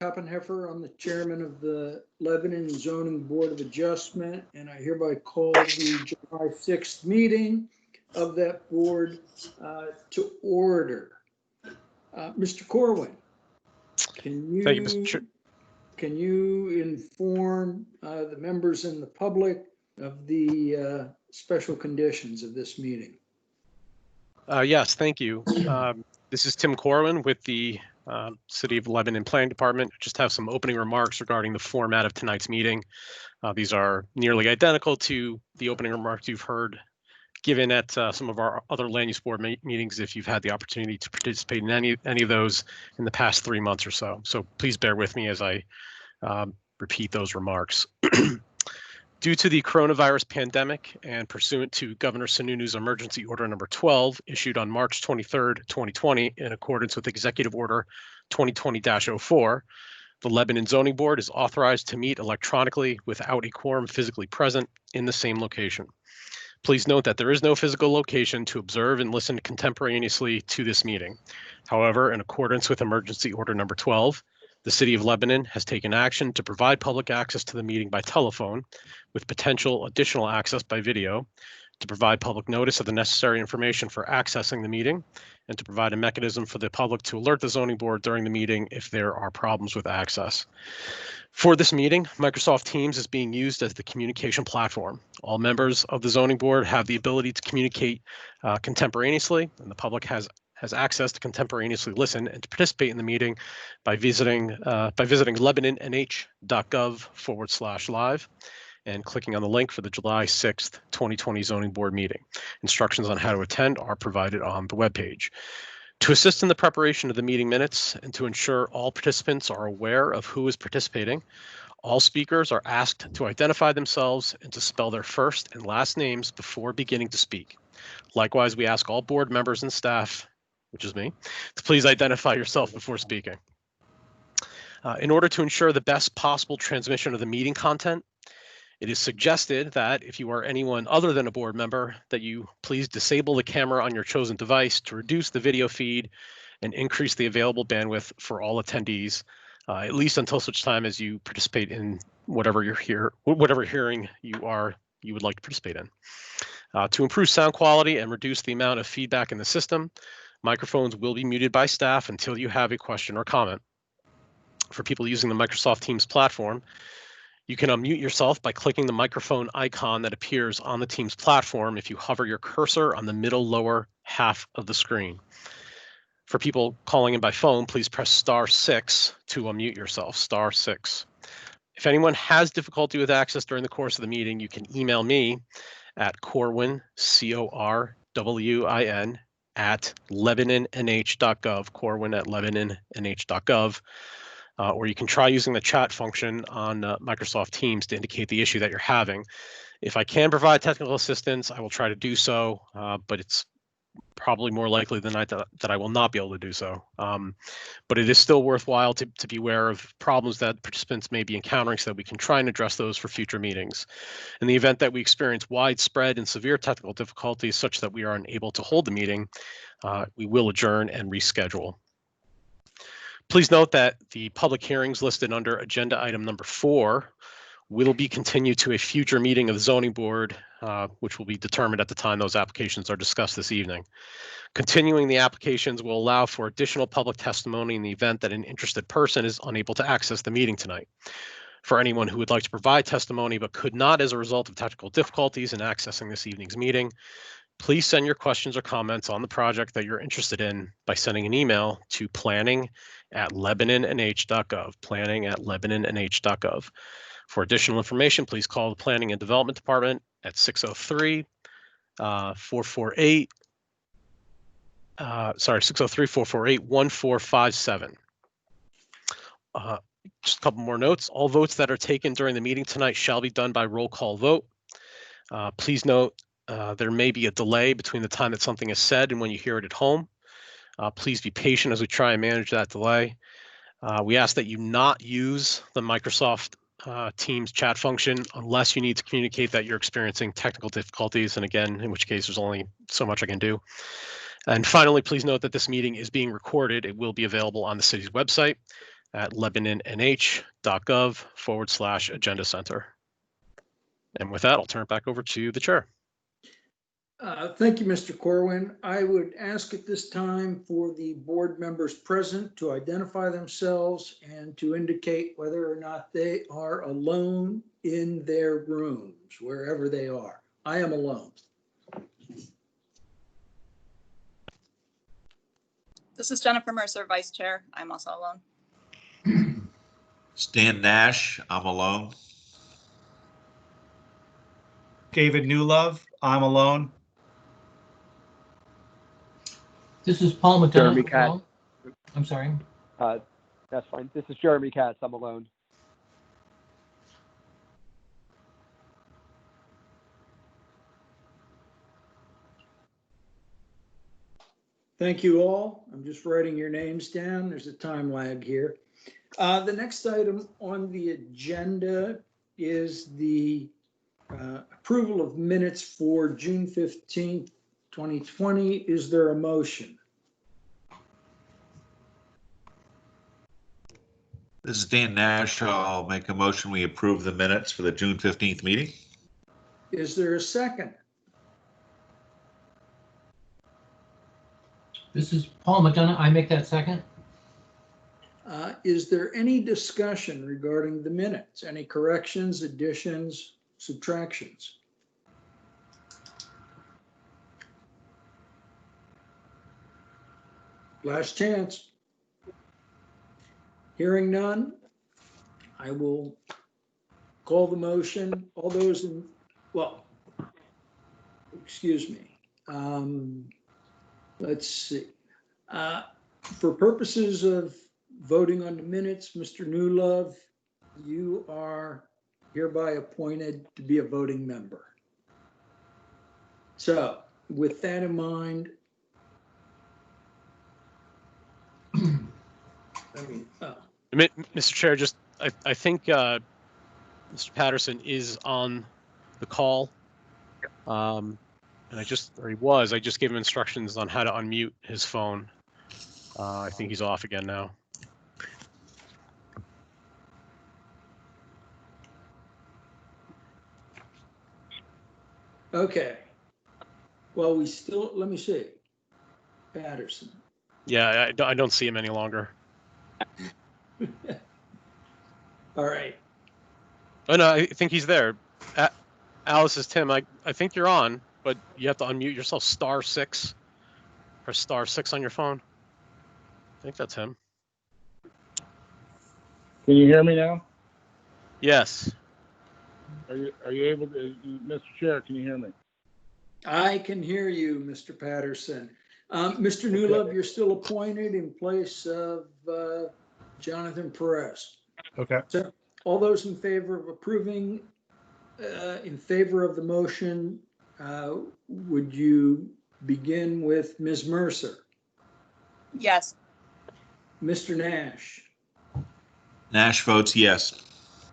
Koppenheffer. I'm the chairman of the Lebanon Zoning Board of Adjustment, and I hereby call the July 6th meeting of that board to order. Mr. Corwin, can you, Thank you, Mr. Chair. Can you inform the members and the public of the special conditions of this meeting? Yes, thank you. This is Tim Corwin with the City of Lebanon Planning Department. Just have some opening remarks regarding the format of tonight's meeting. These are nearly identical to the opening remarks you've heard given at some of our other land use board meetings if you've had the opportunity to participate in any of those in the past 3 months or so. So please bear with me as I repeat those remarks. Due to the coronavirus pandemic and pursuant to Governor Sununu's Emergency Order Number 12, issued on March 23rd, 2020, in accordance with Executive Order 2020-04, the Lebanon Zoning Board is authorized to meet electronically without a quorum physically present in the same location. Please note that there is no physical location to observe and listen contemporaneously to this meeting. However, in accordance with Emergency Order Number 12, the City of Lebanon has taken action to provide public access to the meeting by telephone with potential additional access by video, to provide public notice of the necessary information for accessing the meeting, and to provide a mechanism for the public to alert the zoning board during the meeting if there are problems with access. For this meeting, Microsoft Teams is being used as the communication platform. All members of the zoning board have the ability to communicate contemporaneously, and the public has access to contemporaneously listen and to participate in the meeting by visiting lebanonnh.gov/live and clicking on the link for the July 6th, 2020 zoning board meeting. Instructions on how to attend are provided on the webpage. To assist in the preparation of the meeting minutes and to ensure all participants are aware of who is participating, all speakers are asked to identify themselves and to spell their first and last names before beginning to speak. Likewise, we ask all board members and staff, which is me, to please identify yourself before speaking. In order to ensure the best possible transmission of the meeting content, it is suggested that if you are anyone other than a board member, that you please disable the camera on your chosen device to reduce the video feed and increase the available bandwidth for all attendees, at least until such time as you participate in whatever hearing you would like to participate in. To improve sound quality and reduce the amount of feedback in the system, microphones will be muted by staff until you have a question or comment. For people using the Microsoft Teams platform, you can unmute yourself by clicking the microphone icon that appears on the Teams platform if you hover your cursor on the middle lower half of the screen. For people calling in by phone, please press *6 to unmute yourself, *6. If anyone has difficulty with access during the course of the meeting, you can email me at Corwin, CORWIN, at lebanonnh.gov, Corwin at lebanonnh.gov. Or you can try using the chat function on Microsoft Teams to indicate the issue that you're having. If I can provide technical assistance, I will try to do so, but it's probably more likely than not that I will not be able to do so. But it is still worthwhile to be aware of problems that participants may be encountering so that we can try and address those for future meetings. In the event that we experience widespread and severe technical difficulties such that we are unable to hold the meeting, we will adjourn and reschedule. Please note that the public hearings listed under agenda item number 4 will be continued to a future meeting of the zoning board, which will be determined at the time those applications are discussed this evening. Continuing the applications will allow for additional public testimony in the event that an interested person is unable to access the meeting tonight. For anyone who would like to provide testimony but could not as a result of technical difficulties in accessing this evening's meeting, please send your questions or comments on the project that you're interested in by sending an email to planning@lebanonnh.gov, planning@lebanonnh.gov. For additional information, please call the Planning and Development Department at 603-448-1457. Just a couple more notes. All votes that are taken during the meeting tonight shall be done by roll call vote. Please note there may be a delay between the time that something is said and when you hear it at home. Please be patient as we try and manage that delay. We ask that you not use the Microsoft Teams chat function unless you need to communicate that you're experiencing technical difficulties, and again, in which case there's only so much I can do. And finally, please note that this meeting is being recorded. It will be available on the city's website. at lebanonnh.gov/agenda center. And with that, I'll turn it back over to the chair. Thank you, Mr. Corwin. I would ask at this time for the board members present to identify themselves and to indicate whether or not they are alone in their rooms, wherever they are. I am alone. This is Jennifer Mercer, Vice Chair. I'm also alone. Stan Nash, I'm alone. David Newlove, I'm alone. This is Paul McDonough. Jeremy Katz. I'm sorry. That's fine. This is Jeremy Katz. I'm alone. Thank you all. I'm just writing your names down. There's a time lag here. The next item on the agenda is the approval of minutes for June 15th, 2020. Is there a motion? This is Dan Nash. I'll make a motion. We approve the minutes for the June 15th meeting. Is there a second? This is Paul McDonough. I make that second. Is there any discussion regarding the minutes? Any corrections, additions, subtractions? Last chance. Hearing none, I will call the motion. All those in, well, excuse me. Let's see. For purposes of voting on the minutes, Mr. Newlove, you are hereby appointed to be a voting member. So with that in mind, Mr. Chair, just I think Mr. Patterson is on the call. And I just gave him instructions on how to unmute his phone. I think he's off again now. okay. Well, we still, let me see. Patterson. Yeah, I don't see him any longer. All right. Oh no, I think he's there. Alice is Tim. I think you're on, but you have to unmute yourself. *6. Press *6 on your phone. I think that's him. Can you hear me now? Yes. Are you able to, Mr. Chair, can you hear me? I can hear you, Mr. Patterson. Mr. Newlove, you're still appointed in place of Jonathan Perez. Okay. So all those in favor of approving, in favor of the motion, would you begin with Ms. Mercer? Yes. Mr. Nash? Nash votes yes.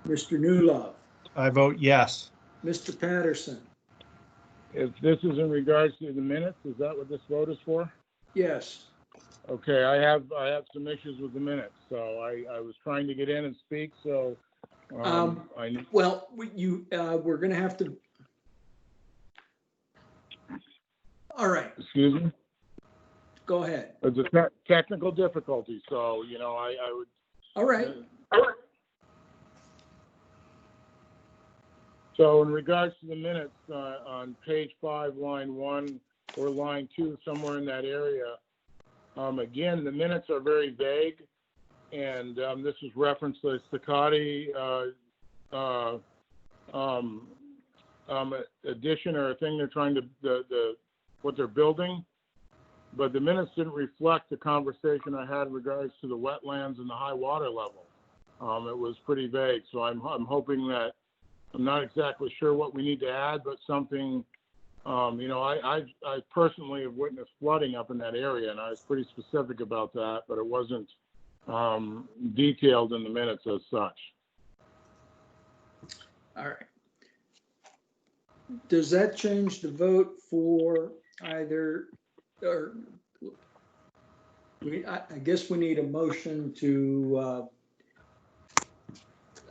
Mr. Newlove? I vote yes. Mr. Patterson? If this is in regards to the minutes, is that what this vote is for? Yes. Okay, I have some issues with the minutes, so I was trying to get in and speak, so I need. Well, we're going to have to. All right. Excuse me? Go ahead. It's a technical difficulty, so, you know, I would. All right. So in regards to the minutes, on page 5, line 1 or line 2, somewhere in that area, again, the minutes are very vague, and this is reference to the Cody addition or a thing they're trying to, what they're building, but the minutes didn't reflect the conversation I had in regards to the wetlands and the high water level. It was pretty vague, so I'm hoping that, I'm not exactly sure what we need to add, but something, you know, I personally have witnessed flooding up in that area, and I was pretty specific about that, but it wasn't detailed in the minutes as such. All right. Does that change the vote for either, or I guess we need a motion to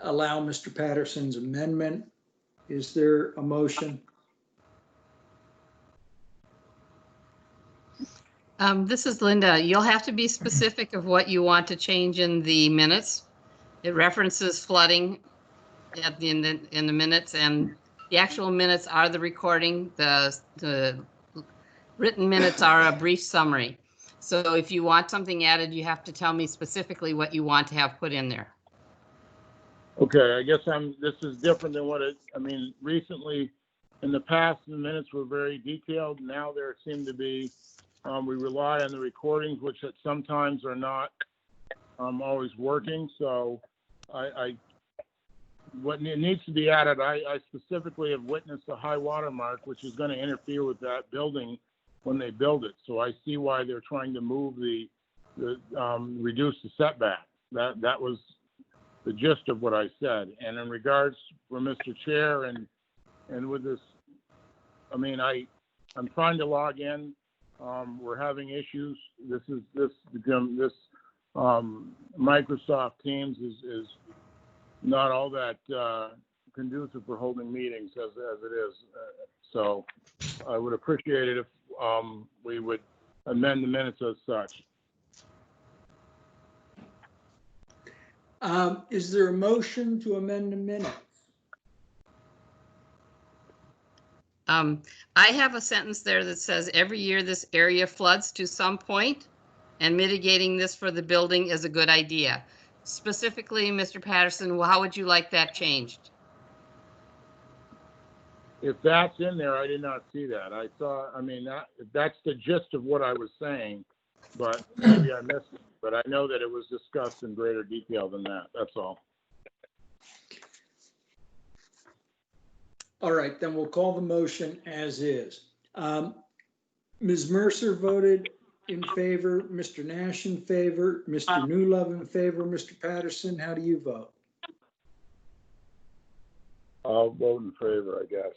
allow Mr. Patterson's amendment. Is there a motion? This is Linda. You'll have to be specific of what you want to change in the minutes. It references flooding in the minutes, and the actual minutes are the recording. The written minutes are a brief summary. So if you want something added, you have to tell me specifically what you want to have put in there. Okay, I guess this is different than recently, in the past, the minutes were very detailed. Now there seem to be, we rely on the recordings, which at sometimes are not always working. So what needs to be added, I specifically have witnessed a high water mark, which is going to interfere with that building when they build it. So I see why they're trying to move reduce the setback. That was the gist of what I said. And in regards for Mr. Chair and with this, I'm trying to log in. We're having issues. This Microsoft Teams is not all that conducive for holding meetings as it is. So I would appreciate it if we would amend the minutes as such. Is there a motion to amend the minutes? I have a sentence there that says every year this area floods to some point, and mitigating this for the building is a good idea. Specifically, Mr. Patterson, how would you like that changed? If that's in there, I did not see that. I saw, that's the gist of what I was saying, but maybe I missed it. But I know that it was discussed in greater detail than that. That's all. All right, then we'll call the motion as is. Ms. Mercer voted in favor, Mr. Nash in favor, Mr. Newlove in favor, Mr. Patterson, how do you vote? I'll vote in favor, I guess.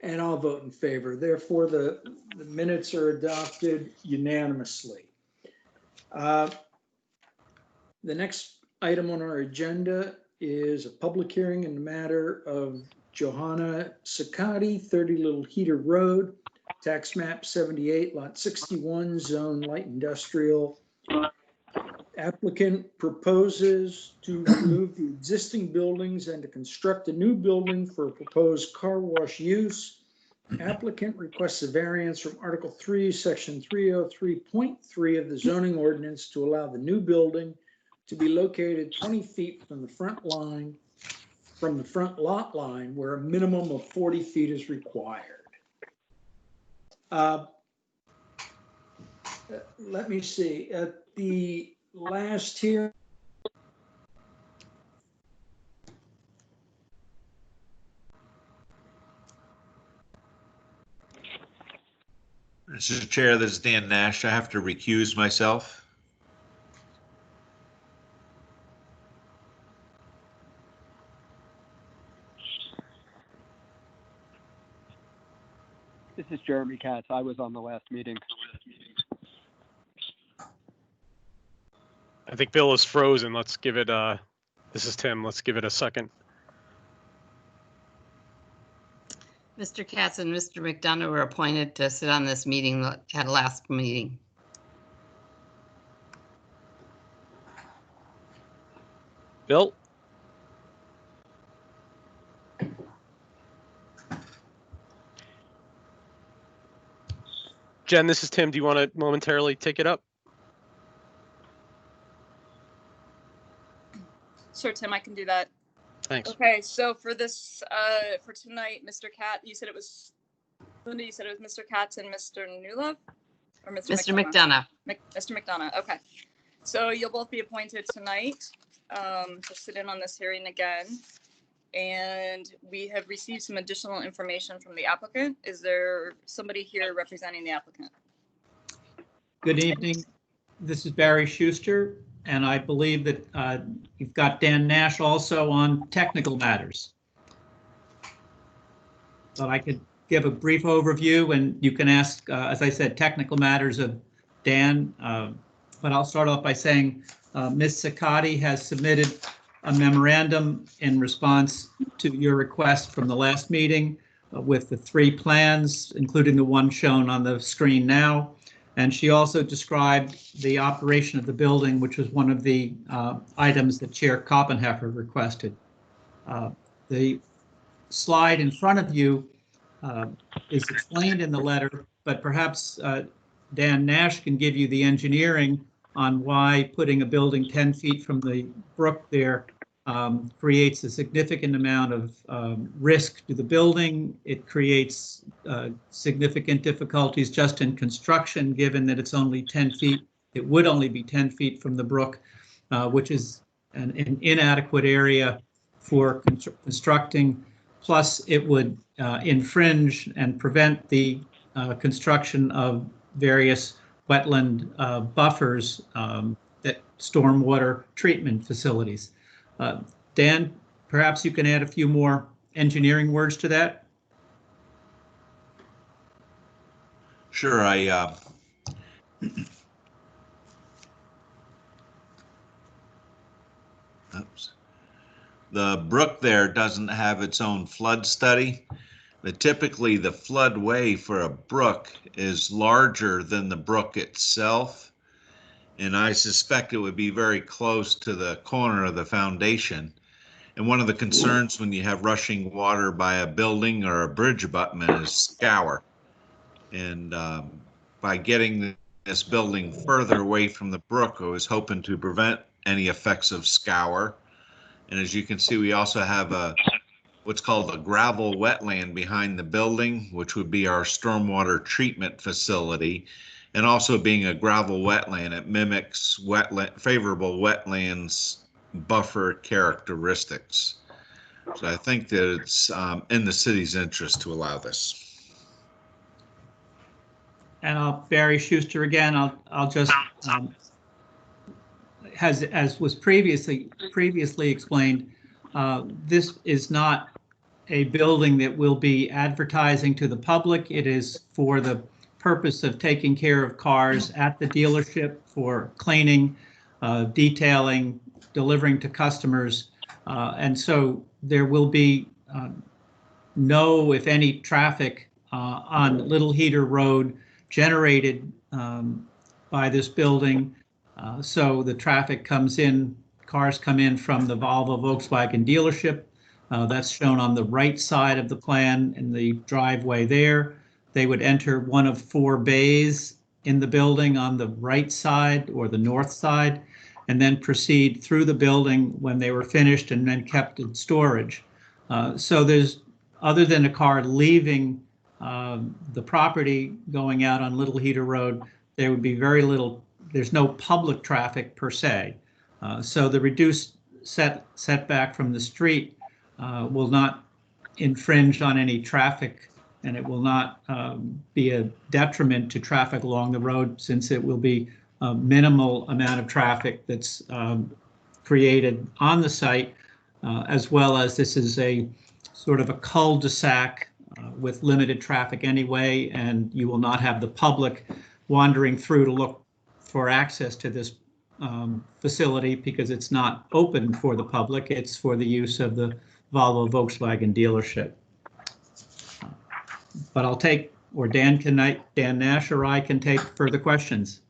And I'll vote in favor. Therefore, the minutes are adopted unanimously. The next item on our agenda is a public hearing in the matter of Johanna Sakati, 30 Little Heater Road, tax map 78, lot 61, zone light industrial. Applicant proposes to remove the existing buildings and to construct a new building for a proposed car wash use. Applicant requests a variance from Article 3, Section 303.3 of the zoning ordinance to allow the new building to be located 20 feet from the front lot line, where a minimum of 40 feet is required. Let me see. At the last hearing, Mr. Chair, this is Dan Nash. I have to recuse myself. This is Jeremy Katz. I was on the last meeting. I think Bill is frozen. Let's give it this is Tim. Let's give it a second. Mr. Katz and Mr. McDonough were appointed to sit on this meeting at last meeting. Bill? Jen, this is Tim. Do you want to momentarily take it up? Sure, Tim, I can do that. Thanks. Okay, so for this, for tonight, Mr. Katz, you said it was, Linda, you said it was Mr. Katz and Mr. Newlove? Or Mr. McDonough. Mr. McDonough, okay. So you'll both be appointed tonight to sit in on this hearing again. And we have received some additional information from the applicant. Is there somebody here representing the applicant? Good evening. This is Barry Schuster, and I believe that you've got Dan Nash also on technical matters. So I could give a brief overview, and you can ask, as I said, technical matters of Dan. But I'll start off by saying Ms. Sakati has submitted a memorandum in response to your request from the last meeting with the 3 plans, including the one shown on the screen now. And she also described the operation of the building, which was one of the items that Chair Koppenheffer requested. The slide in front of you is explained in the letter, but perhaps Dan Nash can give you the engineering on why putting a building 10 feet from the brook there creates a significant amount of risk to the building. It creates significant difficulties just in construction, given that it's only 10 feet. It would only be 10 feet from the brook, which is an inadequate area for constructing. Plus, it would infringe and prevent the construction of various wetland buffers, that stormwater treatment facilities. Dan, perhaps you can add a few more engineering words to that? Sure, oops. The brook there doesn't have its own flood study, but typically the floodway for a brook is larger than the brook itself. And I suspect it would be very close to the corner of the foundation. And one of the concerns when you have rushing water by a building or a bridge abutment is scour. And by getting this building further away from the brook, I was hoping to prevent any effects of scour. And as you can see, we also have what's called a gravel wetland behind the building, which would be our stormwater treatment facility. And also being a gravel wetland, it mimics favorable wetlands buffer characteristics. So I think that it's in the city's interest to allow this. And Barry Schuster again, I'll just, as was previously explained, this is not a building that will be advertising to the public. It is for the purpose of taking care of cars at the dealership, for cleaning, detailing, delivering to customers. And so there will be no, if any, traffic on Little Heater Road generated by this building. So the traffic comes in, cars come in from the Volvo Volkswagen dealership. That's shown on the right side of the plan in the driveway there. They would enter one of 4 bays in the building on the right side or the north side, and then proceed through the building when they were finished and then kept in storage. So there's, other than a car leaving the property going out on Little Heater Road, there would be very little, there's no public traffic per se. So the reduced setback from the street will not infringe on any traffic, and it will not be a detriment to traffic along the road, since it will be a minimal amount of traffic that's created on the site, as well as this is a sort of a cul-de-sac with limited traffic anyway, and you will not have the public wandering through to look for access to this facility, because it's not open for the public. It's for the use of the Volvo Volkswagen dealership. But I'll take, or Dan Nash or I can take further questions.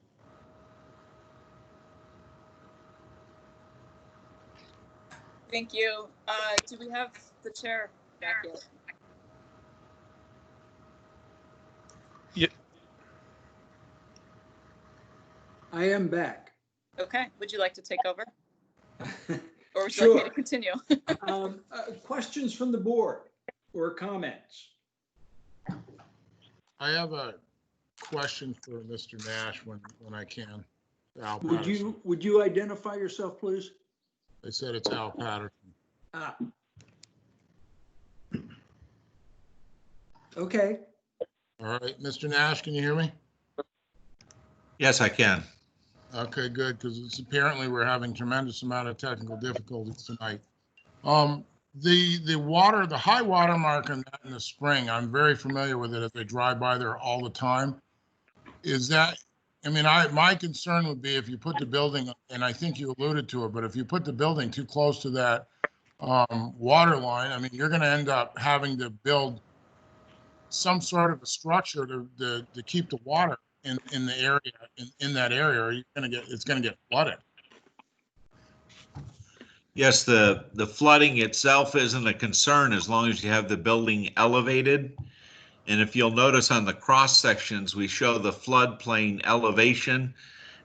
Thank you. Do we have the chair back yet? Yep. I am back. Okay, would you like to take over? Or would you Sure. like me to continue? Questions from the board or comments? I have a question for Mr. Nash when I can. Al Would Patterson. you identify yourself, please? They said it's Al Patterson. Ah. Okay. All right, Mr. Nash, can you hear me? Yes, I can. Okay, good, because it's apparently we're having tremendous amount of technical difficulties tonight. The water, the high water mark in that in the spring, I'm very familiar with it as I drive by there all the time. Is that I mean, my concern would be if you put the building, and I think you alluded to it, but if you put the building too close to that water line, I mean, you're going to end up having to build some sort of a structure to keep the water in the area, in that area, or it's going to get flooded. Yes, the flooding itself isn't a concern as long as you have the building elevated. And if you'll notice on the cross sections, we show the floodplain elevation,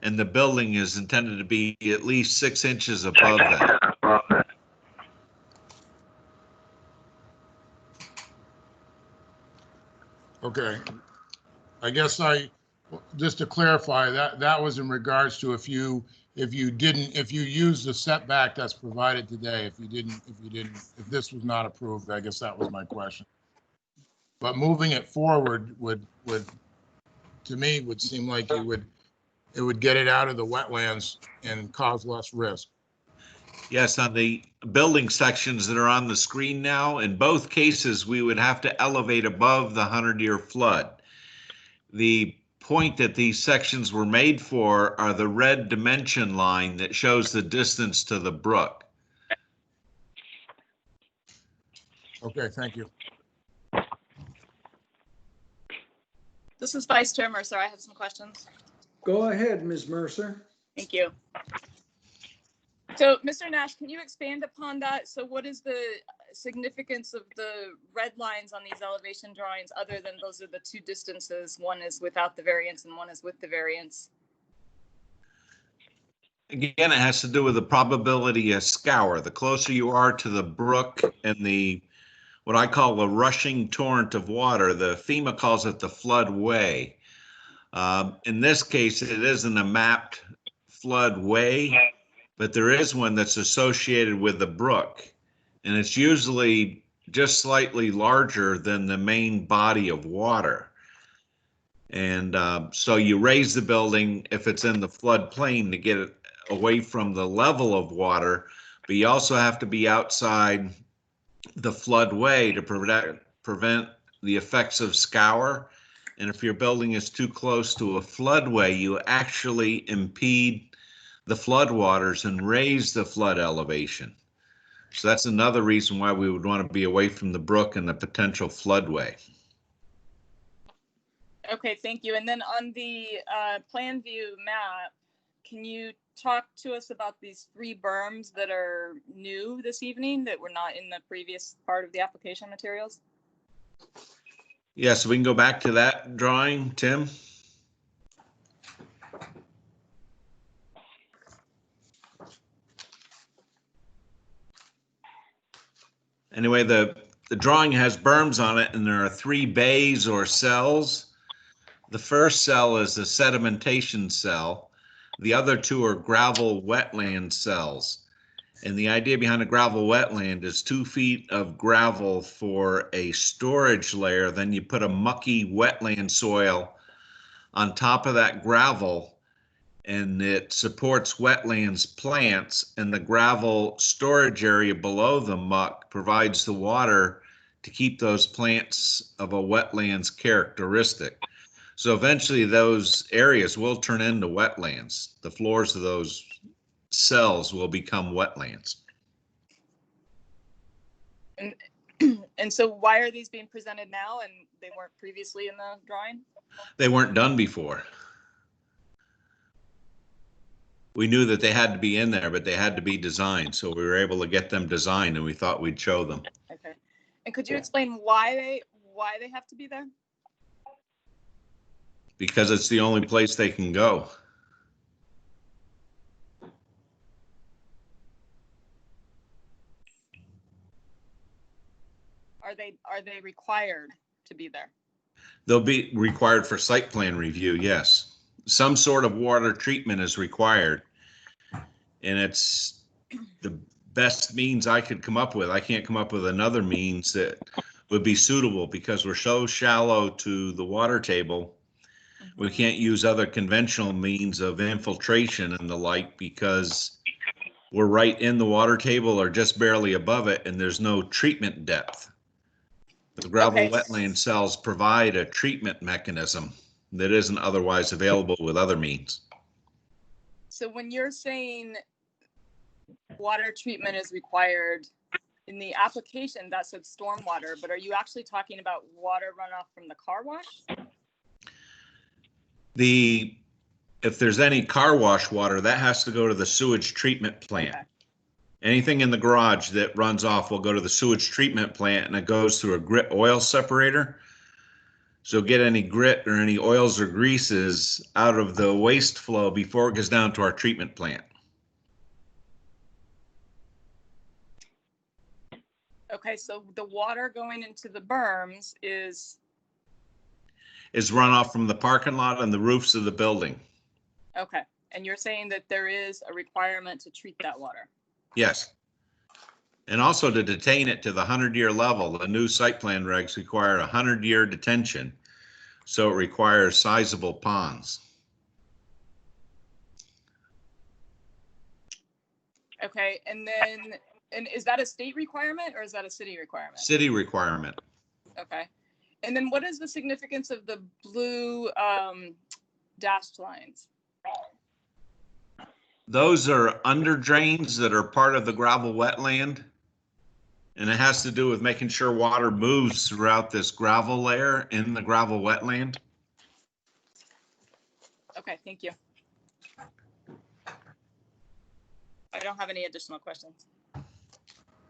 and the building is intended to be at least 6 inches above that. Okay. I guess just to clarify, that was in regards to if you use the setback that's provided today, if this was not approved, I guess that was my question. But moving it forward would to me would seem like it would get it out of the wetlands and cause less risk. Yes, on the building sections that are on the screen now, in both cases, we would have to elevate above the 100-year flood. The point that these sections were made for are the red dimension line that shows the distance to the brook. Okay, thank you. This is Vice Chair Mercer. I have some questions. Go ahead, Ms. Mercer. Thank you. So, Mr. Nash, can you expand upon that? So what is the significance of the red lines on these elevation drawings other than those are the two distances? One is without the variance and one is with the variance. Again, it has to do with the probability of scour. The closer you are to the brook and what I call the rushing torrent of water, the FEMA calls it the floodway. In this case, it isn't a mapped floodway, but there is one that's associated with the brook, and it's usually just slightly larger than the main body of water. And so you raise the building if it's in the floodplain to get it away from the level of water, but you also have to be outside the floodway to prevent the effects of scour. And if your building is too close to a floodway, you actually impede the floodwaters and raise the flood elevation. So that's another reason why we would want to be away from the brook and the potential floodway. Okay, thank you. And then on the plan view map, can you talk to us about these 3 berms that are new this evening that were not in the previous part of the application materials? Yeah, so we can go back to that drawing, Tim. Anyway, the drawing has berms on it, and there are 3 bays or cells. The first cell is the sedimentation cell. The other 2 are gravel wetland cells. And the idea behind a gravel wetland is 2 feet of gravel for a storage layer. Then you put a mucky wetland soil on top of that gravel, and it supports wetlands plants, and the gravel storage area below the muck provides the water to keep those plants of a wetlands characteristic. So eventually those areas will turn into wetlands. The floors of those cells will become wetlands. And so why are these being presented now and they weren't previously in the drawing? They weren't done before. We knew that they had to be in there, but they had to be designed. So we were able to get them designed, and we thought we'd show them. Okay. And could you explain why they have to be there? Because it's the only place they can go. Are they required to be there? They'll be required for site plan review, yes. Some sort of water treatment is required. And it's the best means I could come up with. I can't come up with another means that would be suitable because we're so shallow to the water table. We can't use other conventional means of infiltration and the like because we're right in the water table or just barely above it, and there's no treatment depth. The gravel wetland cells provide a treatment mechanism. that isn't otherwise available with other means. So when you're saying water treatment is required in the application, that said stormwater, but are you actually talking about water runoff from the car wash? If there's any car wash water, that has to go to the sewage treatment plant. Okay. Anything in the garage that runs off will go to the sewage treatment plant, and it goes through a grit oil separator. So get any grit or any oils or greases out of the waste flow before it goes down to our treatment plant. Okay, so the water going into the berms is Runoff from the parking lot and the roofs of the building. okay. And you're saying that there is a requirement to treat that water? Yes. And also to detain it to the 100-year level. The new site plan regs require a 100-year detention. So it requires sizable ponds. Okay, and is that a state requirement or is that a city requirement? City requirement. Okay. And then what is the significance of the blue dashed lines? Those are under drains that are part of the gravel wetland. And it has to do with making sure water moves throughout this gravel layer in the gravel wetland. Okay, thank you. I don't have any additional questions.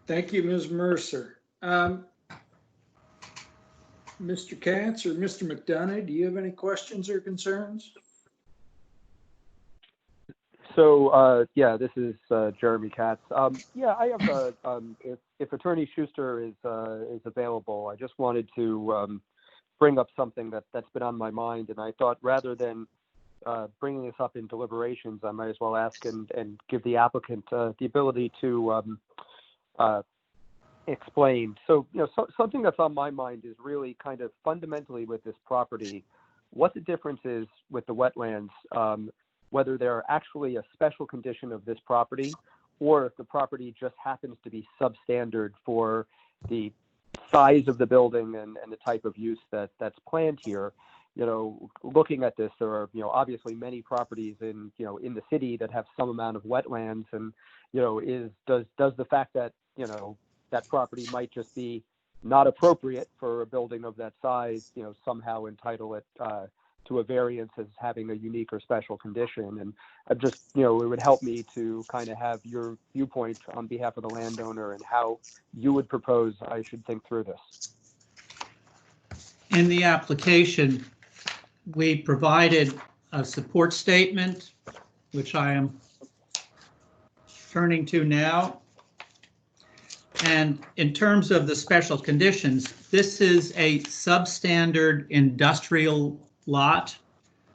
Thank you, Ms. Mercer. Mr. Katz or Mr. McDonough, do you have any questions or concerns? So, yeah, this is Jeremy Katz. Yeah, I have, if Attorney Schuster is available, I just wanted to bring up something that's been on my mind. And I thought rather than bringing this up in deliberations, I might as well ask and give the applicant the ability to explain. So, something that's on my mind is really kind of fundamentally with this property, what the difference is with the wetlands, whether they're actually a special condition of this property, or if the property just happens to be substandard for the size of the building and the type of use that's planned here. Looking at this, there are, obviously many properties in the city that have some amount of wetlands, and, does the fact that, that property might just be not appropriate for a building of that size, somehow entitle it to a variance as having a unique or special condition. And I'm just, it would help me to kind of have your viewpoint on behalf of the landowner and how you would propose I should think through this. In the application, we provided a support statement, which I am turning to now. And in terms of the special conditions, this is a substandard industrial lot.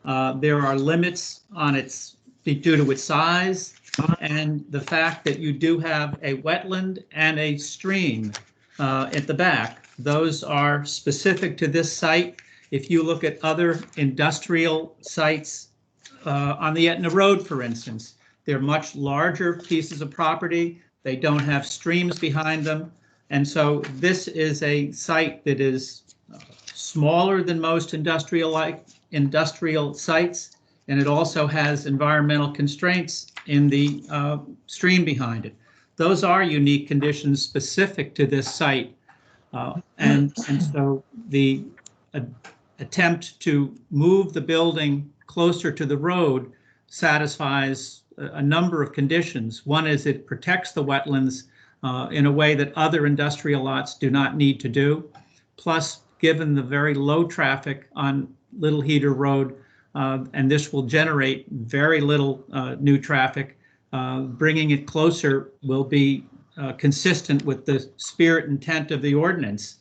There are limits on its due to its size and the fact that you do have a wetland and a stream at the back. Those are specific to this site. If you look at other industrial sites on the Etna Road, for instance, they're much larger pieces of property. They don't have streams behind them. And so this is a site that is smaller than most industrial sites, and it also has environmental constraints in the stream behind it. Those are unique conditions specific to this site. And so the attempt to move the building closer to the road satisfies a number of conditions. One is it protects the wetlands in a way that other industrial lots do not need to do. Plus, given the very low traffic on Little Heater Road, and this will generate very little new traffic, bringing it closer will be consistent with the spirit and intent of the ordinance.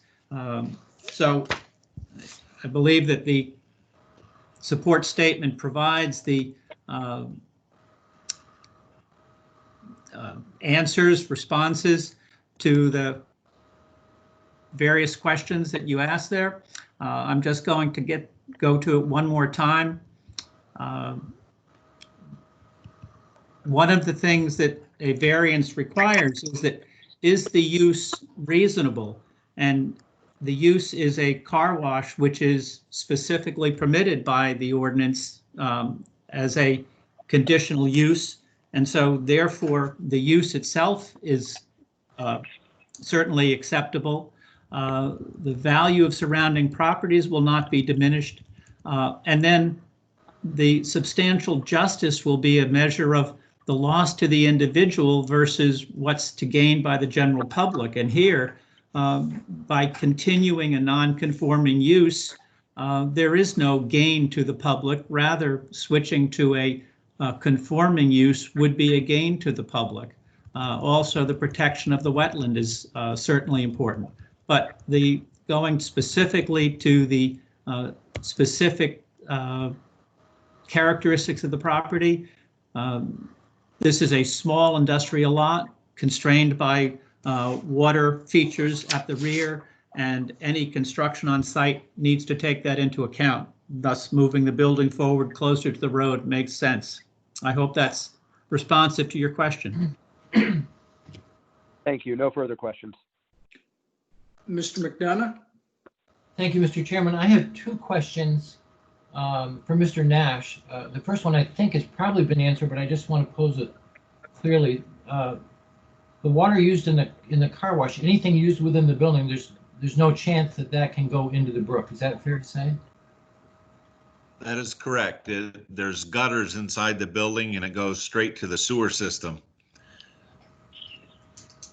So I believe that the support statement provides the responses to the various questions that you asked there. I'm just going to go to it one more time. One of the things that a variance requires is the use reasonable? And the use is a car wash, which is specifically permitted by the ordinance as a conditional use. And so therefore, the use itself is certainly acceptable. The value of surrounding properties will not be diminished. And then the substantial justice will be a measure of the loss to the individual versus what's to gain by the general public. And here, by continuing a non-conforming use, there is no gain to the public. Rather, switching to a conforming use would be a gain to the public. Also, the protection of the wetland is certainly important. But the going specifically to the specific characteristics of the property, this is a small industrial lot constrained by water features at the rear, and any construction on site needs to take that into account. Thus, moving the building forward closer to the road makes sense. I hope that's responsive to your question. Thank you. No further questions. Mr. McDonough? Thank you, Mr. Chairman. I have two questions for Mr. Nash. The first one I think has probably been answered, but I just want to pose it clearly. The water used in the car wash, anything used within the building, there's no chance that that can go into the brook. Is that fair to say? That is correct. There's gutters inside the building and it goes straight to the sewer system.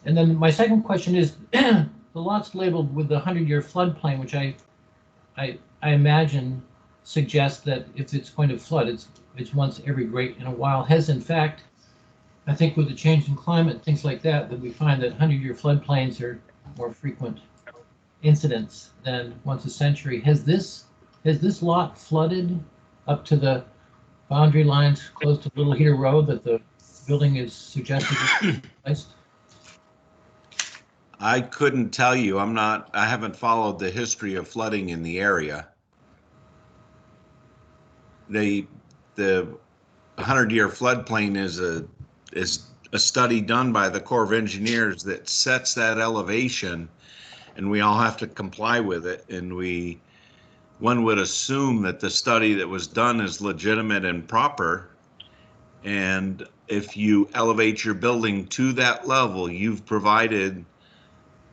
And then my second question is, the lot's labeled with the 100-year floodplain, which I imagine suggests that if it's going to flood, it's once every great in a while. Has in fact, I think with the change in climate, things like that, that we find that 100-year floodplains are more frequent incidents than once a century. Has this lot flooded up to the boundary lines close to Little Heater Road that the building is suggested to be placed? I couldn't tell you. I haven't followed the history of flooding in the area. The 100-year floodplain is a study done by the Corps of Engineers that sets that elevation, and we all have to comply with it. And one would assume that the study that was done is legitimate and proper. And if you elevate your building to that level, you've provided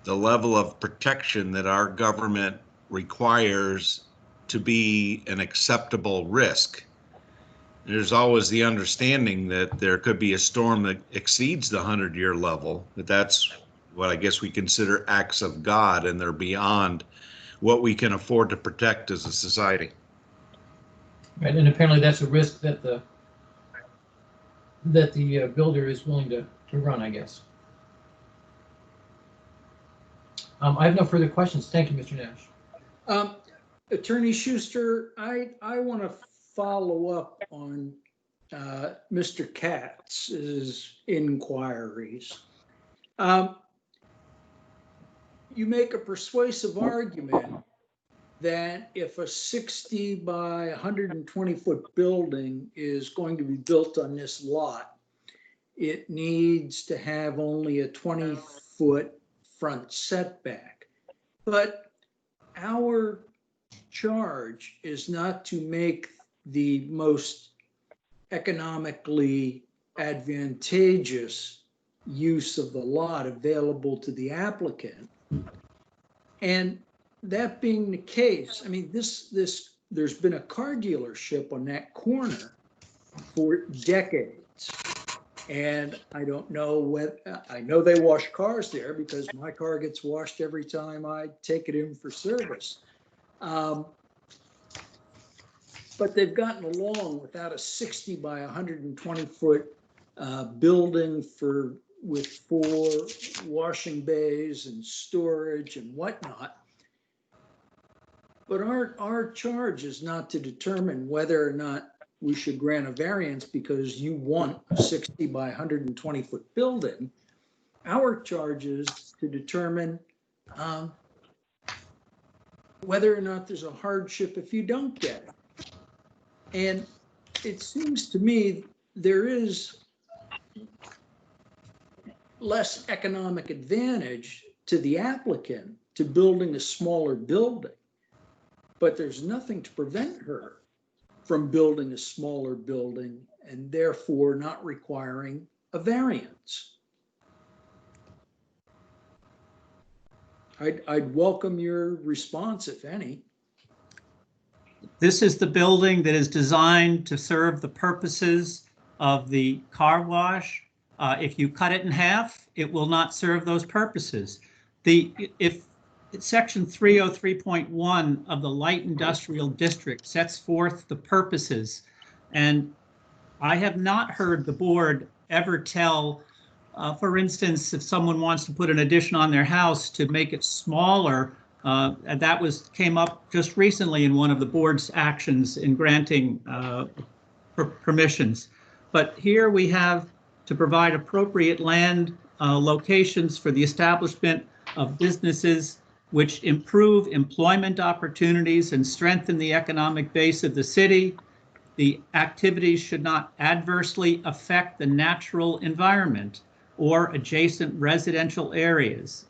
the level of protection that our government requires to be an acceptable risk. There's always the understanding that there could be a storm that exceeds the 100-year level, but that's what I guess we consider acts of God, and they're beyond what we can afford to protect as a society. Right, and apparently that's a risk that the builder is willing to run, I guess. I have no further questions. Thank you, Mr. Nash. Attorney Schuster, I want to follow up on Mr. Katz's inquiries. You make a persuasive argument that if a 60 by 120 foot building is going to be built on this lot, it needs to have only a 20-foot front setback. But our charge is not to make the most economically advantageous use of the lot available to the applicant. And that being the case, I mean, there's been a car dealership on that corner for decades. And I don't know what, I know they wash cars there because my car gets washed every time I take it in for service. But they've gotten along without a 60 by 120 foot building with 4 washing bays and storage and whatnot. But our charge is not to determine whether or not we should grant a variance because you want a 60 by 120 foot building. Our charge is to determine whether or not there's a hardship if you don't get it. And it seems to me there is less economic advantage to the applicant to building a smaller building, but there's nothing to prevent her from building a smaller building and therefore not requiring a variance. I'd welcome your response, if any. This is the building that is designed to serve the purposes of the car wash. If you cut it in half, it will not serve those purposes. If Section 303.1 of the Light Industrial District sets forth the purposes, and I have not heard the board ever tell, for instance, if someone wants to put an addition on their house to make it smaller, and that came up just recently in one of the board's actions in granting permissions. But here we have to provide appropriate land locations for the establishment of businesses which improve employment opportunities and strengthen the economic base of the city. The activities should not adversely affect the natural environment or adjacent residential areas.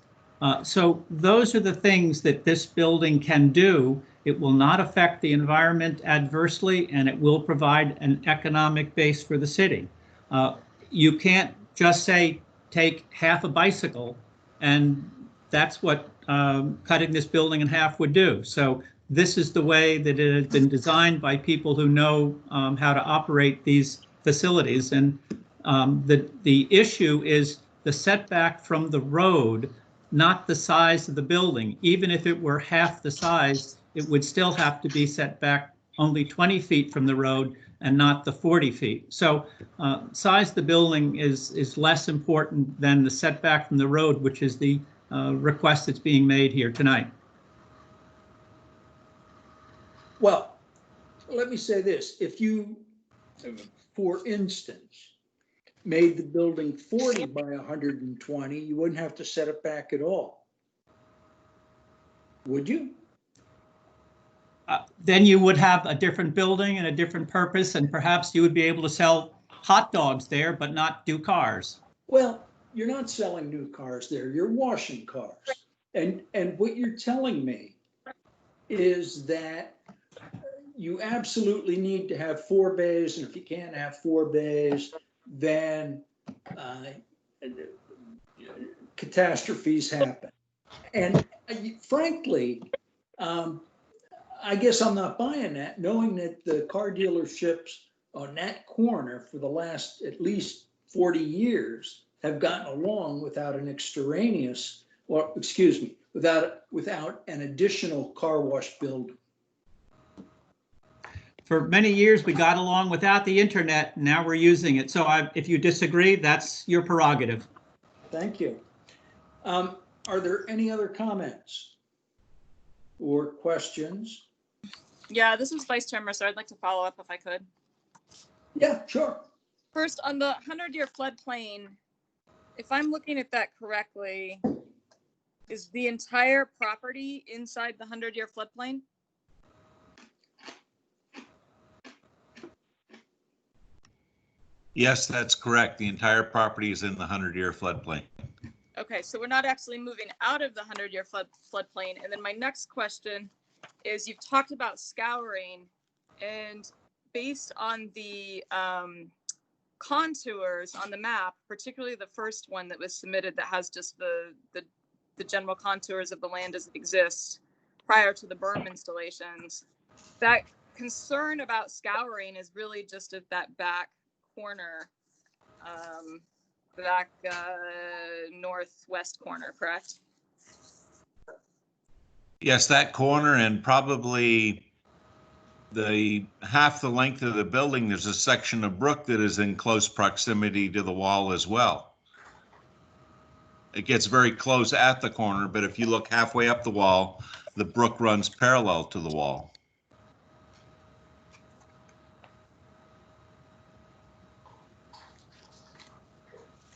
So those are the things that this building can do. It will not affect the environment adversely, and it will provide an economic base for the city. You can't just say, take half a bicycle, and that's what cutting this building in half would do. So this is the way that it has been designed by people who know how to operate these facilities. And the issue is the setback from the road, not the size of the building. Even if it were half the size, it would still have to be set back only 20 feet from the road and not the 40 feet. So size of the building is less important than the setback from the road, which is the request that's being made here tonight. Well, let me say this. If you, for instance, made the building 40 by 120, you wouldn't have to set it back at all. Would you? Then you would have a different building and a different purpose, and perhaps you would be able to sell hot dogs there, but not do cars. Well, you're not selling new cars there, you're washing cars. And what you're telling me is that you absolutely need to have 4 bays, and if you can't have 4 bays, then catastrophes happen. And frankly, I guess I'm not buying that, knowing that the car dealerships on that corner for the last at least 40 years have gotten along without an extraneous, or excuse me, without an additional car wash building. For many years, we got along without the internet. Now we're using it. So if you disagree, that's your prerogative. Thank you. Are there any other comments or questions? Yeah, this is Vice Chair Mercer. I'd like to follow up if I could. Yeah, sure. First, on the 100-year floodplain, if I'm looking at that correctly, is the entire property inside the 100-year floodplain? Yes, that's correct. The entire property is in the 100-year floodplain. Okay, so we're not actually moving out of the 100-year floodplain. And then my next question is, you've talked about scouring, and based on the contours on the map, particularly the first one that was submitted that has just the general contours of the land as it exists prior to the berm installations, that concern about scouring is really just at that back corner, back northwest corner, correct? Yes, that corner, and probably the half the length of the building, there's a section of brook that is in close proximity to the wall as well. It gets very close at the corner, but if you look halfway up the wall, the brook runs parallel to the wall.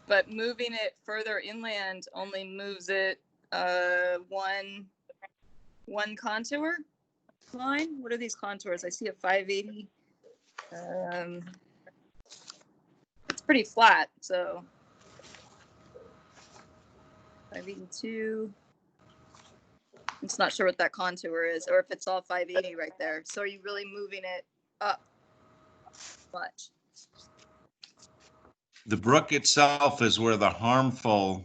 But moving it further inland only moves it one contour line. What are these contours? I see a 580. It's pretty flat, so 582. It's not sure what that contour is, or if it's all 580 right there. So are you really moving it up much? The brook itself is where the harmful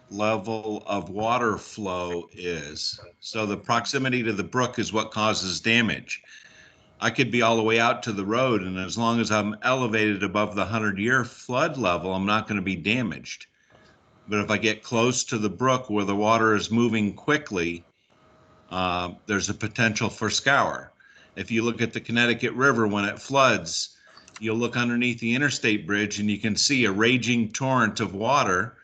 level of water flow is. So the proximity to the brook is what causes damage. I could be all the way out to the road, and as long as I'm elevated above the 100-year flood level, I'm not going to be damaged. But if I get close to the brook where the water is moving quickly, there's a potential for scour. If you look at the Connecticut River when it floods, you'll look underneath the interstate bridge and you can see a raging torrent of water.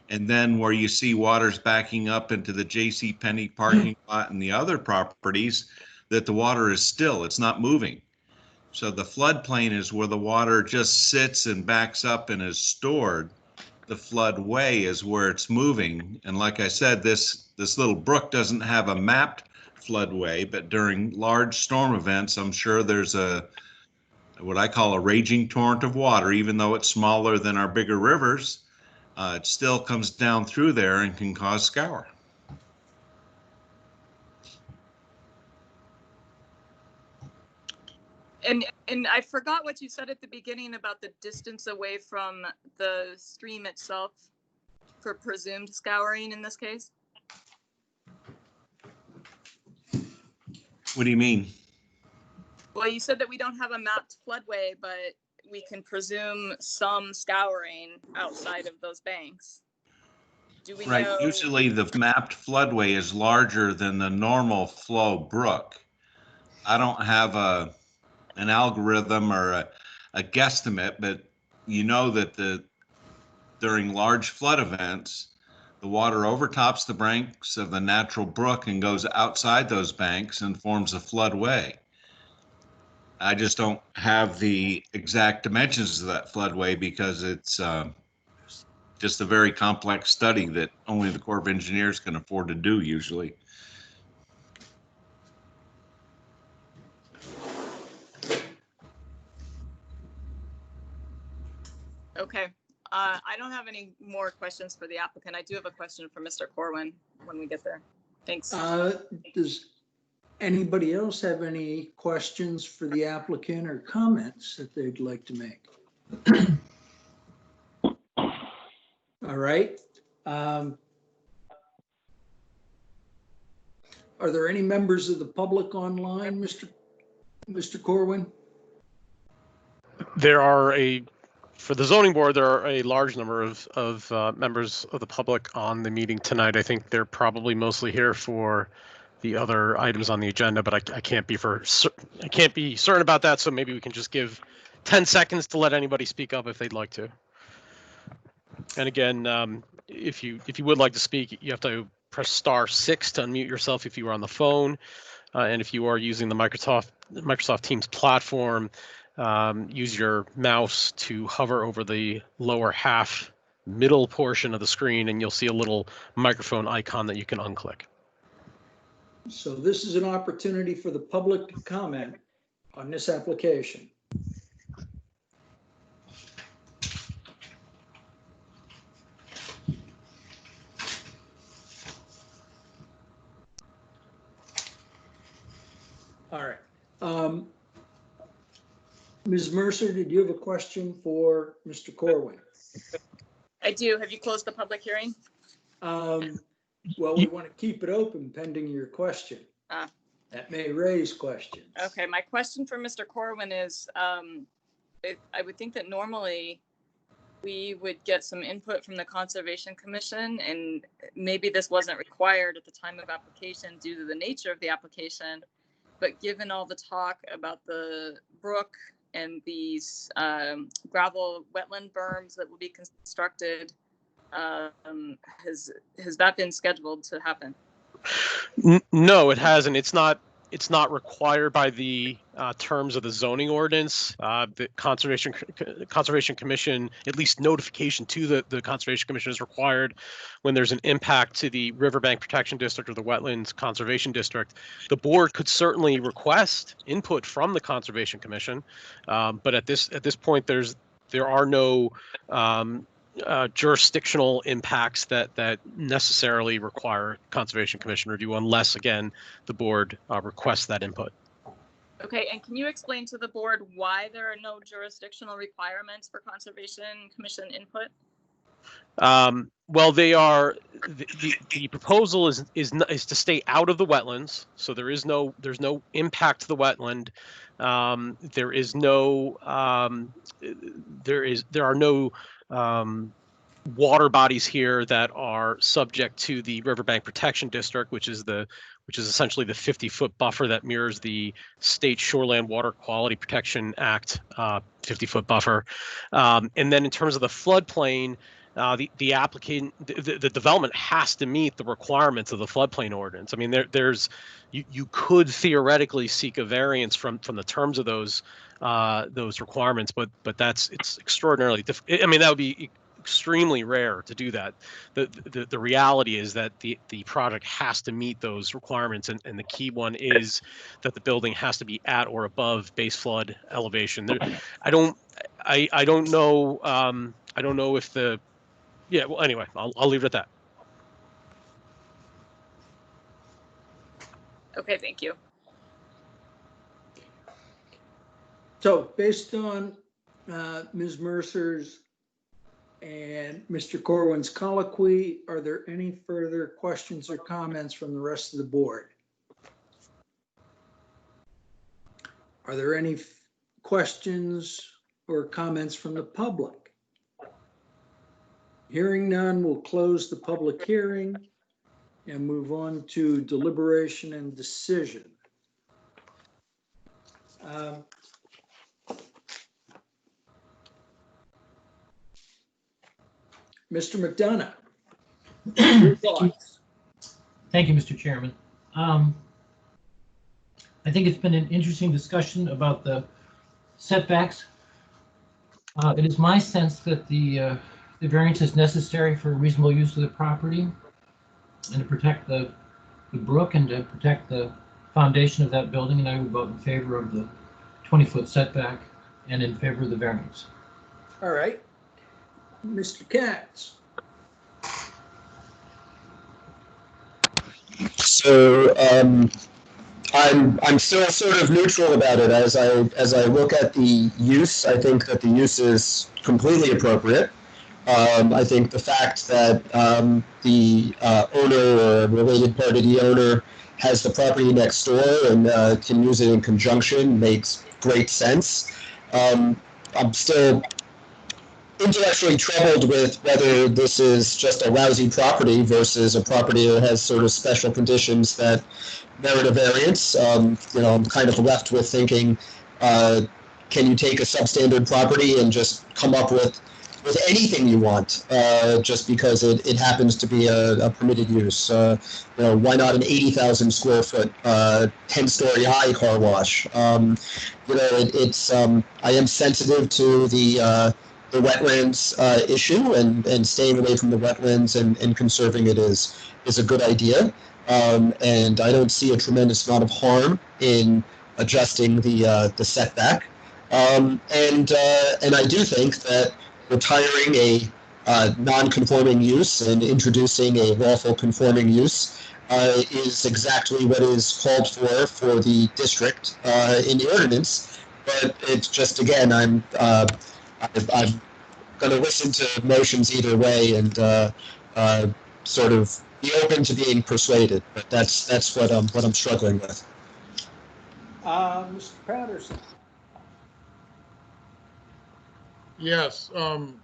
And then where you see water's backing up into the J.C. Penney parking lot and the other properties, that the water is still, it's not moving. So the floodplain is where the water just sits and backs up and is stored. The floodway is where it's moving. And like I said, this little brook doesn't have a mapped floodway, but during large storm events, I'm sure there's what I call a raging torrent of water. Even though it's smaller than our bigger rivers, it still comes down through there and can cause scour. And I forgot what you said at the beginning about the distance away from the stream itself for presumed scouring in this case. What do you mean? Well, you said that we don't have a mapped floodway, but we can presume some scouring outside of those banks. Do we know? Usually the mapped floodway is larger than the normal flow brook. I don't have an algorithm or a guesstimate, but you know that during large flood events, the water overtops the banks of the natural brook and goes outside those banks and forms a floodway. I just don't have the exact dimensions of that floodway because it's just a very complex study that only the Corps of Engineers can afford to do usually. Okay. I don't have any more questions for the applicant. I do have a question for Mr. Corwin when we get there. Thanks. Does anybody else have any questions for the applicant or comments that they'd like to make? All right. Are there any members of the public online, Mr. Corwin? There are for the zoning board, there are a large number of members of the public on the meeting tonight. I think they're probably mostly here for the other items on the agenda, but I can't be certain about that. So maybe we can just give 10 seconds to let anybody speak up if they'd like to. And again, if you would like to speak, you have to press *6 to unmute yourself if you are on the phone, and if you are using the Microsoft Teams platform, use your mouse to hover over the lower half middle portion of the screen, and you'll see a little microphone icon that you can unclick. So this is an opportunity for the public to comment on this application. All right. Ms. Mercer, did you have a question for Mr. Corwin? I do. Have you closed the public hearing? Well, we want to keep it open pending your question. That may raise questions. Okay, my question for Mr. Corwin is, I would think that normally we would get some input from the Conservation Commission, and maybe this wasn't required at the time of application due to the nature of the application. But given all the talk about the brook and these gravel wetland berms that will be constructed, has that been scheduled to happen? No, it hasn't. It's not required by the terms of the zoning ordinance. The Conservation Commission, at least notification to the Conservation Commission is required when there's an impact to the Riverbank Protection District or the Wetlands Conservation District. The board could certainly request input from the Conservation Commission, but at this point, there are no jurisdictional impacts that necessarily require Conservation Commission review unless, again, the board requests that input. Okay, and can you explain to the board why there are no jurisdictional requirements for Conservation Commission input? Well, they are the proposal is to stay out of the wetlands, so there's no impact to the wetland. There are no water bodies here that are subject to the Riverbank Protection District, which is essentially the 50-foot buffer that mirrors the State Shoreland Water Quality Protection Act 50-foot buffer. And then in terms of the floodplain, the applicant, the development has to meet the requirements of the floodplain ordinance. I mean, you could theoretically seek a variance from the terms of those requirements, but it's extraordinarily difficult. I mean, that would be extremely rare to do that. The reality is that the project has to meet those requirements, and the key one is that the building has to be at or above base flood elevation. I don't know. I don't know if the well, anyway, I'll leave it at that. Okay, thank you. So based on Ms. Mercer's and Mr. Corwin's colloquy, are there any further questions or comments from the rest of the board? Are there any questions or comments from the public? Hearing none, we'll close the public hearing and move on to deliberation and decision. Mr. McDonough, your thoughts? Thank you, Mr. Chairman. I think it's been an interesting discussion about the setbacks. It is my sense that the variance is necessary for reasonable use of the property and to protect the brook and to protect the foundation of that building, and I would vote in favor of the 20-foot setback and in favor of the variance. All right. Mr. Katz. So I'm still sort of neutral about it. As I look at the use, I think that the use is completely appropriate. I think the fact that the owner or related party to the owner has the property next door and can use it in conjunction makes great sense. I'm still intellectually troubled with whether this is just a lousy property versus a property that has sort of special conditions that merit a variance. I'm kind of left with thinking, can you take a substandard property and just come up with anything you want, just because it happens to be a permitted use? Why not an 80,000 square foot, 10-story high car wash? I am sensitive to the wetlands issue, and staying away from the wetlands and conserving it is a good idea. And I don't see a tremendous amount of harm in adjusting the setback. And I do think that retiring a non-conforming use and introducing a lawful conforming use is exactly what is called for the district in the ordinance. But it's just, again, I'm going to listen to motions either way and sort of be open to being persuaded. But that's what I'm struggling with. Mr. Patterson. Yes, I'm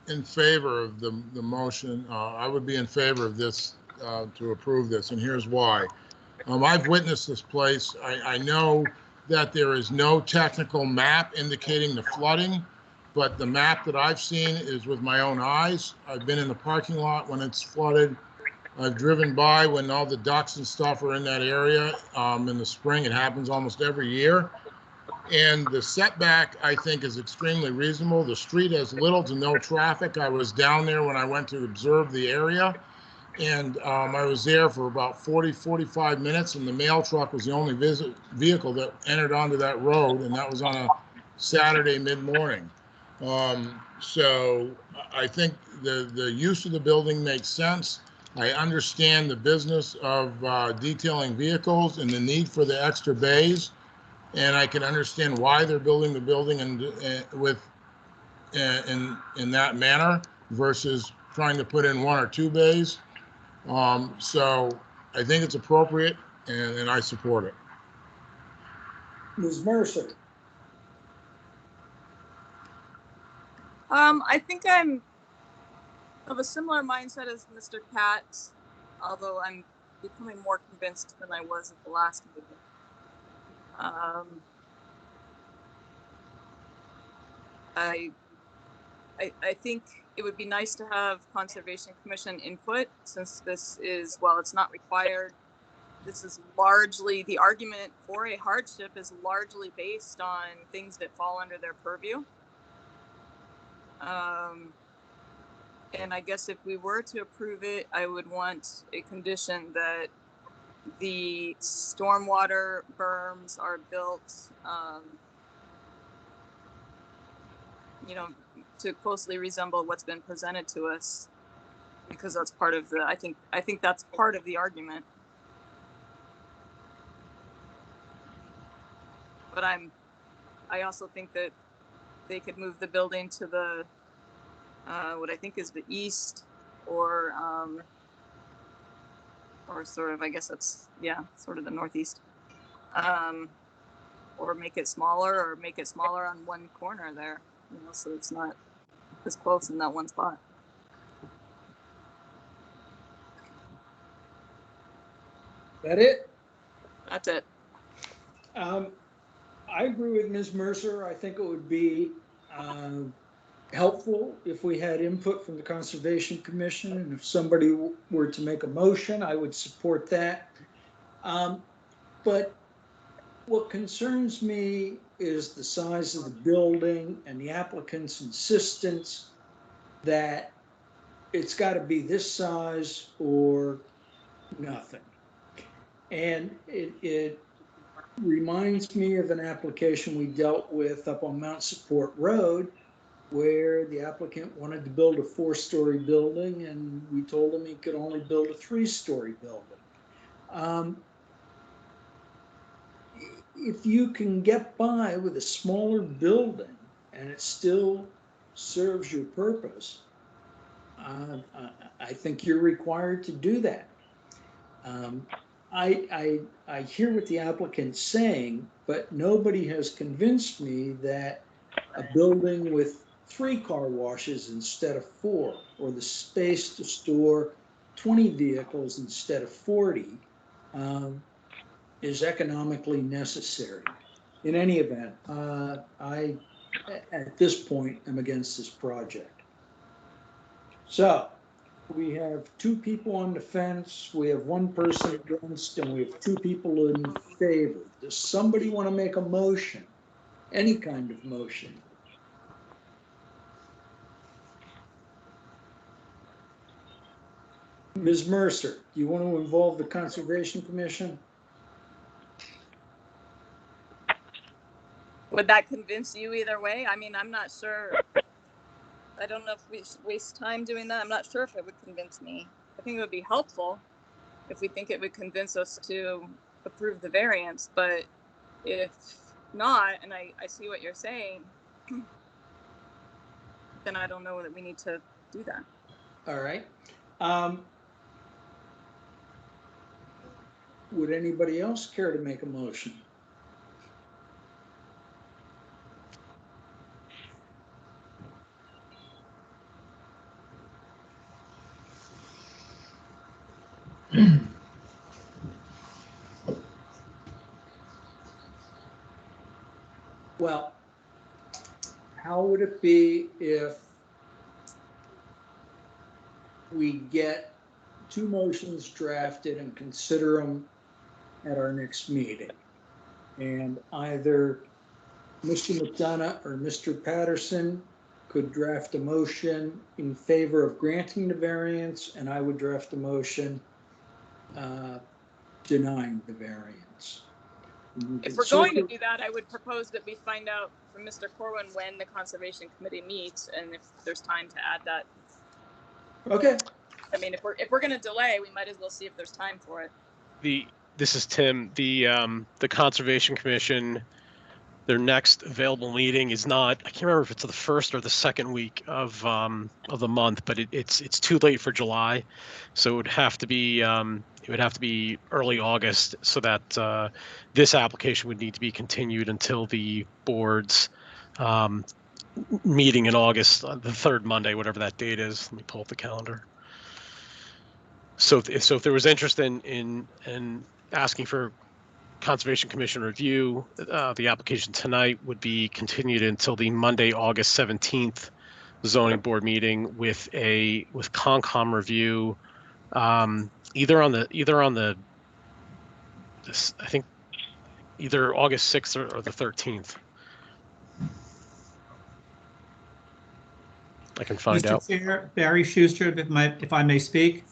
in favor of the motion. I would be in favor of this, to approve this, and here's why. I've witnessed this place. I know that there is no technical map indicating the flooding, but the map that I've seen is with my own eyes. I've been in the parking lot when it's flooded. I've driven by when all the ducks and stuff are in that area in the spring. It happens almost every year. And the setback, I think, is extremely reasonable. The street has little to no traffic. I was down there when I went to observe the area, and I was there for about 45 minutes, and the mail truck was the only vehicle that entered onto that road, and that was on a Saturday mid-morning. So I think the use of the building makes sense. I understand the business of detailing vehicles and the need for the extra bays. And I can understand why they're building the building and in that manner versus trying to put in 1 or 2 bays. So I think it's appropriate and I support it. Ms. Mercer, I think I'm of a similar mindset as Mr. Katz, although I'm becoming more convinced than I was at the last meeting. I think it would be nice to have Conservation Commission input, since this is, while it's not required, this is largely, the argument for a hardship is largely based on things that fall under their purview. And I guess if we were to approve it, I would want a condition that the stormwater berms are built, you know, to closely resemble what's been presented to us, because that's part of the, I think that's part of the argument. But I also think that they could move the building to the, what I think is the east, or sort of, I guess that's, yeah, sort of the northeast, or make it smaller on one corner there, you know, so it's not as close in that one spot. that it? That's it. I agree with Ms. Mercer. I think it would be helpful if we had input from the Conservation Commission, and if somebody were to make a motion, I would support that. But what concerns me is the size of the building and the applicant's insistence that it's got to be this size or nothing. And it reminds me of an application we dealt with up on Mount Support Road, where the applicant wanted to build a 4-story building, and we told him he could only build a 3-story building. If you can get by with a smaller building and it still serves your purpose, I think you're required to do that. I hear what the applicant's saying, but nobody has convinced me that a building with 3 car washes instead of 4, or the space to store 20 vehicles instead of 40, is economically necessary. In any event, I, at this point, am against this project. So we have 2 people on the fence, we have 1 person against, and we have 2 people in favor. Does somebody want to make a motion? Any kind of motion? Ms. Mercer, do you want to involve the Conservation Commission? Would that convince you either way? I mean, I'm not sure. I don't know if we should waste time doing that. I'm not sure if it would convince me. I think it would be helpful if we think it would convince us to approve the variance, but if not, and I see what you're saying, then I don't know that we need to do that. All right. Would anybody else care to make a motion? Well, how would it be if we get 2 motions drafted and consider them at our next meeting? And either Mr. McDonough or Mr. Patterson could draft a motion in favor of granting the variance, and I would draft a motion denying the variance. If we're going to do that, I would propose that we find out from Mr. Corwin when the Conservation Committee meets and if there's time to add that. Okay, I mean, if we're gonna delay, we might as well see if there's time for it. This is Tim. The Conservation Commission, their next available meeting is not, I can't remember if it's the first or the second week of the month, but it's too late for July. So it would have to be early August, so that this application would need to be continued until the board's meeting in August, the third Monday, whatever that date is. Let me pull up the calendar. So if there was interest in asking for Conservation Commission review, the application tonight would be continued until the Monday, August 17th zoning board meeting with Concom review, either on the I think either August 6th or the 13th. I can find out. Mr. Chair, Barry Schuster, if I may speak.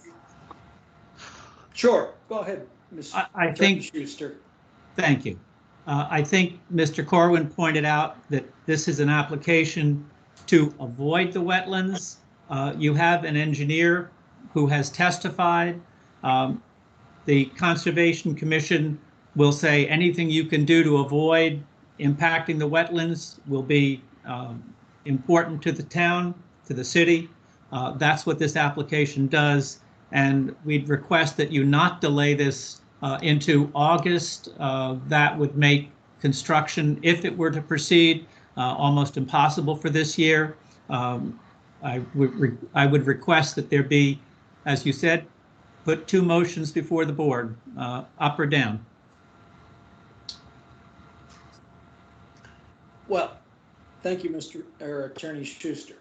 sure, go ahead, I think, Schuster. thank you. I think Mr. Corwin pointed out that this is an application to avoid the wetlands. You have an engineer who has testified. The Conservation Commission will say anything you can do to avoid impacting the wetlands will be important to the town, to the city. That's what this application does. And we'd request that you not delay this into August. That would make construction, if it were to proceed, almost impossible for this year. I would request that there be, as you said, put two motions before the board, up or down. Well, thank you, Attorney Schuster.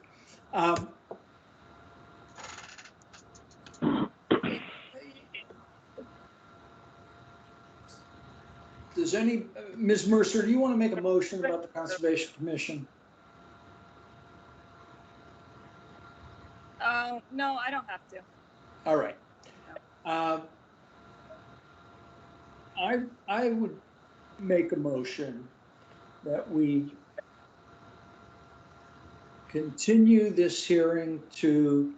Does Ms. Mercer, do you want to make a motion about the Conservation Commission? No, I don't have to. All right. I would make a motion that we continue this hearing to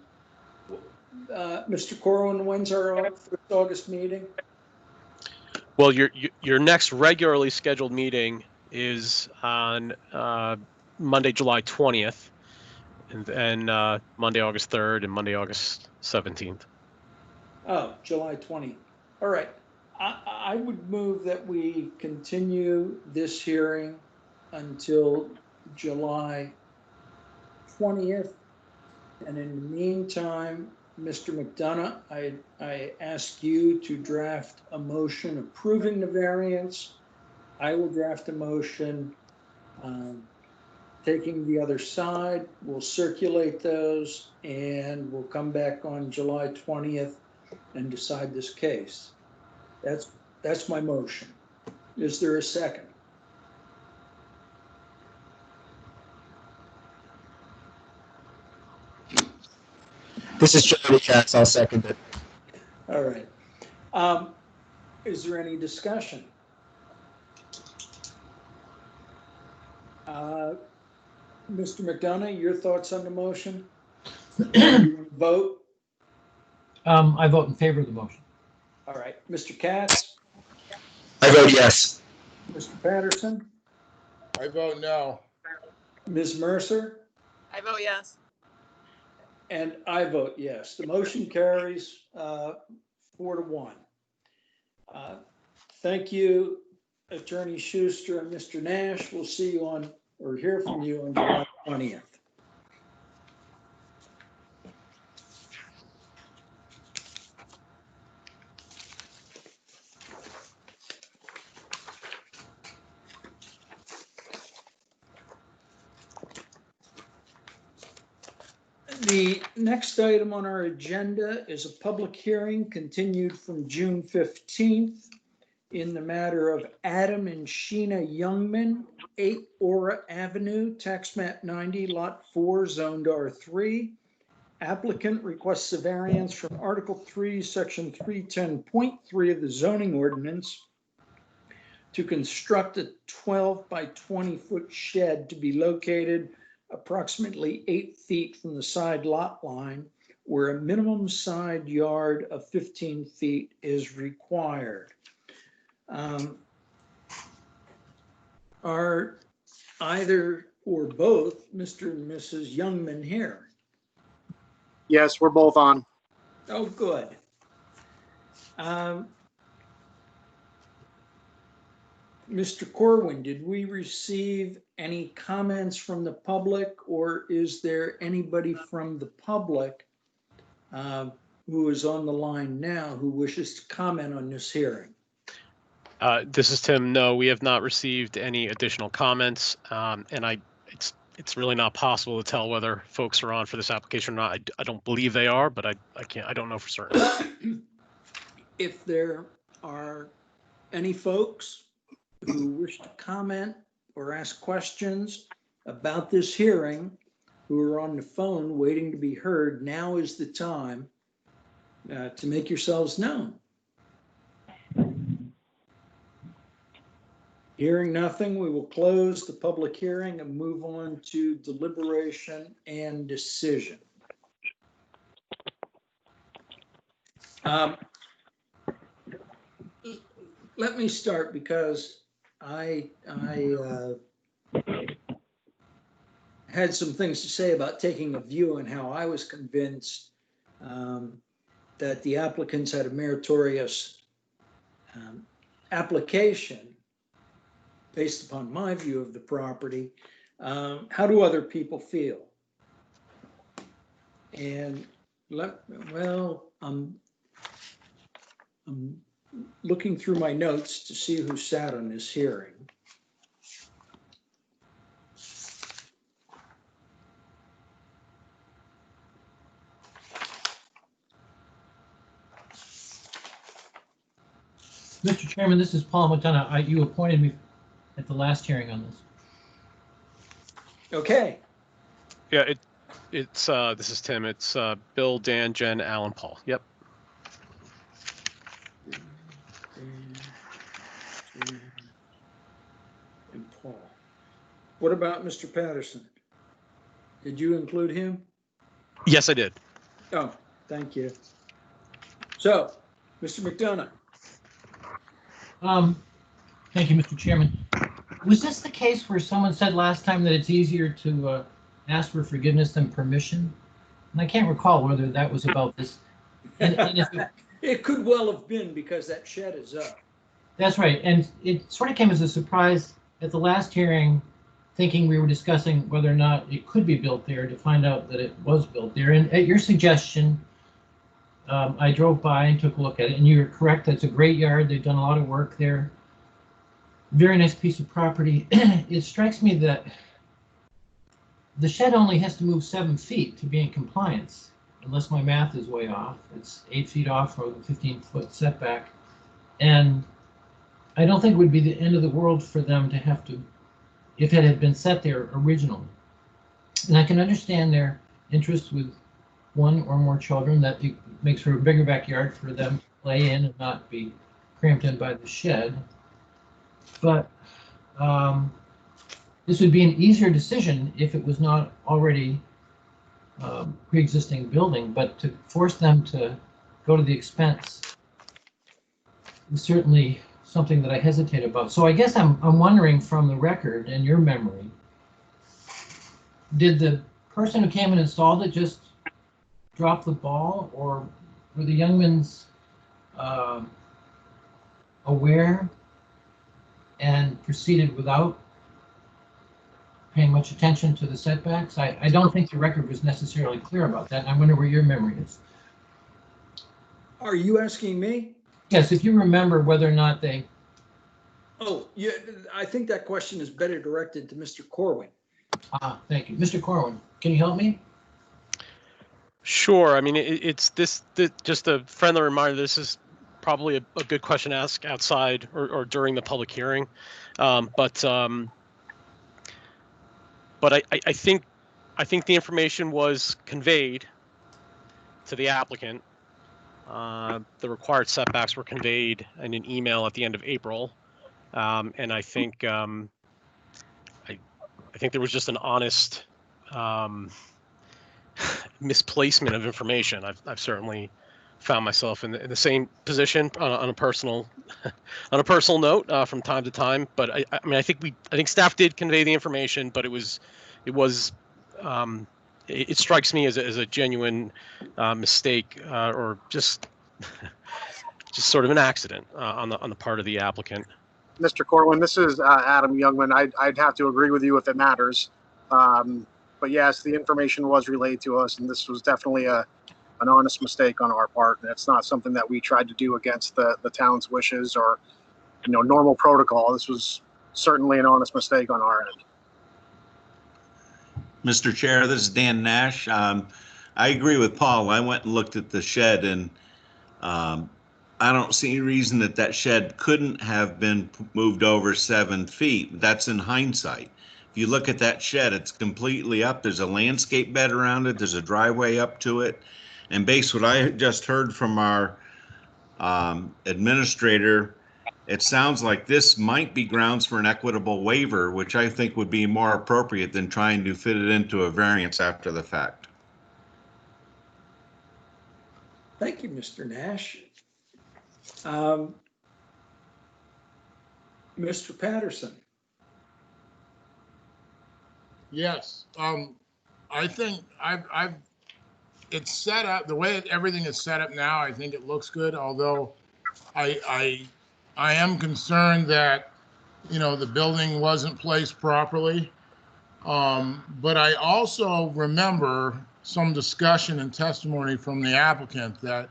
Mr. Corwin. When's our August meeting? Well, your next regularly scheduled meeting is on Monday, July 20th, and then Monday, August 3rd, and Monday, August 17th. Oh, July 20th. All right. I would move that we continue this hearing until July 20th. And in the meantime, Mr. McDonough, I ask you to draft a motion approving the variance. I will draft a motion taking the other side. We'll circulate those and we'll come back on July 20th and decide this case. That's my motion. Is there a second? This is Jeremy Katz. I'll second it. All right. Is there any discussion? Mr. McDonough, your thoughts on the motion? Vote? I vote in favor of the motion. All right. Mr. Katz? I vote yes. Mr. Patterson? I vote no. Ms. Mercer? I vote yes. And I vote yes. The motion carries 4-1. Thank you, Attorney Schuster and Mr. Nash. We'll see you on, or hear from you on July 20th. The next item on our agenda is a public hearing continued from June 15th in the matter of Adam and Sheena Youngman, 8 Aura Avenue, tax map 90, lot 4, zoned R3. Applicant requests a variance from Article 3, Section 310.3 of the zoning ordinance to construct a 12 by 20-foot shed to be located approximately 8 feet from the side lot line, where a minimum side yard of 15 feet is required. Are either or both Mr. and Mrs. Youngman here? Yes, we're both on. Oh, good. Mr. Corwin, did we receive any comments from the public, or is there anybody from the public who is on the line now who wishes to comment on this hearing? This is Tim. No, we have not received any additional comments, and it's really not possible to tell whether folks are on for this application or not. I don't believe they are, but I don't know for certain. If there are any folks who wish to comment or ask questions about this hearing who are on the phone waiting to be heard, now is the time to make yourselves known. Hearing nothing, we will close the public hearing and move on to deliberation and decision. Let me start because I had some things to say about taking a view and how I was convinced that the applicants had a meritorious application based upon my view of the property. How do other people feel? And I'm looking through my notes to see who sat on this hearing. Mr. Chairman, this is Paul McDonough. You appointed me at the last hearing on this. Okay. Yeah, this is Tim. It's Bill, Dan, Jen, Alan, Paul. Yep. And Paul. What about Mr. Patterson? Did you include him? Yes, I did. Oh, thank you. So, Mr. McDonough. Thank you, Mr. Chairman. Was this the case where someone said last time that it's easier to ask for forgiveness than permission? And I can't recall whether that was about this. And if it could well have been, because that shed is up. That's right. And it sort of came as a surprise at the last hearing, thinking we were discussing whether or not it could be built there, to find out that it was built there. And at your suggestion, I drove by and took a look at it, and you're correct. That's a great yard. They've done a lot of work there. Very nice piece of property. It strikes me that the shed only has to move 7 feet to be in compliance, unless my math is way off. It's 8 feet off from the 15-foot setback. And I don't think it would be the end of the world for them to have to, if it had been set there originally. And I can understand their interest with one or more children, that it makes for a bigger backyard for them to play in and not be cramped in by the shed. But this would be an easier decision if it was not already pre-existing building, but to force them to go to the expense is certainly something that I hesitate about. So I guess I'm wondering, from the record and your memory, did the person who came and installed it just drop the ball, or were the Youngmans aware and proceeded without paying much attention to the setbacks? I don't think the record was necessarily clear about that. I wonder where your memory is. Are you asking me? Yes, if you remember whether or not they... Oh, yeah, I think that question is better directed to Mr. Corwin. Thank you. Mr. Corwin, can you help me? Sure. I mean, it's this just a friendly reminder. This is probably a good question to ask outside or during the public hearing. But I think the information was conveyed to the applicant. The required setbacks were conveyed in an email at the end of April. And I think I think there was just an honest misplacement of information. I've certainly found myself in the same position on a personal on a personal note from time to time. But I mean, I think staff did convey the information, but it strikes me as a genuine mistake or just sort of an accident on the part of the applicant. Mr. Corwin, this is Adam Youngman. I'd have to agree with you if it matters. But yes, the information was relayed to us, and this was definitely an honest mistake on our part. And it's not something that we tried to do against the town's wishes or, normal protocol. This was certainly an honest mistake on our end. Mr. Chair, this is Dan Nash. I agree with Paul. I went and looked at the shed, and I don't see any reason that shed couldn't have been moved over 7 feet. That's in hindsight. If you look at that shed, it's completely up. There's a landscape bed around it. There's a driveway up to it. And based on what I just heard from our administrator, it sounds like this might be grounds for an equitable waiver, which I think would be more appropriate than trying to fit it into a variance after the fact. Thank you, Mr. Nash. Mr. Patterson. Yes, I think it's set up, the way everything is set up now, I think it looks good, although I am concerned that, the building wasn't placed properly. But I also remember some discussion and testimony from the applicant that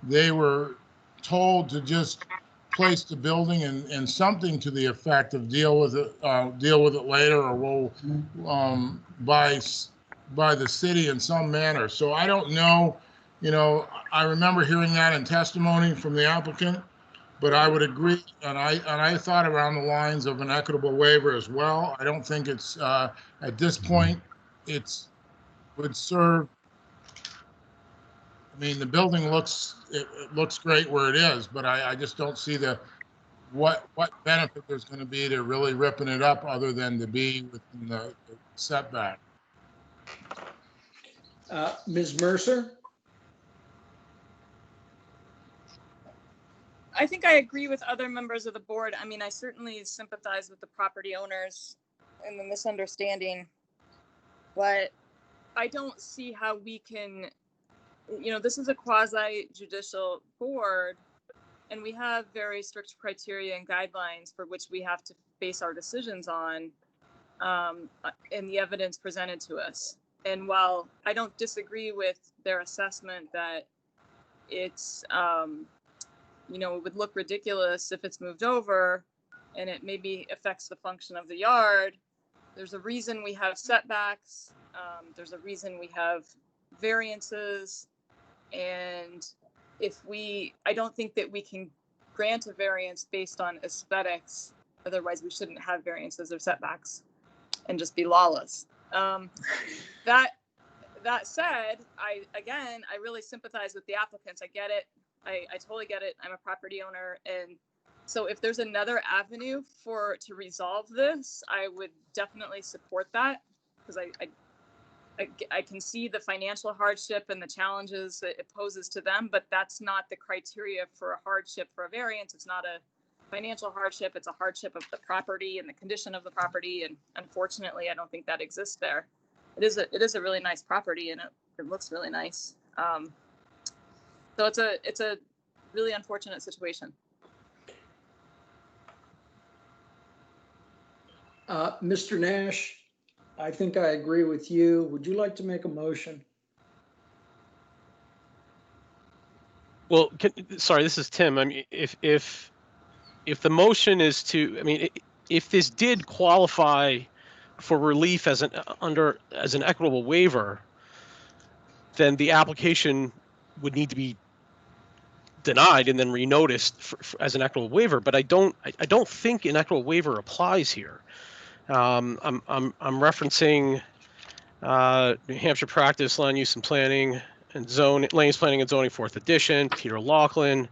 they were told to just place the building and something to the effect of deal with it later, or we'll by the city in some manner. So I don't know, I remember hearing that in testimony from the applicant, but I would agree, and I thought around the lines of an equitable waiver as well. I don't think it's at this point it would serve. I mean, the building looks great where it is, but I just don't see what benefit there's going to be to really ripping it up other than to be within the setback. Ms. Mercer? I think I agree with other members of the board. I mean, I certainly sympathize with the property owners and the misunderstanding, but I don't see how we can, this is a quasi-judicial board, and we have very strict criteria and guidelines for which we have to base our decisions on, and the evidence presented to us. And while I don't disagree with their assessment that it's, it would look ridiculous if it's moved over and it maybe affects the function of the yard, there's a reason we have setbacks. There's a reason we have variances. And I don't think that we can grant a variance based on aesthetics. Otherwise, we shouldn't have variances or setbacks and just be lawless. That said, I really sympathize with the applicants. I get it. I totally get it. I'm a property owner. And so if there's another avenue to resolve this, I would definitely support that, because I can see the financial hardship and the challenges that it poses to them, but that's not the criteria for a hardship for a variance. It's not a financial hardship. It's a hardship of the property and the condition of the property. And unfortunately, I don't think that exists there. It is a really nice property, and it looks really nice. So it's a really unfortunate situation. Mr. Nash, I think I agree with you. Would you like to make a motion? Well, sorry, this is Tim. I mean, if the motion is to, I mean, if this did qualify for relief as an equitable waiver, then the application would need to be denied and then renoticed as an equitable waiver. But I don't think an equitable waiver applies here. I'm referencing New Hampshire Practice, Land Use and Planning and Land Use Planning and Zoning, 4th edition, Peter Laughlin.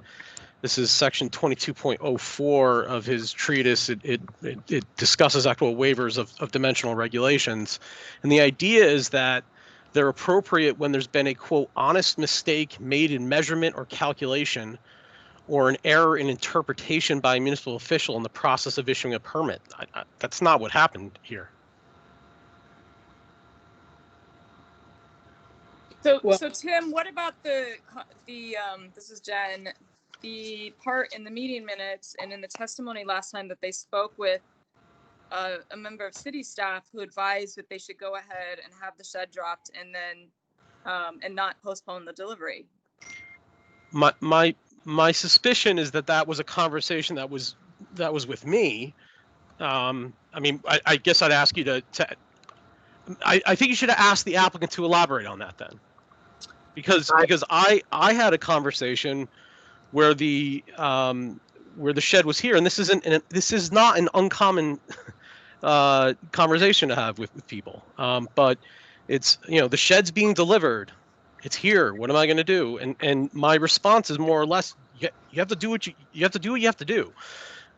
This is section 22.04 of his treatise. It discusses equitable waivers of dimensional regulations. And the idea is that they're appropriate when there's been a, quote, honest mistake made in measurement or calculation, or an error in interpretation by a municipal official in the process of issuing a permit. That's not what happened here. So, Well- so Tim, what about the this is Jen, the part in the meeting minutes and in the testimony last time that they spoke with a member of city staff who advised that they should go ahead and have the shed dropped and then and not postpone the delivery? My suspicion is that was a conversation that was with me. I mean, I guess I'd ask you to I think you should have asked the applicant to elaborate on that then, because I had a conversation where the shed was here, and this is not an uncommon conversation to have with people. But it's, the shed's being delivered. It's here. What am I going to do? And my response is more or less, you have to do what you have to do. What you have to do.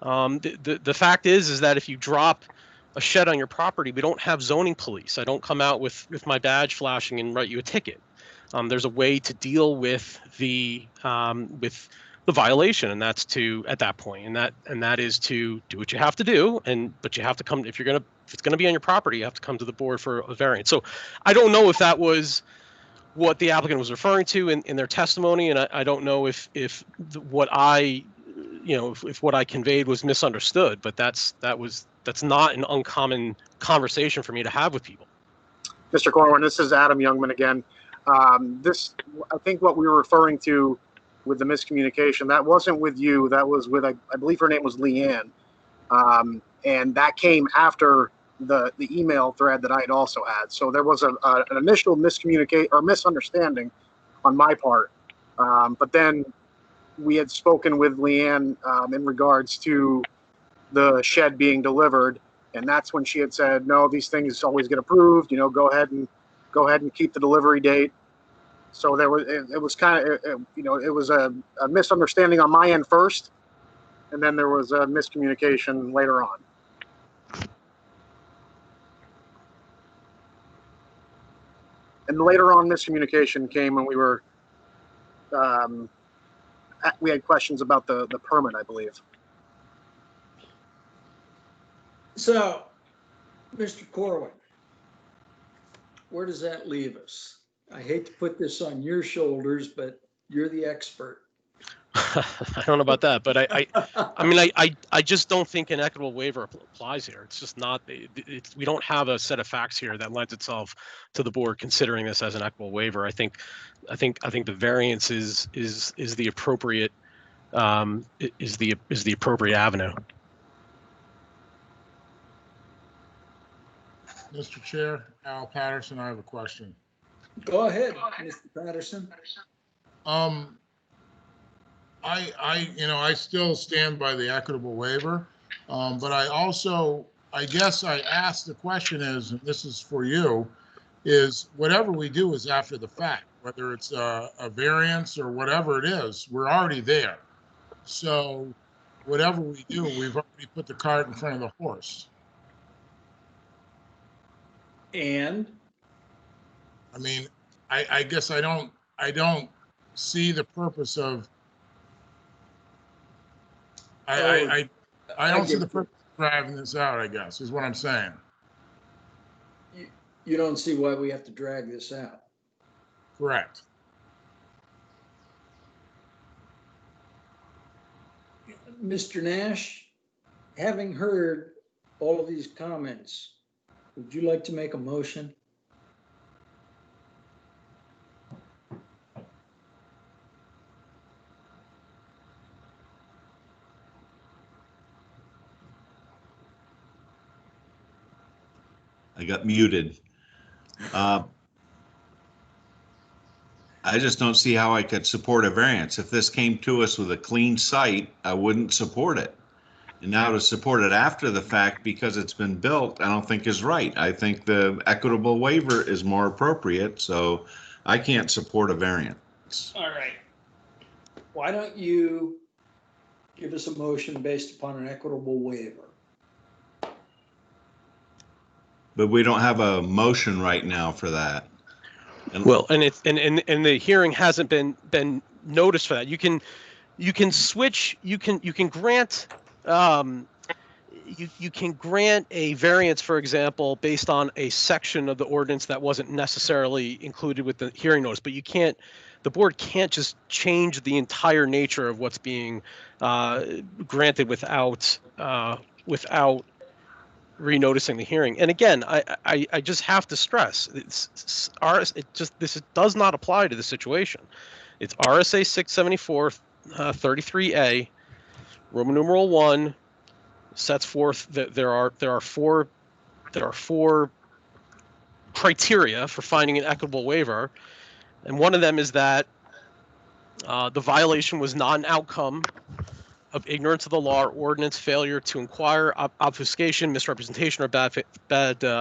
The fact is that if you drop a shed on your property, we don't have zoning police. I don't come out with my badge flashing and write you a ticket. There's a way to deal with the violation, and that's at that point, and that is to do what you have to do. But you have to come if it's gonna be on your property. You have to come to the board for a variance. So I don't know if that was what the applicant was referring to in their testimony, and I don't know if what I conveyed was misunderstood. But that's not an uncommon conversation for me to have with people. Mr. Corwin, this is Adam Youngman again. I think what we were referring to with the miscommunication, that wasn't with you. That was with, I believe her name was Leanne. And that came after the email thread that I had also had. So there was an initial misunderstanding on my part. But then we had spoken with Leanne in regards to the shed being delivered. And that's when she had said, no, these things always get approved, go ahead and keep the delivery date. So it was kind of, it was a misunderstanding on my end first, and then there was a miscommunication later on. And later on, miscommunication came when we had questions about the permit, I believe. So, Mr. Corwin, where does that leave us? I hate to put this on your shoulders, but you're the expert. I don't know about that, but I just don't think an equitable waiver applies here. It's just not. We don't have a set of facts here that lends itself to the board considering this as an equitable waiver. I think the variance is the appropriate is the appropriate avenue. Mr. Chair, Al Patterson, I have a question. Go ahead, Mr. Patterson. I still stand by the equitable waiver, but I guess I asked the question is, and this is for you, is whatever we do is after the fact, whether it's a variance or whatever it is, we're already there. So whatever we do, we've already put the cart in front of the horse. And? I mean, I guess I don't see the purpose of, I don't see the purpose of driving this out, I guess, is what I'm saying. You don't see why we have to drag this out? Correct. Mr. Nash, having heard all of these comments, would you like to make a motion? I got muted. I just don't see how I could support a variance. If this came to us with a clean site, I wouldn't support it. And now to support it after the fact because it's been built, I don't think is right. I think the equitable waiver is more appropriate, so I can't support a variance. All right. Why don't you give us a motion based upon an equitable waiver. But we don't have a motion right now for that. Well, and it's and the hearing hasn't been noticed for that. You can switch. You can grant. You can grant a variance, for example, based on a section of the ordinance that wasn't necessarily included with the hearing notice, but you can't. The board can't just change the entire nature of what's being granted without renoticing the hearing. And again, I just have to stress, this does not apply to the situation. It's RSA 674 33A, Roman numeral 1, sets forth that there are four criteria for finding an equitable waiver, and one of them is that the violation was not an outcome of ignorance of the law or ordinance, failure to inquire, obfuscation, misrepresentation, or bad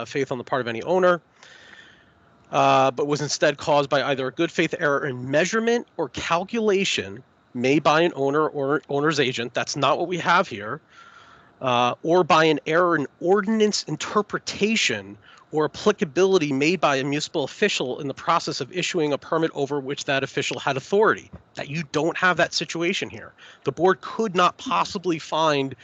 faith on the part of any owner, but was instead caused by either a good faith error in measurement or calculation made by an owner or owner's agent. That's not what we have here. Or by an error in ordinance interpretation or applicability made by a municipal official in the process of issuing a permit over which that official had authority. That you don't have that situation here. The board could not possibly find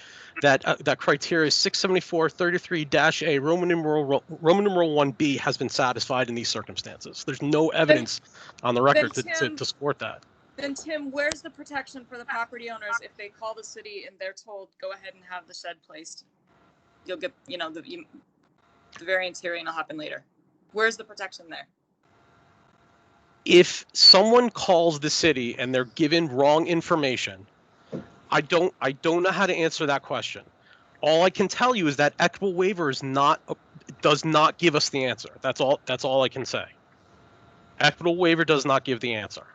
that that criteria 674-33-A Roman numeral 1B has been satisfied in these circumstances. There's no evidence on the record to support that. Then Tim, where's the protection for the property owners if they call the city and they're told, go ahead and have the shed placed? You'll get, the variance hearing will happen later. Where's the protection there? If someone calls the city and they're given wrong information, I don't know how to answer that question. All I can tell you is that equitable waiver does not give us the answer. That's all I can say. Equitable waiver does not give the answer.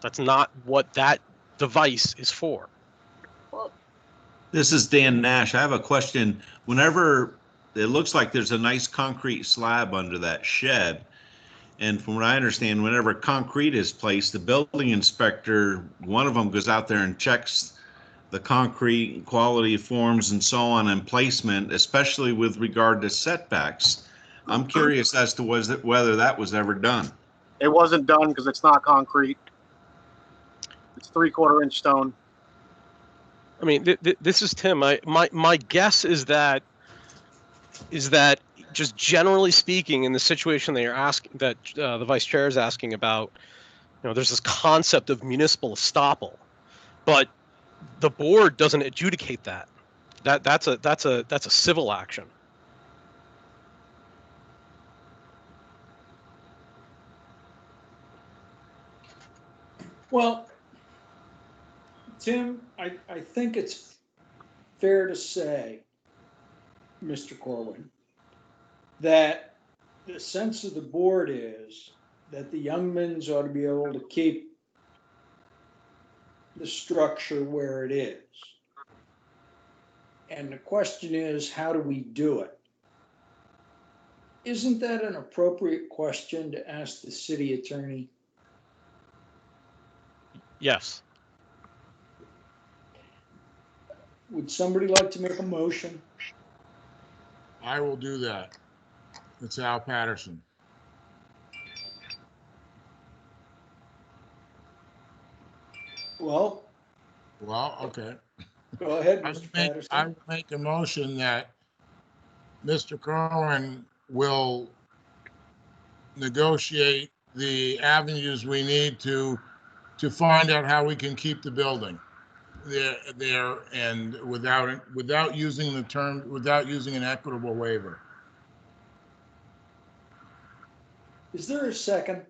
That's not what that device is for. This is Dan Nash. I have a question. Whenever it looks like there's a nice concrete slab under that shed, and from what I understand, whenever concrete is placed, the building inspector, one of them goes out there and checks the concrete quality forms and so on and placement, especially with regard to setbacks. I'm curious as to whether that was ever done. It wasn't done because it's not concrete. It's 3/4 inch stone. I mean, this is Tim. My guess is that just generally speaking, in the situation that you're asking, that the vice chair is asking about, there's this concept of municipal estoppel, but the board doesn't adjudicate that. That's a civil action. Well, Tim, I think it's fair to say, Mr. Corwin, that the sense of the board is that the Youngmans ought to be able to keep the structure where it is. And the question is, how do we do it? Isn't that an appropriate question to ask the city attorney? Yes. Would somebody like to make a motion? I will do that. It's Al Patterson. Well, Okay. go ahead, Mr. I Patterson. would make a motion that Mr. Corwin will negotiate the avenues we need to find out how we can keep the building there and without using an equitable waiver. Is there a second?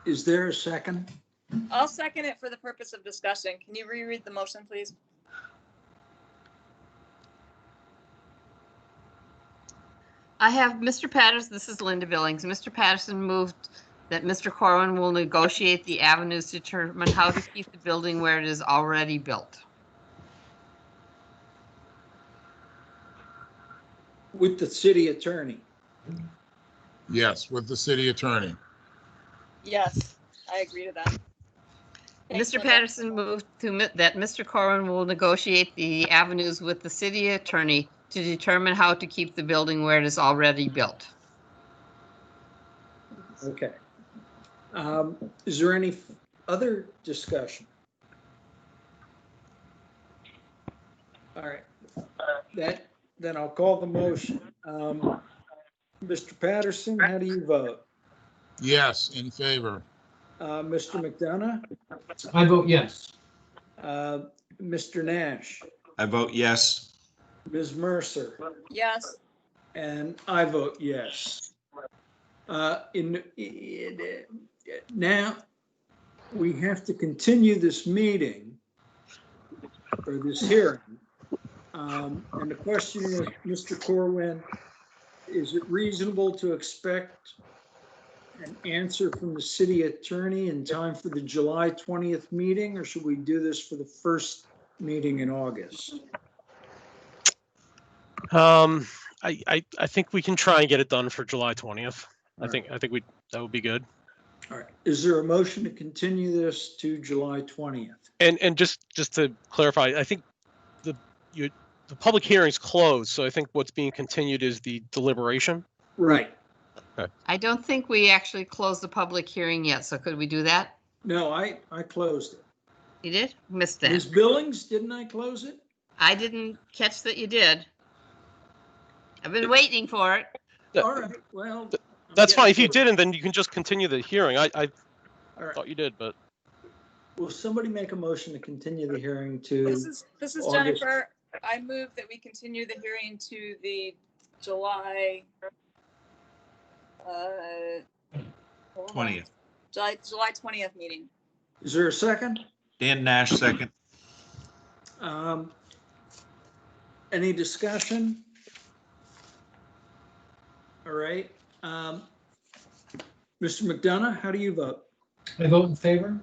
Is there a second? I'll second it for the purpose of discussion. Can you reread the motion, please? I have Mr. Patterson, this is Linda Billings. Mr. Patterson moved that Mr. Corwin will negotiate the avenues to determine how to keep the building where it is already built. With the city attorney. Yes, with the city attorney. Yes, I agree to that. Thanks, Mr. Linda. Patterson moved that Mr. Corwin will negotiate the avenues with the city attorney to determine how to keep the building where it is already built. Okay. Is there any other discussion? All right. Then I'll call the motion. Mr. Patterson, how do you vote? Yes, in favor. Mr. McDonough? I vote yes. Mr. Nash? I vote yes. Ms. Mercer? Yes, And I vote yes. Now, we have to continue this meeting or this hearing. And the question is, Mr. Corwin, is it reasonable to expect an answer from the city attorney in time for the July 20th meeting, or should we do this for the first meeting in August? I think we can try and get it done for July 20th. All right. I think that would be good. All right. Is there a motion to continue this to July 20th? And just to clarify, I think the public hearing's closed, so I think what's being continued is the deliberation. Right. I don't think we actually closed the public hearing yet, so could we do that? No, I closed it. You did? Missed that. Ms. Billings, didn't I close it? I didn't catch that you did. I've been waiting for it. All right, well. That's fine. If you did. didn't, then you can just continue the hearing. I All right. thought you did, but Will somebody make a motion to continue the hearing to? this is August. Jennifer. I move that we continue the hearing to the July 20th. July 20th meeting. Is there a second? Dan Nash, second. Any discussion? All right. Mr. McDonough, how do you vote? I vote in favor.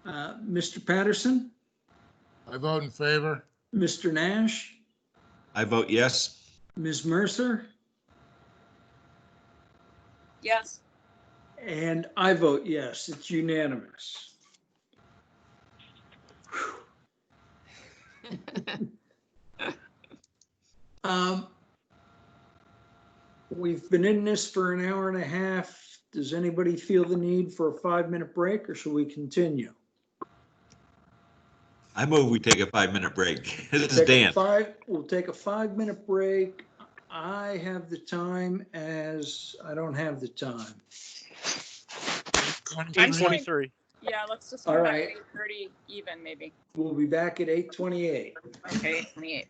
Mr. Patterson? I vote in favor. Mr. Nash? I vote yes. Ms. Mercer? Yes, And I vote yes, it's unanimous. We've been in this for an hour and a half. Does anybody feel the need for a 5-minute break, or should we continue? I move we take a 5-minute break. This is Dan. We'll take a 5-minute break. I have the time as I don't have the time. 8:23. yeah, let's just All go back right. to 8:30 even maybe. We'll be back at 8:28. Okay, 8:28.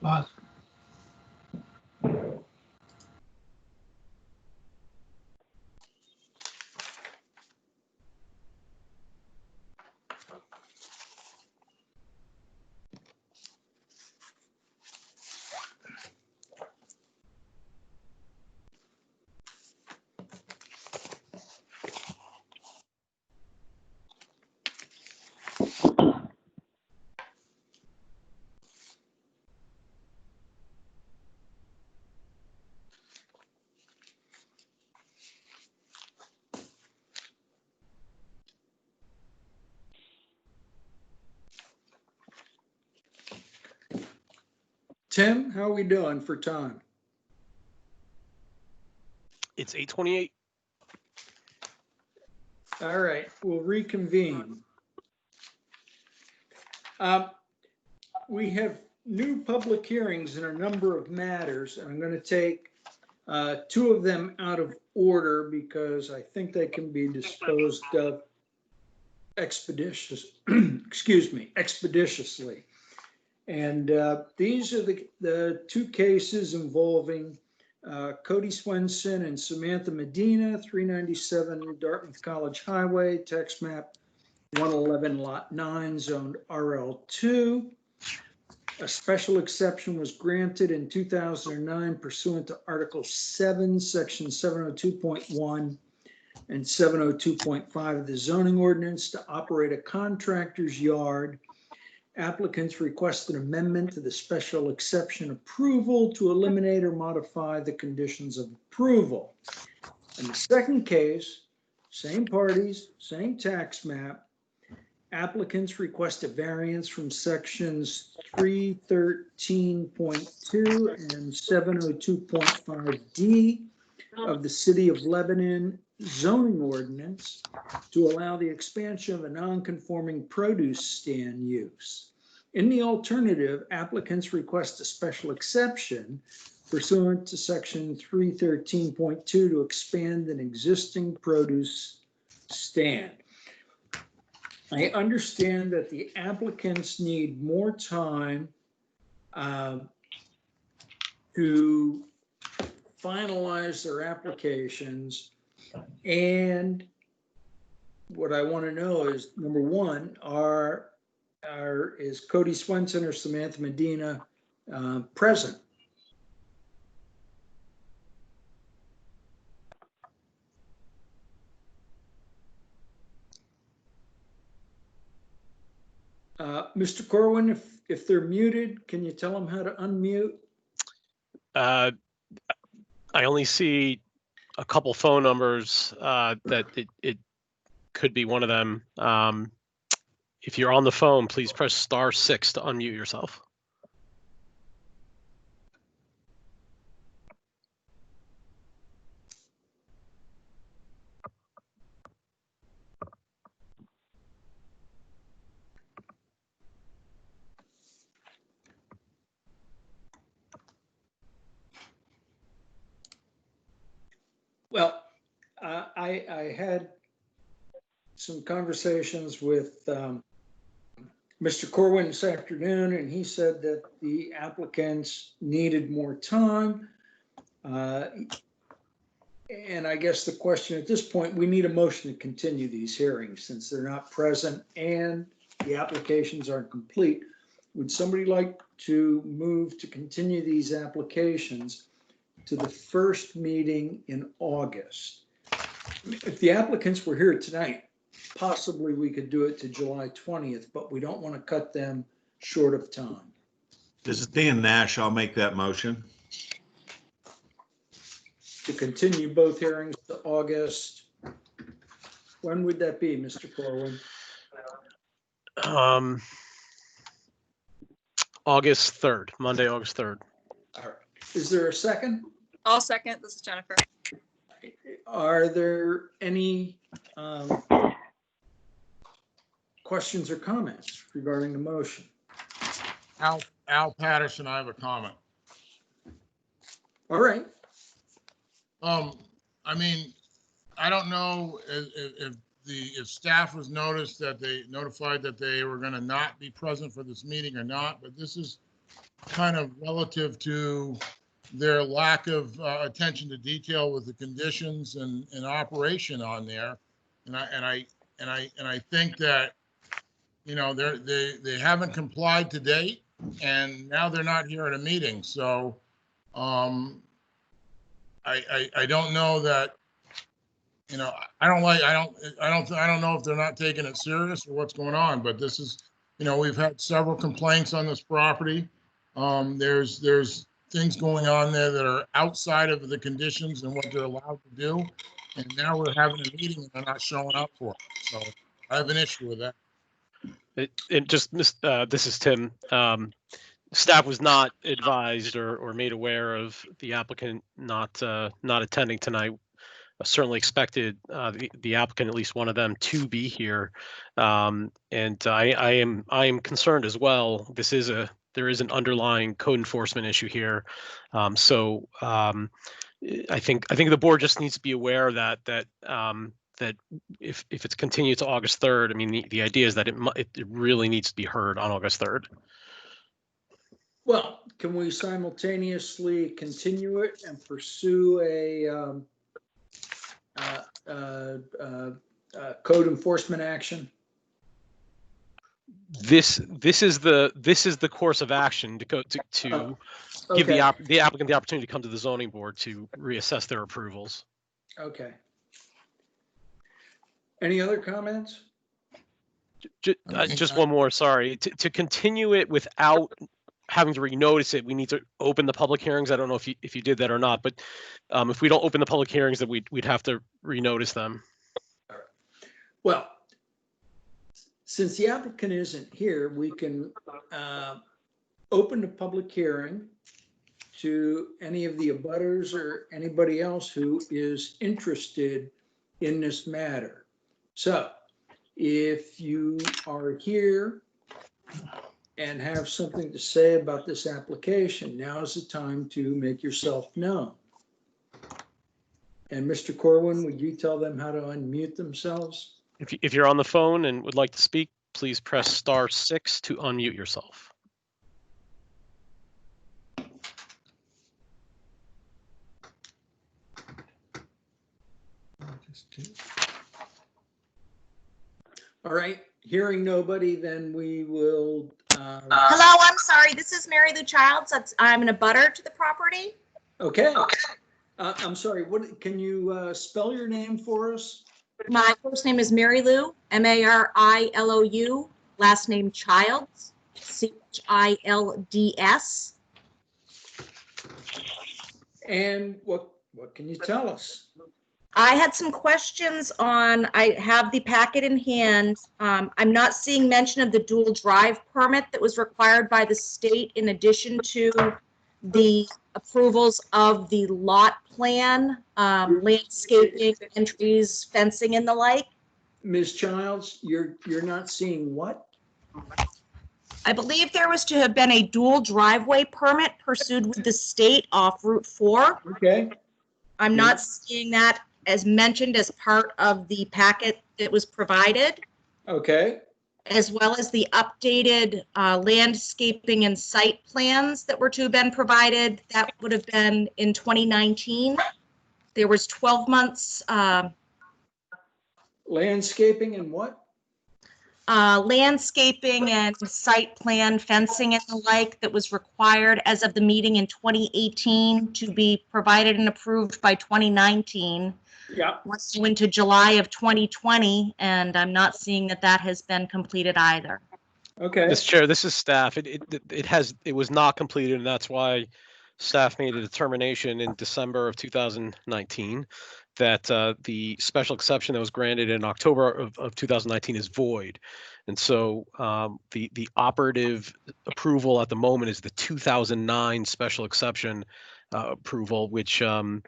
Boss. Tim, how are we doing for time? It's 8:28. All right, we'll reconvene. We have new public hearings in a number of matters, and I'm going to take two of them out of order because I think they can be disposed of expeditiously. And these are the two cases involving Cody Swenson and Samantha Medina, 397 Dartmouth College Highway, tax map 111 lot 9, zoned RL2. A special exception was granted in 2009 pursuant to Article 7, Section 702.1 and 702.5 of the zoning ordinance to operate a contractor's yard. Applicants request an amendment to the special exception approval to eliminate or modify the conditions of approval. In the second case, same parties, same tax map. Applicants request a variance from sections 313.2 and 702.5D of the City of Lebanon zoning ordinance to allow the expansion of a non-conforming produce stand use. In the alternative, applicants request a special exception pursuant to section 313.2 to expand an existing produce stand. I understand that the applicants need more time to finalize their applications. And what I want to know is, number one, is Cody Swenson or Samantha Medina present? Mr. Corwin, if they're muted, can you tell them how to unmute? I only see a couple phone numbers that it could be one of them. If you're on the phone, please press *6 to unmute yourself. Well, I had some conversations with Mr. Corwin this afternoon, and he said that the applicants needed more time. And I guess the question at this point, we need a motion to continue these hearings since they're not present and the applications aren't complete. Would somebody like to move to continue these applications to the first meeting in August? If the applicants were here tonight, possibly we could do it to July 20th, but we don't want to cut them short of time. This is Dan Nash. I'll make that motion. To continue both hearings to August. When would that be, Mr. Corwin? August 3rd, Monday, August 3rd. All right. Is there a second? I'll second. This is Jennifer. Are there any questions or comments regarding the motion? Al Patterson, I have a comment. All right. I mean, I don't know if staff was notified that they were going to not be present for this meeting or not, but this is kind of relative to their lack of attention to detail with the conditions and operation on there. And I think that, you know, they haven't complied to date, and now they're not here at a meeting. So I don't know that, you know, I don't know if they're not taking it serious or what's going on, but this is, you know, we've had several complaints on this property. There's things going on there that are outside of the conditions and what they're allowed to do. And now we're having a meeting and they're not showing up for it. So I have an issue with that. This is Tim. Staff was not advised or made aware of the applicant not attending tonight. I certainly expected the applicant, at least one of them, to be here, and I am concerned as well. There is an underlying code enforcement issue here, so I think the board just needs to be aware that if it's continued to August 3rd, I mean the idea is that it really needs to be heard on August 3rd. Well, can we simultaneously continue it and pursue a code enforcement action? This is the course of action to give the applicant the opportunity to come to the zoning board to reassess their approvals. Okay. Any other comments? Just one more. Sorry, to continue it without having to renotice it, we need to open the public hearings. I don't know if you did that or not, but if we don't open the public hearings, then we'd have to renotice them. All right. Well, since the applicant isn't here, we can open the public hearing to any of the abutters or anybody else who is interested in this matter. So if you are here and have something to say about this application, now is the time to make yourself known. And Mr. Corwin, would you tell them how to unmute themselves? If you're on the phone and would like to speak, please press *6 to unmute yourself. All right, hearing nobody, then we will. Hello, I'm sorry. This is Mary Lou Childs. I'm an abutter to the property. Okay. I'm sorry. What can you spell your name for us? My first name is Mary Lou, Marilou. Last name Childs, Childs. And what can you tell us? I had some questions on, I have the packet in hand. I'm not seeing mention of the dual drive permit that was required by the state in addition to the approvals of the lot plan, landscaping, entries, fencing, and the like. Ms. Childs, you're not seeing what? I believe there was to have been a dual driveway permit pursued with the state off Route 4. Okay. I'm not seeing that as mentioned as part of the packet that was provided. Okay. As well as the updated landscaping and site plans that were to have been provided. That would have been in 2019. There was 12 months. Landscaping and what? Landscaping and site plan, fencing and the like that was required as of the meeting in 2018 to be provided and approved by 2019. Yeah. Once went to July of 2020, and I'm not seeing that has been completed either. Okay. Mr. Chair, this is staff. It was not completed, and that's why staff made a determination in December of 2019 that the special exception that was granted in October of 2019 is void. And so the operative approval at the moment is the 2009 special exception approval, which I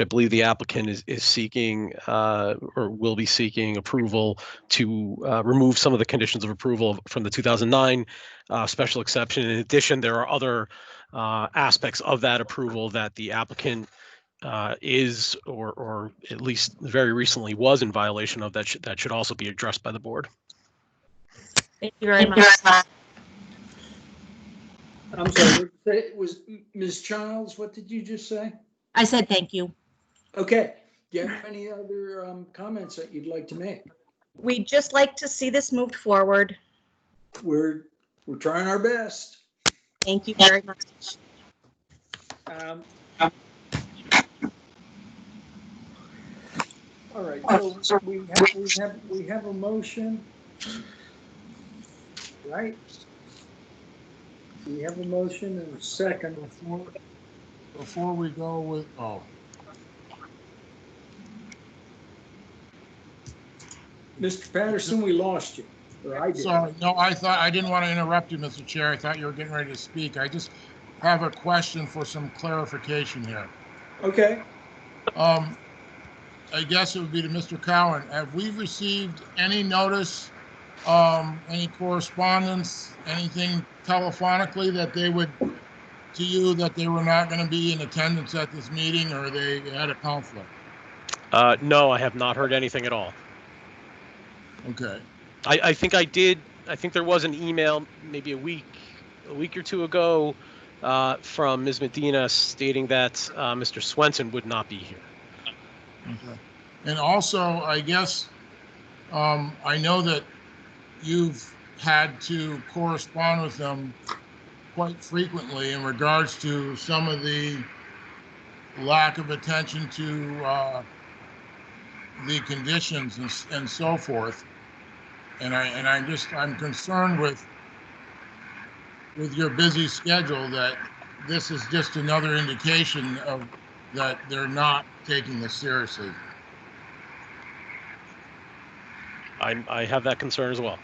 believe the applicant is seeking or will be seeking approval to remove some of the conditions of approval from the 2009 special exception. In addition, there are other aspects of that approval that the applicant is or at least very recently was in violation of that should also be addressed by the board. Thank you very much. I'm sorry, what did you say? It was Ms. Childs, what did you just say? I said thank you. Okay, do you have any other comments that you'd like to make? We'd just like to see this moved forward. We're trying our best. Thank you very much. All right, so we have a motion, right? We have a motion and a second. Before we go with, Mr. Patterson, we lost you, or I did. sorry, no, I didn't want to interrupt you, Mr. Chair. I thought you were getting ready to speak. I just have a question for some clarification here. Okay. I guess it would be to Mr. Cowan. Have we received any notice, any correspondence, anything telephonically that they would, to you, that they were not going to be in attendance at this meeting, or they had a conflict? No, I have not heard anything at all. Okay. I think I did. I think there was an email maybe a week or two ago from Ms. Medina stating that Mr. Swenson would not be here. Okay. And also, I guess, I know that you've had to correspond with them quite frequently in regards to some of the lack of attention to the conditions and so forth. And I'm concerned with your busy schedule that this is just another indication of that they're not taking this seriously. I have that concern as well.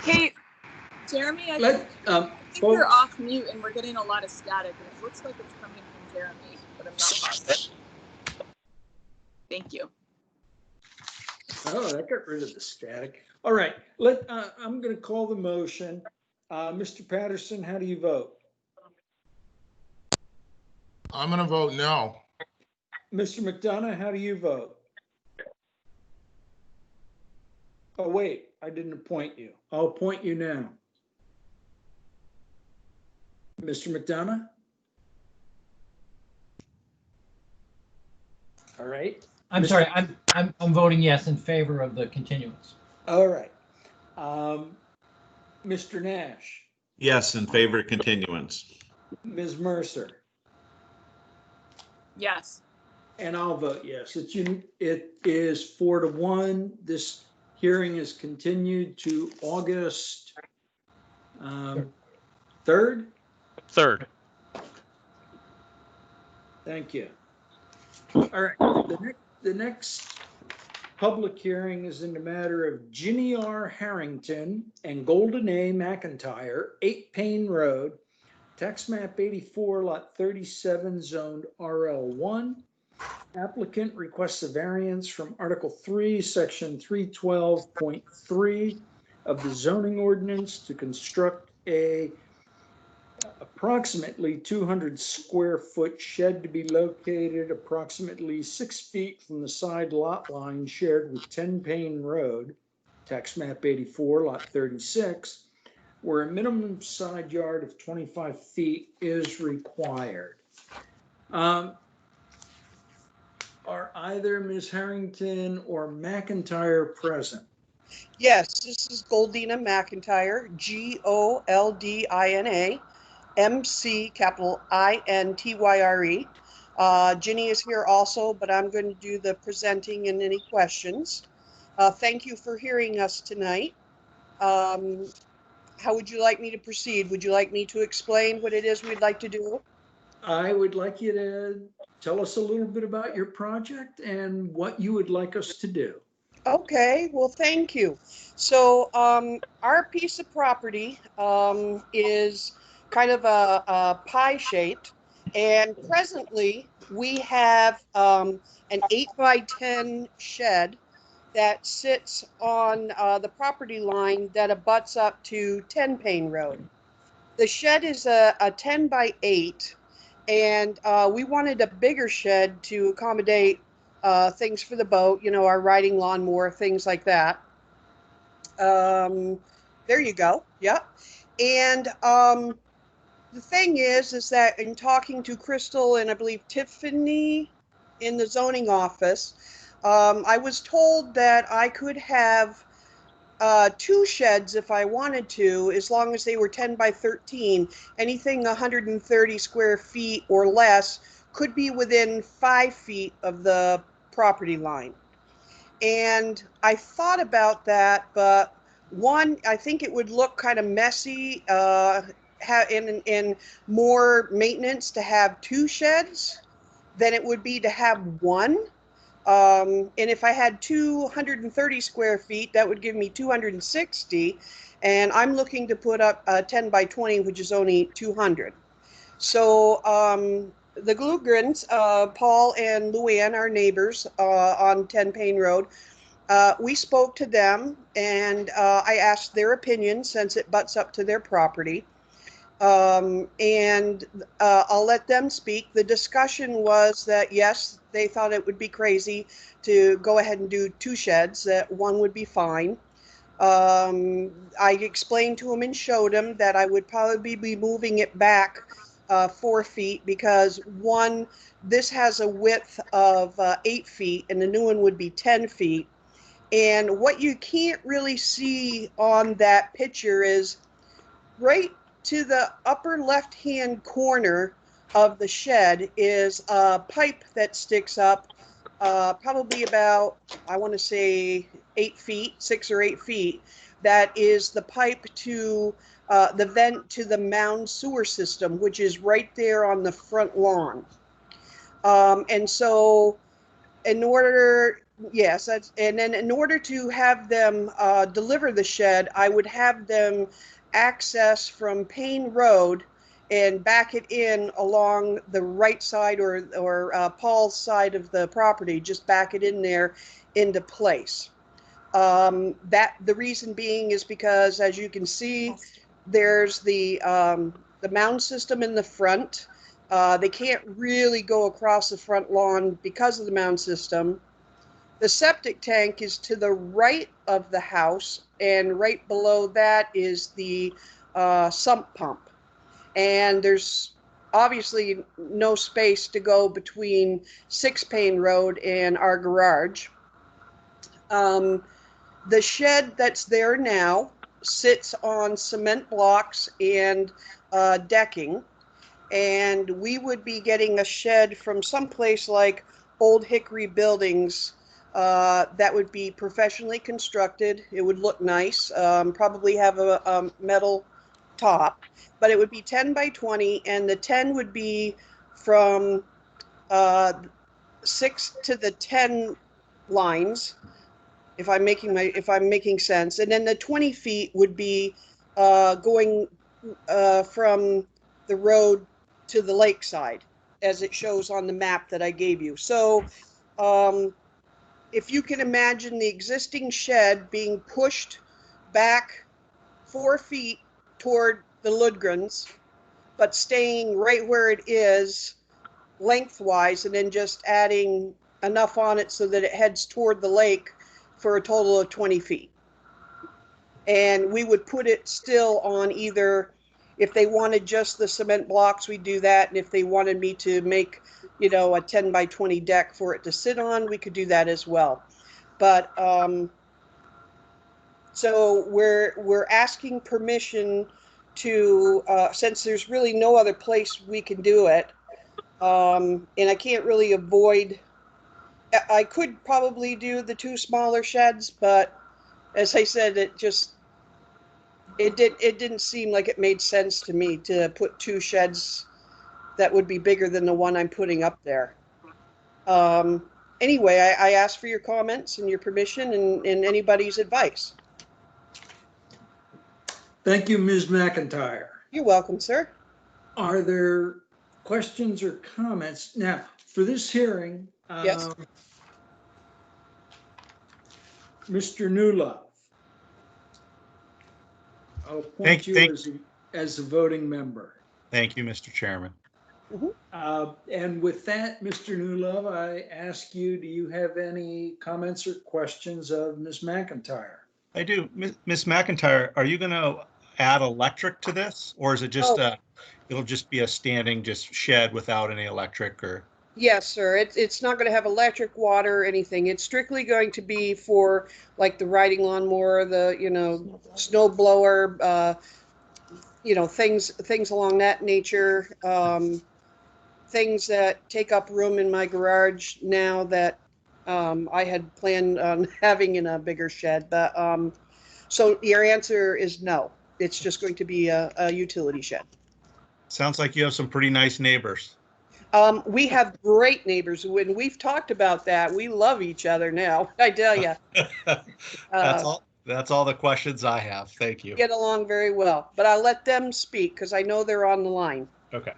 Hey, Jeremy, I Let, think you're off mute and we're getting a lot of static and it looks like it's coming from Jeremy, but I'm not positive. Thank you. Oh, that got rid of the static. All right, I'm going to call the motion. Mr. Patterson, how do you vote? I'm going to vote no. Mr. McDonough, how do you vote? Oh, wait, I didn't appoint you. I'll appoint you now. Mr. McDonough? All right. I'm sorry, I'm voting yes in favor of the continuance. All right. Mr. Nash? Yes, in favor of continuance. Ms. Mercer? Yes. And I'll vote yes. It is 4-1. This hearing is continued to August 3rd. 3rd. Thank you. All right. The next public hearing is in the matter of Ginny R. Harrington and Golden A. Mcentire, 8 Payne Road, tax map 84, lot 37, zoned RL1. Applicant requests a variance from Article 3, Section 312.3 of the zoning ordinance to construct a approximately 200 square foot shed to be located approximately 6 feet from the side lot line shared with 10 Payne Road, tax map 84, lot 36, where a minimum side yard of 25 feet is required. Are either Ms. Harrington or Mcentire present? Yes, this is Goldina Mcentire, Goldina, MC, capital INTYRE. Ginny is here also, but I'm going to do the presenting and any questions. Thank you for hearing us tonight. How would you like me to proceed? Would you like me to explain what it is we'd like to do? I would like you to tell us a little bit about your project and what you would like us to do. Okay, well, thank you. So our piece of property is kind of a pie shaped, and presently we have an 8x10 shed that sits on the property line that abuts up to 10 Payne Road. The shed is a 10x8, and we wanted a bigger shed to accommodate things for the boat, you know, our riding lawnmower, things like that. There you go. Yep. And the thing is that in talking to Crystal and I believe Tiffany in the zoning office, I was told that I could have 2 sheds if I wanted to, as long as they were 10 by 13. Anything 130 square feet or less could be within 5 feet of the property line. And I thought about that, but one, I think it would look kind of messy and more maintenance to have 2 sheds than it would be to have 1. And if I had 230 square feet, that would give me 260. And I'm looking to put up a 10 by 20, which is only 200. So the Glugrins, Paul and Luann, our neighbors on 10 Payne Road, we spoke to them and I asked their opinion since it butts up to their property. And I'll let them speak. The discussion was that, yes, they thought it would be crazy to go ahead and do 2 sheds, that 1 would be fine. I explained to him and showed him that I would probably be moving it back 4 feet because this has a width of 8 feet and the new one would be 10 feet. And what you can't really see on that picture is right to the upper left-hand corner of the shed is a pipe that sticks up probably about, I want to say 8 feet, 6 or 8 feet. That is the pipe to the vent to the Mound sewer system, which is right there on the front lawn. And so in order, yes, and then in order to have them deliver the shed, I would have them access from Payne Road and back it in along the right side or Paul's side of the property, just back it in there into place. The reason being is because, as you can see, there's the Mound system in the front. They can't really go across the front lawn because of the Mound system. The septic tank is to the right of the house, and right below that is the sump pump. And there's obviously no space to go between 6 Payne Road and our garage. The shed that's there now sits on cement blocks and decking, and we would be getting a shed from someplace like Old Hickory Buildings that would be professionally constructed. It would look nice, probably have a metal top, but it would be 10 by 20, and the 10 would be from 6 to the 10 lines, if I'm making sense, and then the 20 feet would be going from the road to the lakeside, as it shows on the map that I gave you. So if you can imagine the existing shed being pushed back 4 feet toward the Ludgrens, but staying right where it is lengthwise, and then just adding enough on it so that it heads toward the lake for a total of 20 feet. And we would put it still on either, if they wanted just the cement blocks, we'd do that. And if they wanted me to make, you know, a 10 by 20 deck for it to sit on, we could do that as well. But so we're asking permission to, since there's really no other place we can do it, and I can't really avoid, I could probably do the 2 smaller sheds, but as I said, it didn't seem like it made sense to me to put 2 sheds that would be bigger than the one I'm putting up there. Anyway, I asked for your comments and your permission and anybody's advice. Thank you, Ms. Mcentire. You're welcome, sir. Are there questions or comments? Now, for this hearing, Yes. Mr. Newlove, I'll appoint you as a voting member. Thank you, Mr. Chairman. And with that, Mr. Newlove, I ask you, do you have any comments or questions of Ms. Mcentire? I do. Ms. Mcentire, are you going to add electric to this, or is it just it'll just be a standing just shed without any electric or? Yes, sir. It's not going to have electric, water, or anything. It's strictly going to be for like the riding lawnmower, the, snow blower, things along that nature. Things that take up room in my garage now that I had planned on having in a bigger shed. But so your answer is no. It's just going to be a utility shed. Sounds like you have some pretty nice neighbors. We have great neighbors. When we've talked about that, we love each other now. I tell you. That's all the questions I have. Thank you. Get along very well, but I'll let them speak because I know they're on the line. Okay.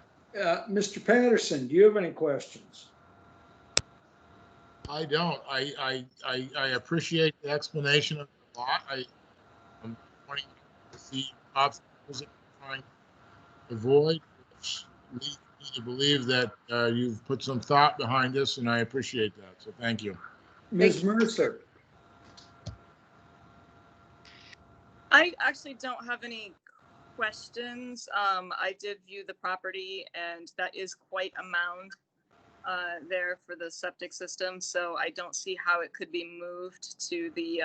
Mr. Patterson, do you have any questions? I don't. I appreciate the explanation of the lot. I'm wanting to see obstacles that we're trying to avoid, which leads me to believe that you've put some thought behind this, and I appreciate that. So thank you. Ms. Mercer. I actually don't have any questions. I did view the property, and that is quite a mound there for the septic system. So I don't see how it could be moved to the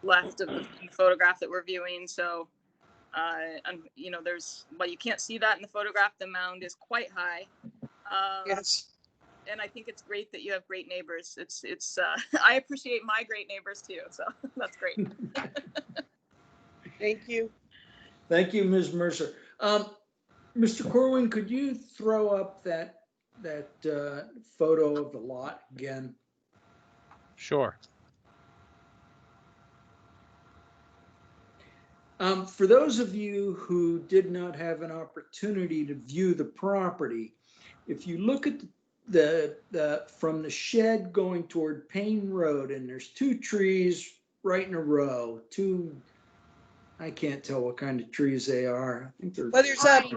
left of the photograph that we're viewing. So, while you can't see that in the photograph, the mound is quite high. Yes. And I think it's great that you have great neighbors. It's I appreciate my great neighbors too. So that's great. Thank you. Thank you, Ms. Mercer. Mr. Corwin, could you throw up that photo of the lot again? Sure. For those of you who did not have an opportunity to view the property, if you look at the from the shed going toward Payne Road, and there's two trees right in a row, I can't tell what kind of trees they are. I think they're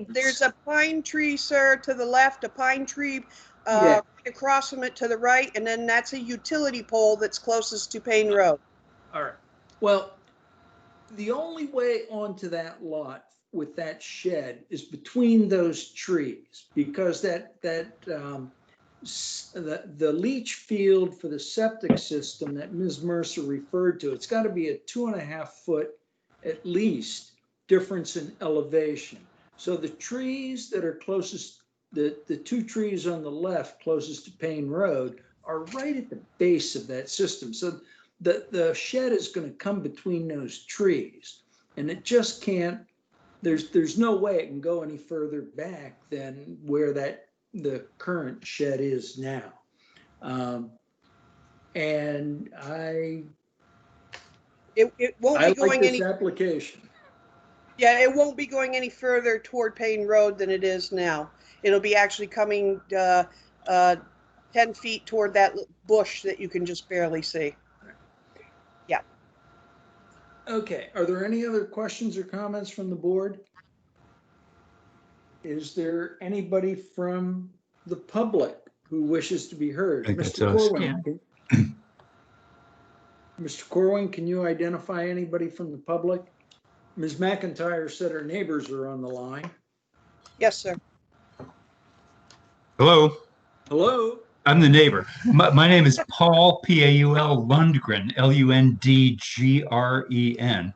there's a pine tree, sir, to the left, a pine tree Yeah. right across from it to the right, and then that's a utility pole that's closest to Payne Road. All right. Well, the only way onto that lot with that shed is between those trees, because the leach field for the septic system that Ms. Mercer referred to, it's got to be a 2.5 foot at least difference in elevation. So the trees that are closest, the two trees on the left closest to Payne Road are right at the base of that system. So the shed is going to come between those trees, and it just can't, there's no way it can go any further back than where the current shed is now. And it won't be going any application. Yeah, it won't be going any further toward Payne Road than it is now. It'll be actually coming 10 feet toward that bush that you can just barely see. Yeah. Okay, are there any other questions or comments from the board? Is there anybody from the public who wishes to be heard? Mr. Corwin, Mr. Corwin, can you identify anybody from the public? Ms. Mcentire said her neighbors are on the line. Yes, sir. Hello. Hello. I'm the neighbor. My name is Paul, Paul Lundgren, Lundgren.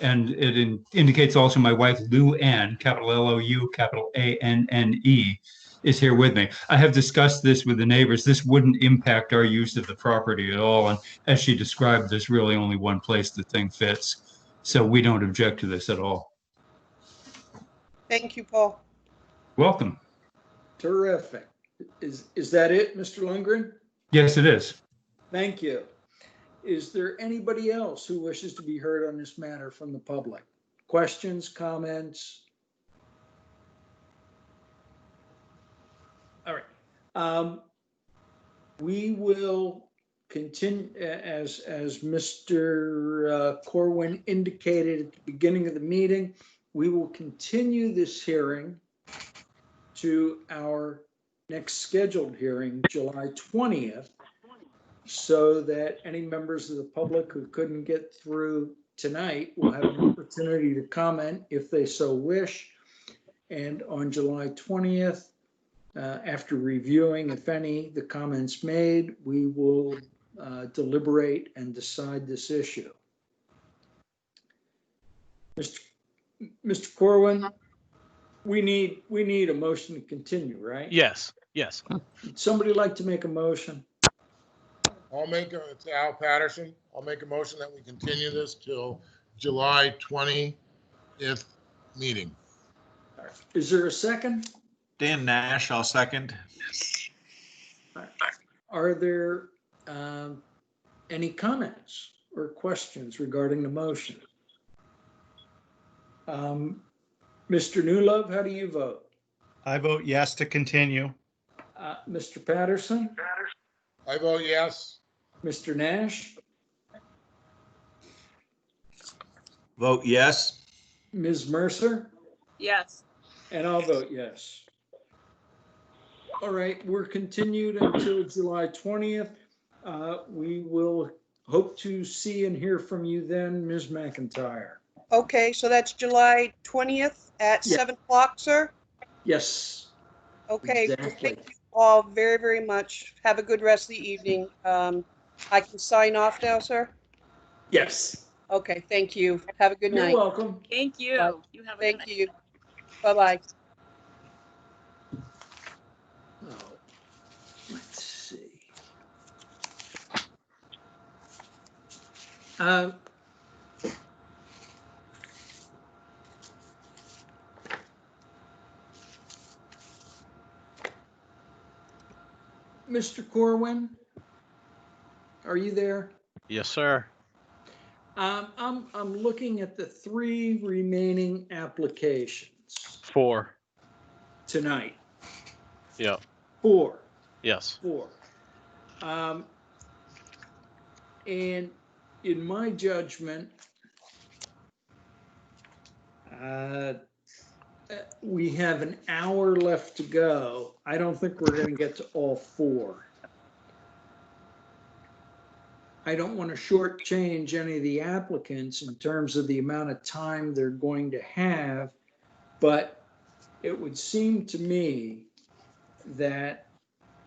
And it indicates also my wife, Lou Ann, capital Lou, capital ANNE, is here with me. I have discussed this with the neighbors. This wouldn't impact our use of the property at all. And as she described, there's really only one place the thing fits. So we don't object to this at all. Thank you, Paul. Welcome. Terrific. Is that it, Mr. Lundgren? Yes, it is. Thank you. Is there anybody else who wishes to be heard on this matter from the public? Questions, comments? All right. We will continue, as Mr. Corwin indicated at the beginning of the meeting, we will continue this hearing to our next scheduled hearing, July 20th, so that any members of the public who couldn't get through tonight will have an opportunity to comment if they so wish. And on July 20th, after reviewing, if any, the comments made, we will deliberate and decide this issue. Mr. Corwin, we need a motion to continue, right? Yes, yes. Would somebody like to make a motion? It's Al Patterson. I'll make a motion that we continue this till July 20th meeting. Is there a second? Dan Nash, I'll second. Are there any comments or questions regarding the motion? Mr. Newlove, how do you vote? I vote yes to continue. Mr. Patterson? I vote yes. Mr. Nash? Vote yes. Ms. Mercer? Yes. And I'll vote yes. All right, we're continued until July 20th. We will hope to see and hear from you then, Ms. Mcentire. Okay, so that's July 20th at Yeah. 7 o'clock, sir? Yes. Okay, well, Exactly. thank you all very, very much. Have a good rest of the evening. I can sign off now, sir? Yes. Okay, thank you. Have a good You're night. welcome. Thank you. Bye. You have a good Thank night. you. Bye-bye. Oh, let's see. Mr. Corwin, are you there? Yes, sir. I'm looking at the 3 remaining applications 4. tonight. Yeah. 4. Yes. 4. And in my judgment, we have an hour left to go. I don't think we're going to get to all 4. I don't want to shortchange any of the applicants in terms of the amount of time they're going to have, but it would seem to me that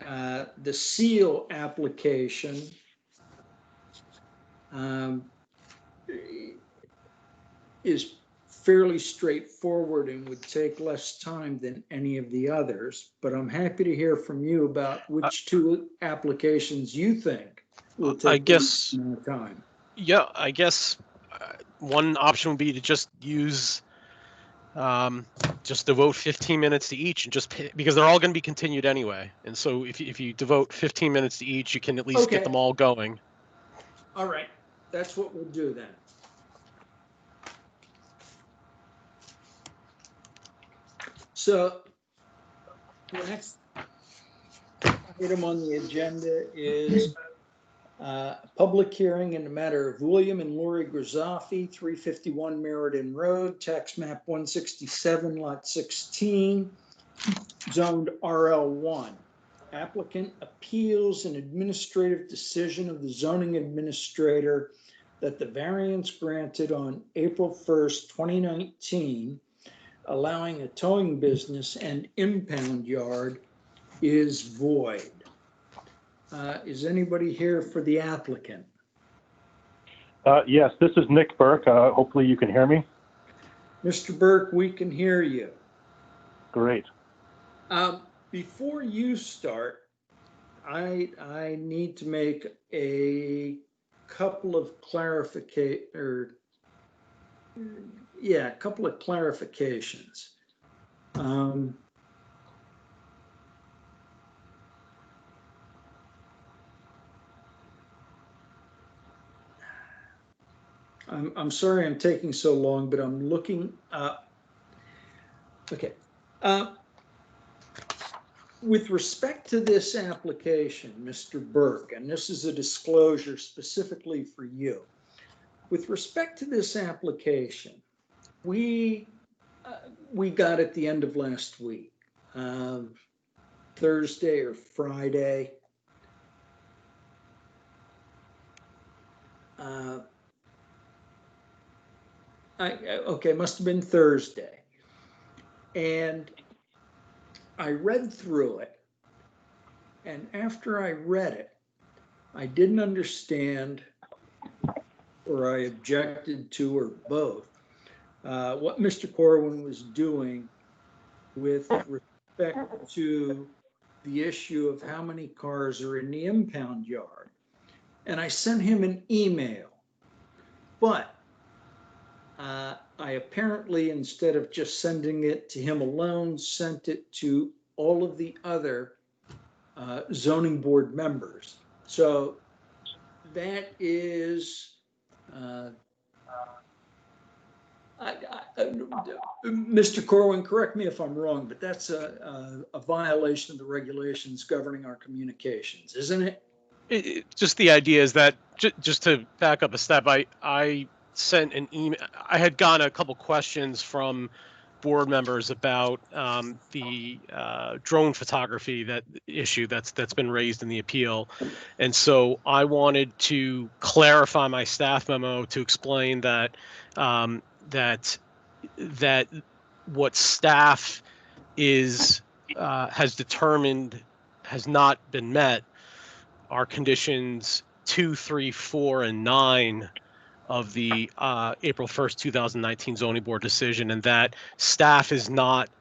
the seal application is fairly straightforward and would take less time than any of the others, but I'm happy to hear from you about which 2 applications you think will take I the guess- least amount of time. Yeah, I guess one option would be to just use just devote 15 minutes to each, and because they're all going to be continued anyway. And so if you devote 15 minutes to each, you can at least get them all going. All right, that's what we'll do then. So the next item on the agenda is a public hearing in the matter of William and Laurie Rasathi, 351 Meriden Road, tax map 167, lot 16, zoned RL1. Applicant appeals an administrative decision of the zoning administrator that the variance granted on April 1st, 2019, allowing a towing business and impound yard is void. Is anybody here for the applicant? Yes, this is Nick Burke. Hopefully you can hear me. Mr. Burke, we can hear you. Great. Before you start, I need to make a couple of clarifications. I'm sorry I'm taking so long, but I'm looking up. Okay. With respect to this application, Mr. Burke, and this is a disclosure specifically for you. With respect to this application, we got at the end of last week, Thursday or Friday. Okay, must have been Thursday. And I read through it. And after I read it, I didn't understand, or I objected to, or both, what Mr. Corwin was doing with respect to the issue of how many cars are in the impound yard. And I sent him an email, but I apparently, instead of just sending it to him alone, sent it to all of the other zoning board members. So that is, Mr. Corwin, correct me if I'm wrong, but that's a violation of the regulations governing our communications, isn't it? Just the idea is that, just to back up a step, I sent an email. I had gotten a couple questions from board members about the drone photography issue that's been raised in the appeal, and so I wanted to clarify my staff memo to explain that that what staff has determined has not been met are conditions 2, 3, 4, and 9 of the April 1st, 2019 zoning board decision, and that staff is not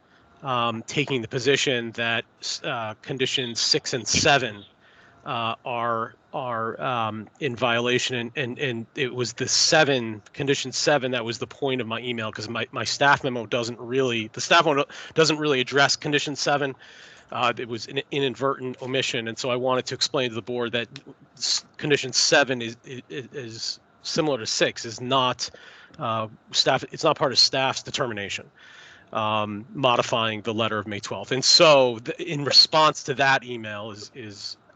taking the position that conditions 6 and 7 are in violation, and it was the condition 7 that was the point of my email, because my staff memo doesn't really address condition 7. It was an inadvertent omission, and so I wanted to explain to the board that condition 7 is similar to 6, is not staff. It's not part of staff's determination, modifying the letter of May 12th. And so, in response to that email, is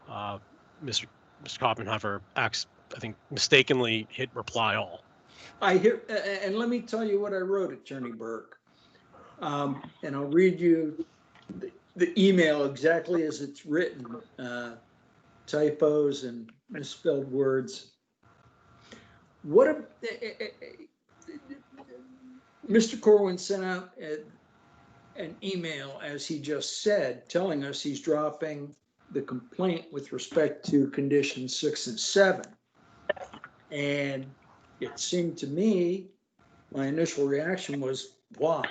Mr. Koppenhofer acts, I think, mistakenly hit reply all. I hear, and let me tell you what I wrote, Attorney Burke, and I'll read you the email exactly as it's written, typos and misspelled words. Mr. Corwin sent out an email, as he just said, telling us he's dropping the complaint with respect to conditions 6 and 7. And it seemed to me, my initial reaction was, why?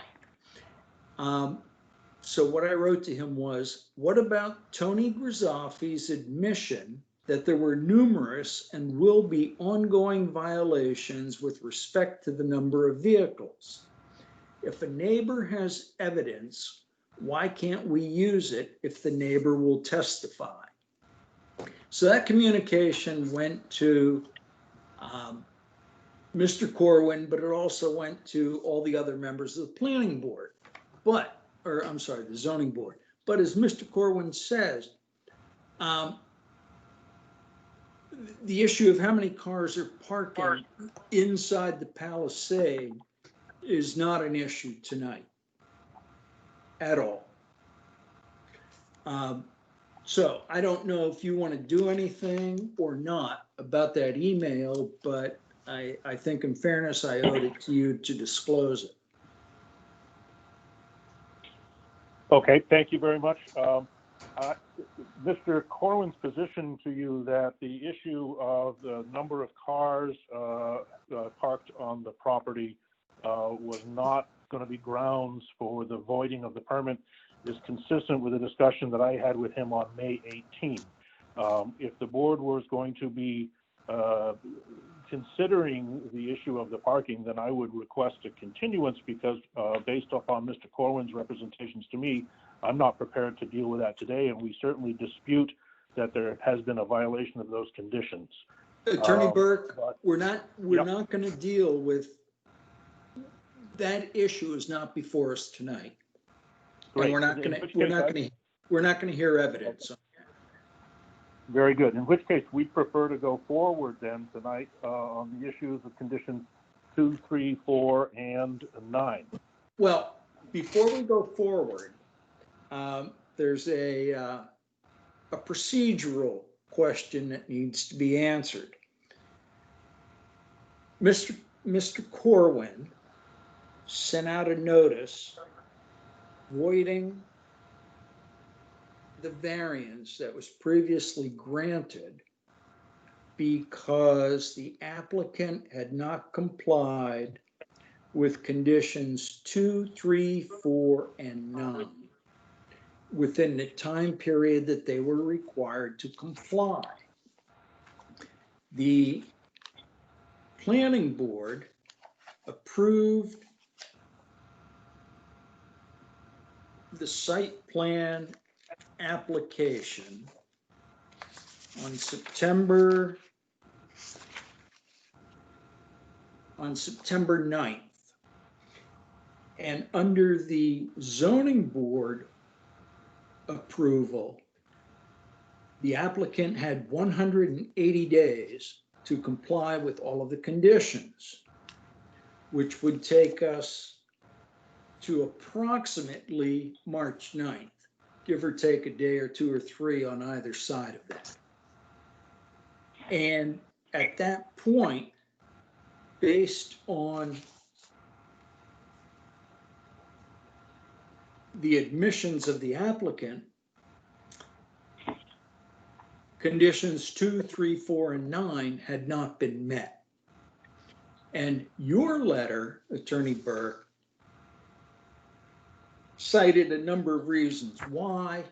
So what I wrote to him was, what about Tony Rasafi's admission that there were numerous and will be ongoing violations with respect to the number of vehicles? If a neighbor has evidence, why can't we use it if the neighbor will testify? So that communication went to Mr. Corwin, but it also went to all the other members of the planning board, the zoning board. But as Mr. Corwin says, the issue of how many cars are parking inside the Palisade is not an issue tonight at all. So I don't know if you want to do anything or not about that email, but I think in fairness, I owed it to you to disclose it. Okay, thank you very much. Mr. Corwin's position to you that the issue of the number of cars parked on the property was not going to be grounds for the voiding of the permit is consistent with the discussion that I had with him on May 18. If the board was going to be considering the issue of the parking, then I would request a continuance, because based upon Mr. Corwin's representations to me, I'm not prepared to deal with that today, and we certainly dispute that there has been a violation of those conditions. Attorney Burke, we're not going to deal with that issue. Is not before us tonight. And we're not going to hear evidence. Very good. In which case, we'd prefer to go forward then tonight on the issues of conditions 2, 3, 4, and 9. Well, before we go forward, there's a procedural question that needs to be answered. Mr. Corwin sent out a notice voiding the variance that was previously granted because the applicant had not complied with conditions 2, 3, 4, and 9 within the time period that they were required to comply. The planning board approved the site plan application on September 9th. And under the zoning board approval, the applicant had 180 days to comply with all of the conditions, which would take us to approximately March 9th, give or take a day or 2 or 3 on either side of that. And at that point, based on the admissions of the applicant, conditions 2, 3, 4, and 9 had not been met. And your letter, Attorney Burke, cited a number of reasons why.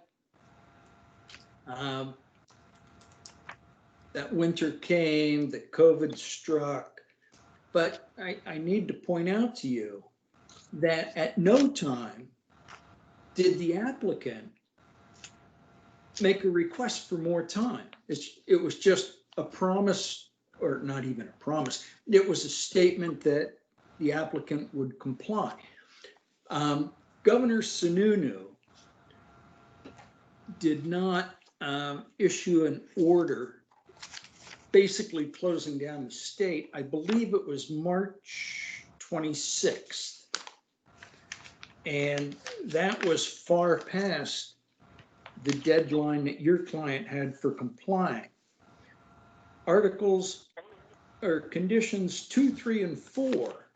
That winter came, that COVID struck, but I need to point out to you that at no time did the applicant make a request for more time. It was just a promise, or not even a promise. It was a statement that the applicant would comply. Governor Sununu did not issue an order basically closing down the state. I believe it was March 26th. And that was far past the deadline that your client had for complying. Articles or conditions 2, 3, and 4.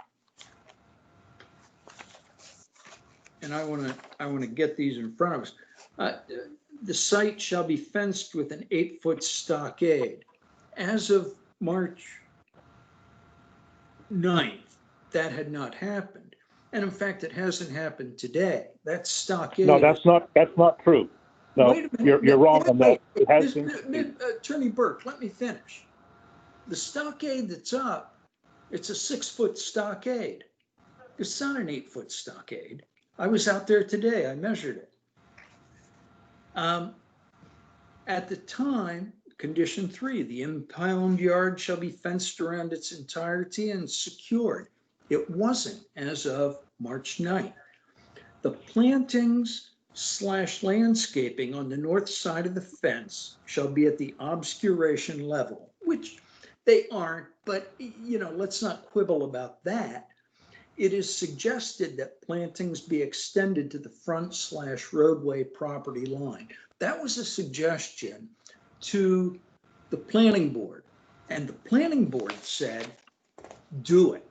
And I want to get these in front of us. The site shall be fenced with an 8-foot stockade. As of March 9th, that had not happened. And in fact, it hasn't happened today. That stockade. No, that's not true. No, you're wrong on that. It has been. Attorney Burke, let me finish. The stockade that's up, it's a 6-foot stockade. It's not an 8-foot stockade. I was out there today. I measured it. At the time, condition 3, the impound yard shall be fenced around its entirety and secured. It wasn't as of March 9th. The plantings / landscaping on the north side of the fence shall be at the obscuration level, which they aren't, but let's not quibble about that. It is suggested that plantings be extended to the front / roadway property line. That was a suggestion to the planning board, and the planning board said, do it.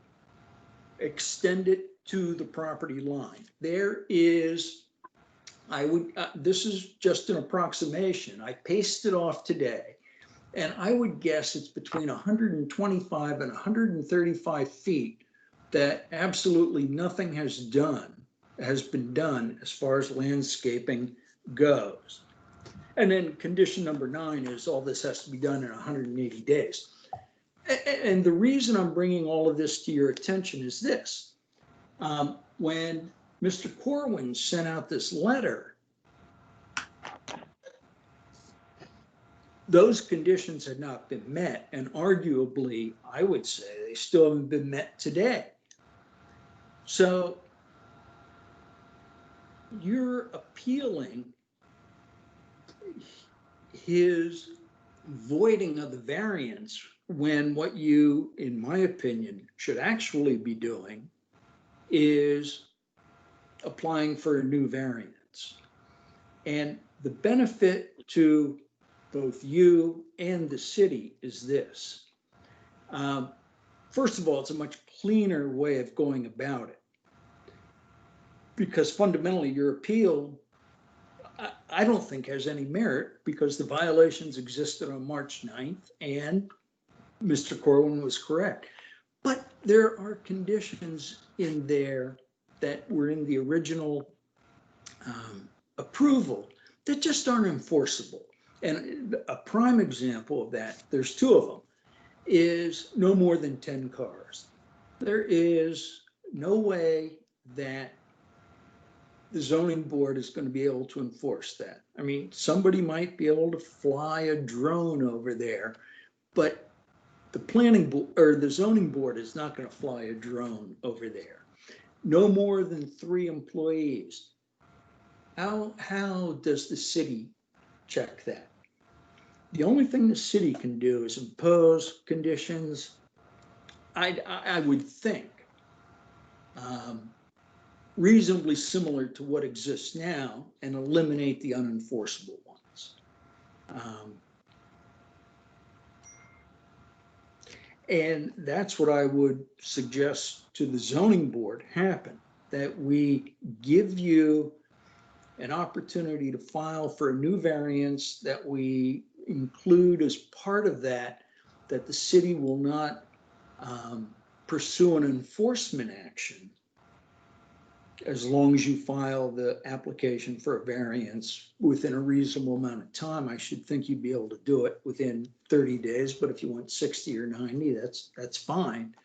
Extend it to the property line. There is, this is just an approximation. I pasted off today, and I would guess it's between 125 and 135 feet that absolutely nothing has been done as far as landscaping goes. And then condition number 9 is all this has to be done in 180 days. And the reason I'm bringing all of this to your attention is this. When Mr. Corwin sent out this letter, those conditions had not been met, and arguably, I would say they still haven't been met today. So you're appealing his voiding of the variance when what you, in my opinion, should actually be doing is applying for a new variance. And the benefit to both you and the city is this. First of all, it's a much cleaner way of going about it. because fundamentally your appeal, I don't think has any merit because the violations existed on March 9th and Mr. Corwin was correct. But there are conditions in there that were in the original approval that just aren't enforceable. And a prime example of that, there's two of them, is no more than 10 cars. There is no way that the zoning board is going to be able to enforce that. I mean, somebody might be able to fly a drone over there, but the planning board or the zoning board is not going to fly a drone over there. No more than 3 employees. How does the city check that? The only thing the city can do is impose conditions, I would think, reasonably similar to what exists now and eliminate the unenforceable ones. And that's what I would suggest to the zoning board happen, that we give you an opportunity to file for a new variance, that we include as part of that, that the city will not pursue an enforcement action as long as you file the application for a variance within a reasonable amount of time. I should think you'd be able to do it within 30 days, but if you want 60 or 90, that's fine.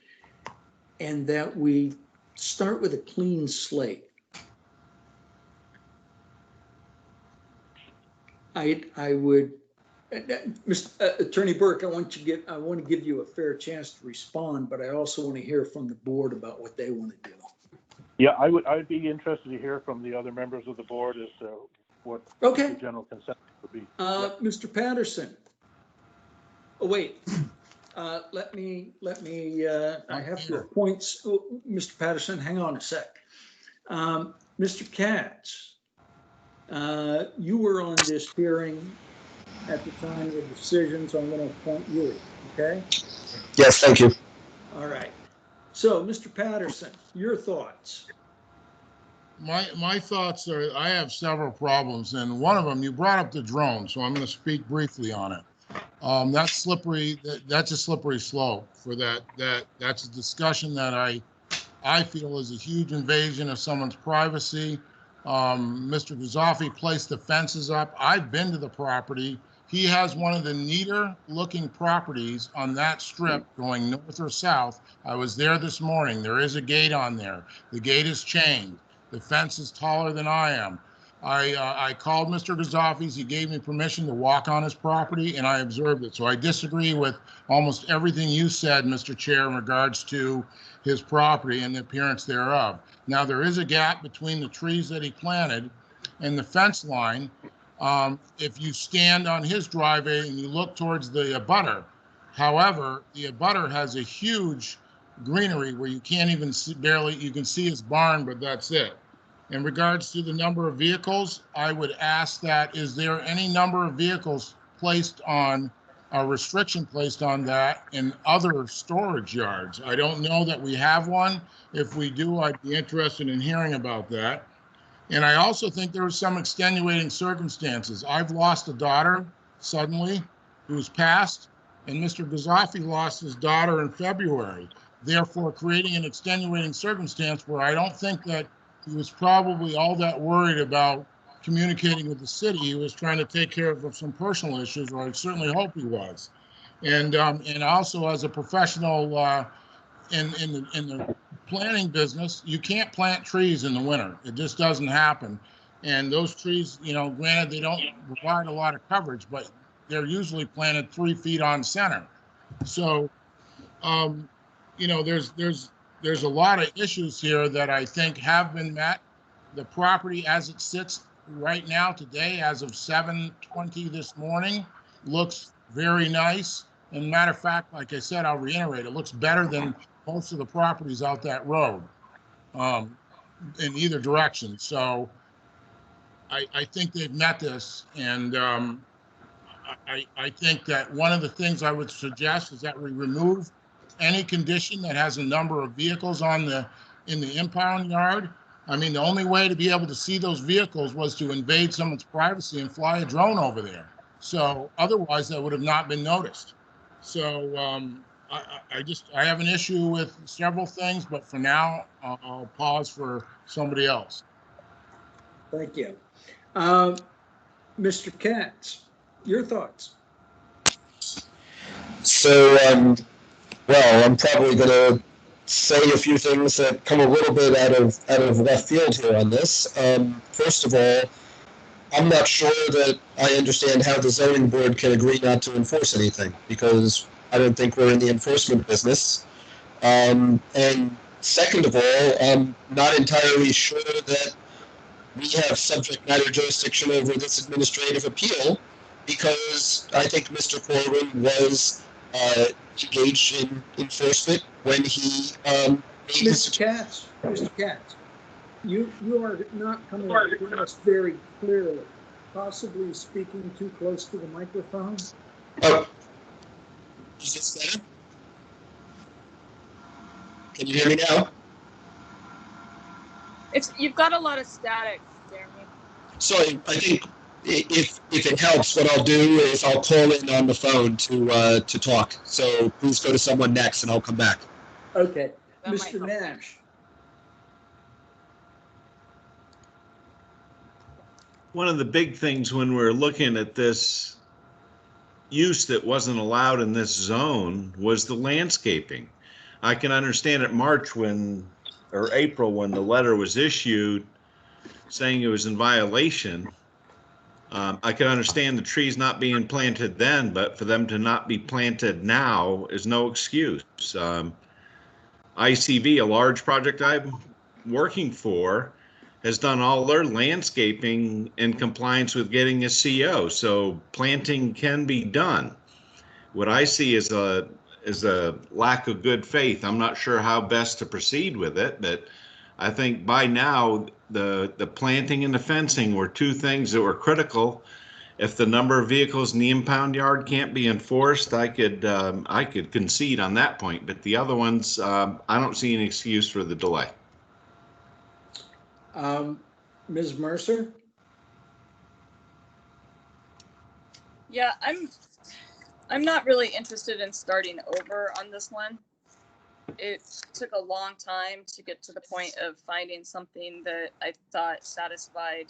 And that we start with a clean slate. I would, Mr. Attorney Burke, I want to give you a fair chance to respond, but I also want to hear from the board about what they want to do. Yeah, I'd be interested to hear from the other members of the board as to what the general consensus would be. Mr. Patterson. Oh, wait. Let me. I have to appoint Mr. Patterson. Hang on a sec. Mr. Katz, you were on this hearing at the time of the decision, so I'm going to appoint you. Okay. Yes, thank you. All right. So, Mr. Patterson, your thoughts? My thoughts are, I have several problems, and one of them, you brought up the drone, so I'm going to speak briefly on it. That's slippery. That's a slippery slope for that. That's a discussion that I feel is a huge invasion of someone's privacy. Mr. Rasathi placed the fences up. I've been to the property. He has one of the neater looking properties on that strip going north or south. I was there this morning. There is a gate on there. The gate is chained. The fence is taller than I am. I called Mr. Rasathi. He gave me permission to walk on his property, and I observed it. So I disagree with almost everything you said, Mr. Chair, in regards to his property and the appearance thereof. Now, there is a gap between the trees that he planted and the fence line. If you stand on his driveway and you look towards the abutter, however, the abutter has a huge greenery where you can't even see, barely, you can see his barn, but that's it. In regards to the number of vehicles, I would ask that, is there any number of vehicles placed on, a restriction placed on that in other storage yards? I don't know that we have one. If we do, I'd be interested in hearing about that. And I also think there are some extenuating circumstances. I've lost a daughter suddenly who's passed, and Mr. Rasathi lost his daughter in February, therefore creating an extenuating circumstance where I don't think that he was probably all that worried about communicating with the city. He was trying to take care of some personal issues, or I certainly hope he was. And also as a professional in the planting business, you can't plant trees in the winter. It just doesn't happen. And those trees, you know, granted, they don't provide a lot of coverage, but they're usually planted 3 feet on center. So, you know, there's a lot of issues here that I think have been met. The property as it sits right now today, as of 7:20 this morning, looks very nice. And matter of fact, like I said, I'll reiterate, it looks better than most of the properties out that road in either direction. So I think they've met this. And I think that one of the things I would suggest is that we remove any condition that has a number of vehicles in the impound yard. I mean, the only way to be able to see those vehicles was to invade someone's privacy and fly a drone over there. So otherwise, that would have not been noticed. So I have an issue with several things, but for now, I'll pause for somebody else. Thank you. Mr. Katz, your thoughts? So, well, I'm probably going to say a few things that come a little bit out of left field here on this. First of all, I'm not sure that I understand how the zoning board can agree not to enforce anything, because I don't think we're in the enforcement business. And second of all, I'm not entirely sure that we have subject matter jurisdiction over this administrative appeal, because I think Mr. Corwin was engaged in enforcement when he made his... Mr. Katz, you are not coming across very clearly, possibly speaking too close to the microphone. Oh, is this better? Can you hear me now? You've got a lot of static, Jeremy. So I think if it helps, what I'll do is I'll call in on the phone to talk. So please go to someone next, and I'll come back. Okay, Mr. Nash. One of the big things when we're looking at this use that wasn't allowed in this zone was the landscaping. I can understand at March or April when the letter was issued saying it was in violation. I can understand the trees not being planted then, but for them to not be planted now is no excuse. ICV, a large project I'm working for, has done all their landscaping in compliance with getting a CO. So planting can be done. What I see is a lack of good faith. I'm not sure how best to proceed with it, but I think by now the planting and the fencing were two things that were critical. If the number of vehicles in the impound yard can't be enforced, I could concede on that point. But the other ones, I don't see any excuse for the delay. Ms. Mercer? Yeah, I'm not really interested in starting over on this one. It took a long time to get to the point of finding something that I thought satisfied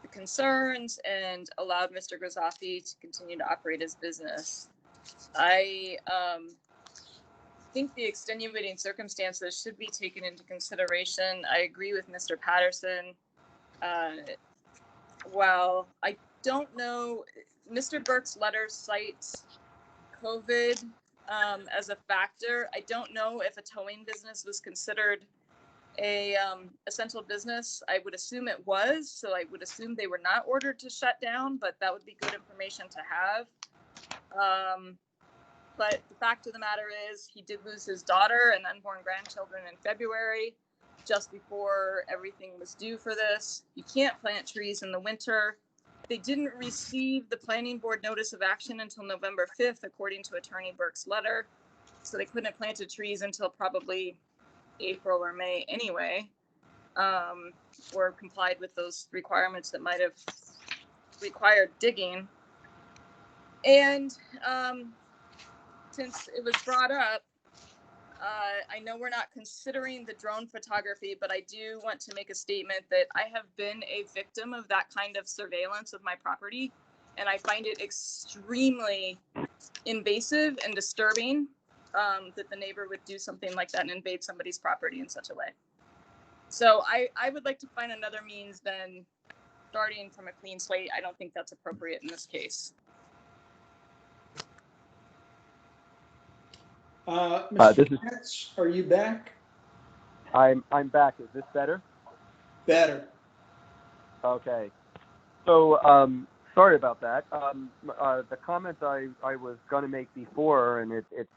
the concerns and allowed Mr. Rasathi to continue to operate his business. I think the extenuating circumstances should be taken into consideration. I agree with Mr. Patterson. While I don't know, Mr. Burke's letter cites COVID as a factor. I don't know if a towing business was considered a essential business. I would assume it was, so I would assume they were not ordered to shut down, but that would be good information to have. But the fact of the matter is he did lose his daughter and unborn grandchildren in February, just before everything was due for this. You can't plant trees in the winter. They didn't receive the planning board notice of action until November 5th, according to Attorney Burke's letter. So they couldn't have planted trees until probably April or May anyway, or complied with those requirements that might have required digging. And since it was brought up, I know we're not considering the drone photography, but I do want to make a statement that I have been a victim of that kind of surveillance of my property, and I find it extremely invasive and disturbing that the neighbor would do something like that and invade somebody's property in such a way. So I would like to find another means than starting from a clean slate. I don't think that's appropriate in this case. Mr. Katz, are you back? I'm back. Is this better? Better. Okay. So sorry about that. The comment I was going to make before, and it's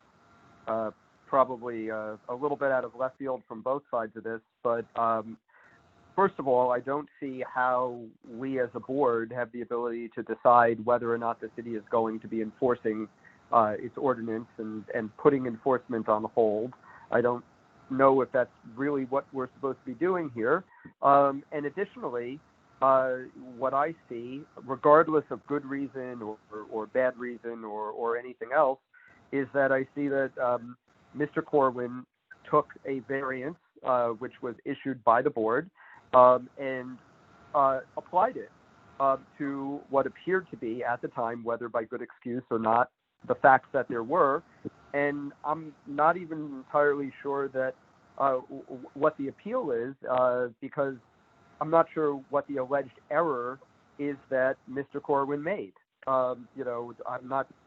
probably a little bit out of left field from both sides of this, but first of all, I don't see how we as a board have the ability to decide whether or not the city is going to be enforcing its ordinance and putting enforcement on hold. I don't know if that's really what we're supposed to be doing here. And additionally, what I see, regardless of good reason or bad reason or anything else, is that I see that Mr. Corwin took a variance, which was issued by the board, and applied it to what appeared to be, at the time, whether by good excuse or not, the facts that there were. And I'm not even entirely sure that what the appeal is, because I'm not sure what the alleged error is that Mr. Corwin made. You know,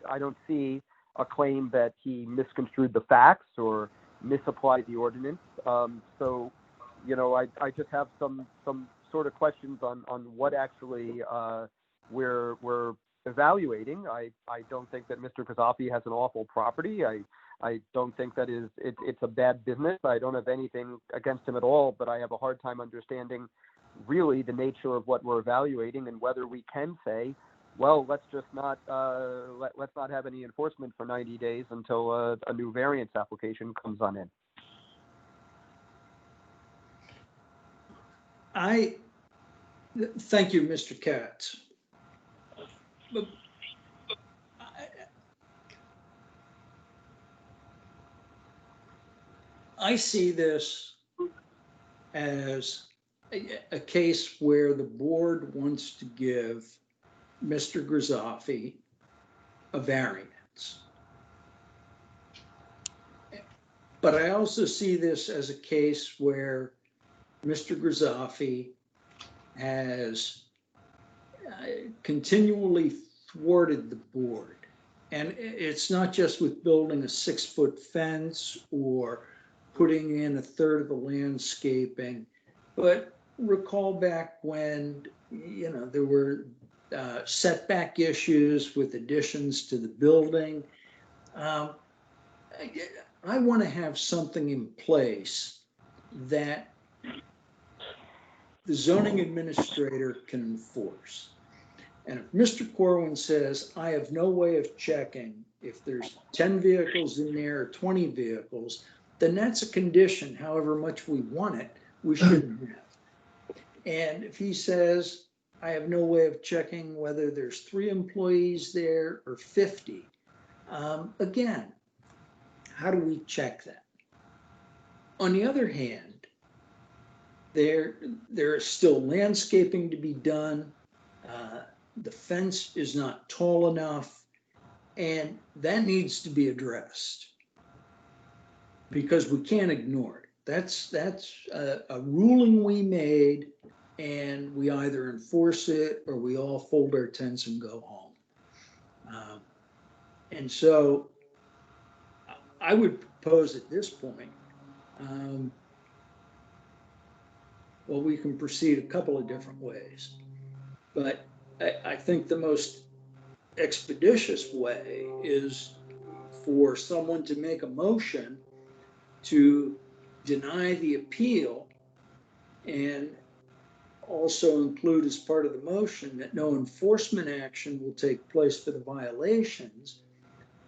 I don't see a claim that he misconstrued the facts or misapplied the ordinance. So, you know, I just have some sort of questions on what actually we're evaluating. I don't think that Mr. Rasathi has an awful property. I don't think that it's a bad business. I don't have anything against him at all, but I have a hard time understanding really the nature of what we're evaluating and whether we can say, well, let's just not let's not have any enforcement for 90 days until a new variance application comes on in. Thank you, Mr. Katz. But I see this as a case where the board wants to give Mr. Rasathi a variance. But I also see this as a case where Mr. Rasathi has continually thwarted the board. And it's not just with building a 6-foot fence or putting in a third of the landscaping, but recall back when, you know, there were setback issues with additions to the building. I want to have something in place that the zoning administrator can enforce. And if Mr. Corwin says, I have no way of checking if there's 10 vehicles in there or 20 vehicles, then that's a condition, however much we want it, we shouldn't have. And if he says, I have no way of checking whether there's 3 employees there or 50, again, how do we check that? On the other hand, there is still landscaping to be done. The fence is not tall enough, and that needs to be addressed because we can't ignore it. That's a ruling we made, and we either enforce it or we all fold our tents and go home. And so I would propose at this point, well, we can proceed a couple of different ways, but I think the most expeditious way is for someone to make a motion to deny the appeal and also include as part of the motion that no enforcement action will take place for the violations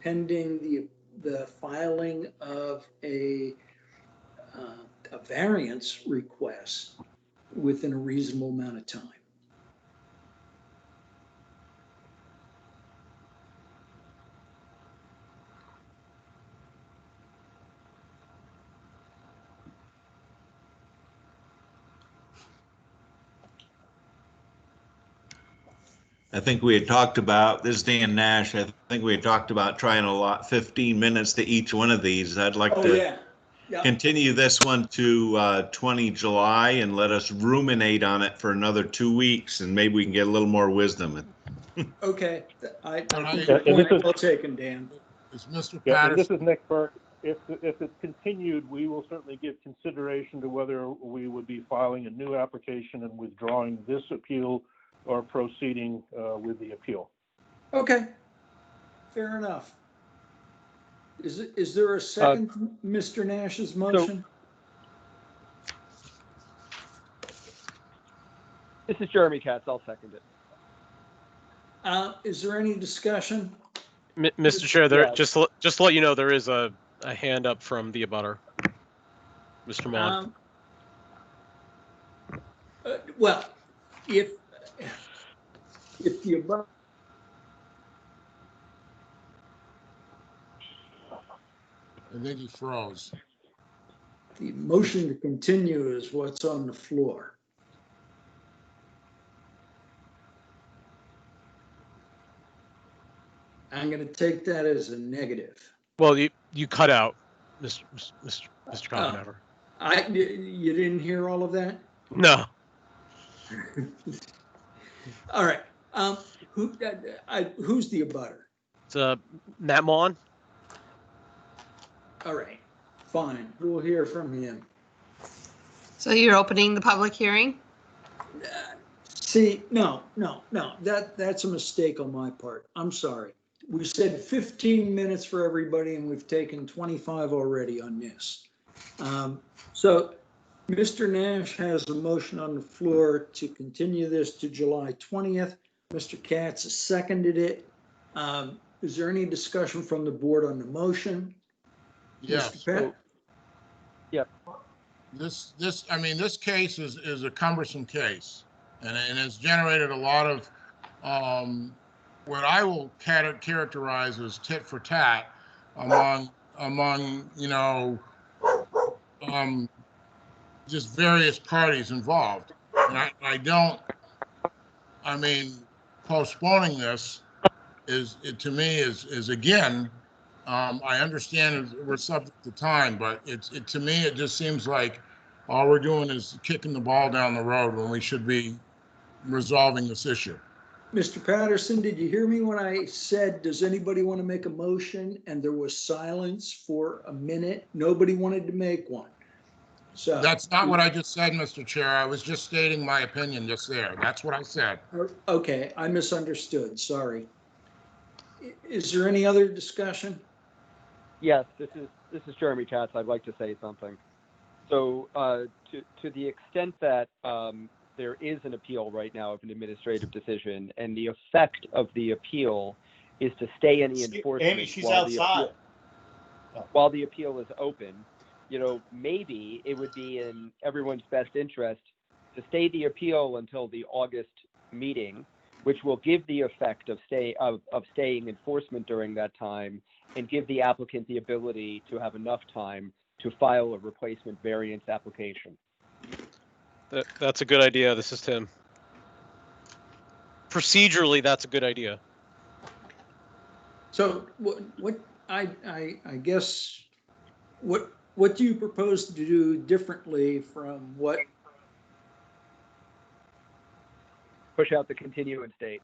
pending the filing of a variance request within a reasonable amount of time. I think we had talked about, this is Dan Nash, I think we had talked about trying to allot 15 minutes to each one of these. I'd like to continue this one to 20 July and let us ruminate on it for another 2 weeks, and maybe we can get a little more wisdom. Okay, I think your point well taken, Dan. Is Mr. Patterson? This is Nick Burke. If it's continued, we will certainly give consideration to whether we would be filing a new application and withdrawing this appeal or proceeding with the appeal. Okay, fair enough. Is there a second to Mr. Nash's motion? This is Jeremy Katz. I'll second it. Is there any discussion? Mr. Chair, there just to let you know, there is a hand up from the abutter. Mr. Maund. Well, if the above, I think he froze. the motion to continue is what's on the floor. I'm going to take that as a negative. Well, you cut out, Mr. Copenhaver. You didn't hear all of that? No. All right. Who's the abutter? It's Matt Maund. All right, fine. We'll hear from him. So you're opening the public hearing? See, no. That's a mistake on my part. I'm sorry. We said 15 minutes for everybody, and we've taken 25 already on this. So Mr. Nash has a motion on the floor to continue this to July 20th. Mr. Katz has seconded it. Is there any discussion from the board on the motion? Yes. Mr. Peck? Yeah. This case is a cumbersome case, and it's generated a lot of what I will characterize as tit for tat among just various parties involved. And postponing this to me is again, I understand we're subject to time, but to me, it just seems like all we're doing is kicking the ball down the road when we should be resolving this issue. Mr. Patterson, did you hear me when I said, does anybody want to make a motion? And there was silence for a minute. Nobody wanted to make one. So that's not what I just said, Mr. Chair. I was just stating my opinion just there. That's what I said. Okay, I misunderstood. Sorry. Is there any other discussion? Yes, this is Jeremy Katz. I'd like to say something. So to the extent that there is an appeal right now of an administrative decision, and the effect of the appeal is to stay any enforcement Amy, she's outside. While the appeal is open, maybe it would be in everyone's best interest to stay the appeal until the August meeting, which will give the effect of staying enforcement during that time, and give the applicant the ability to have enough time to file a replacement variance application. That's a good idea. This is Tim. Procedurally, that's a good idea. So what I guess what do you propose to do differently from what? Push out the continuance date.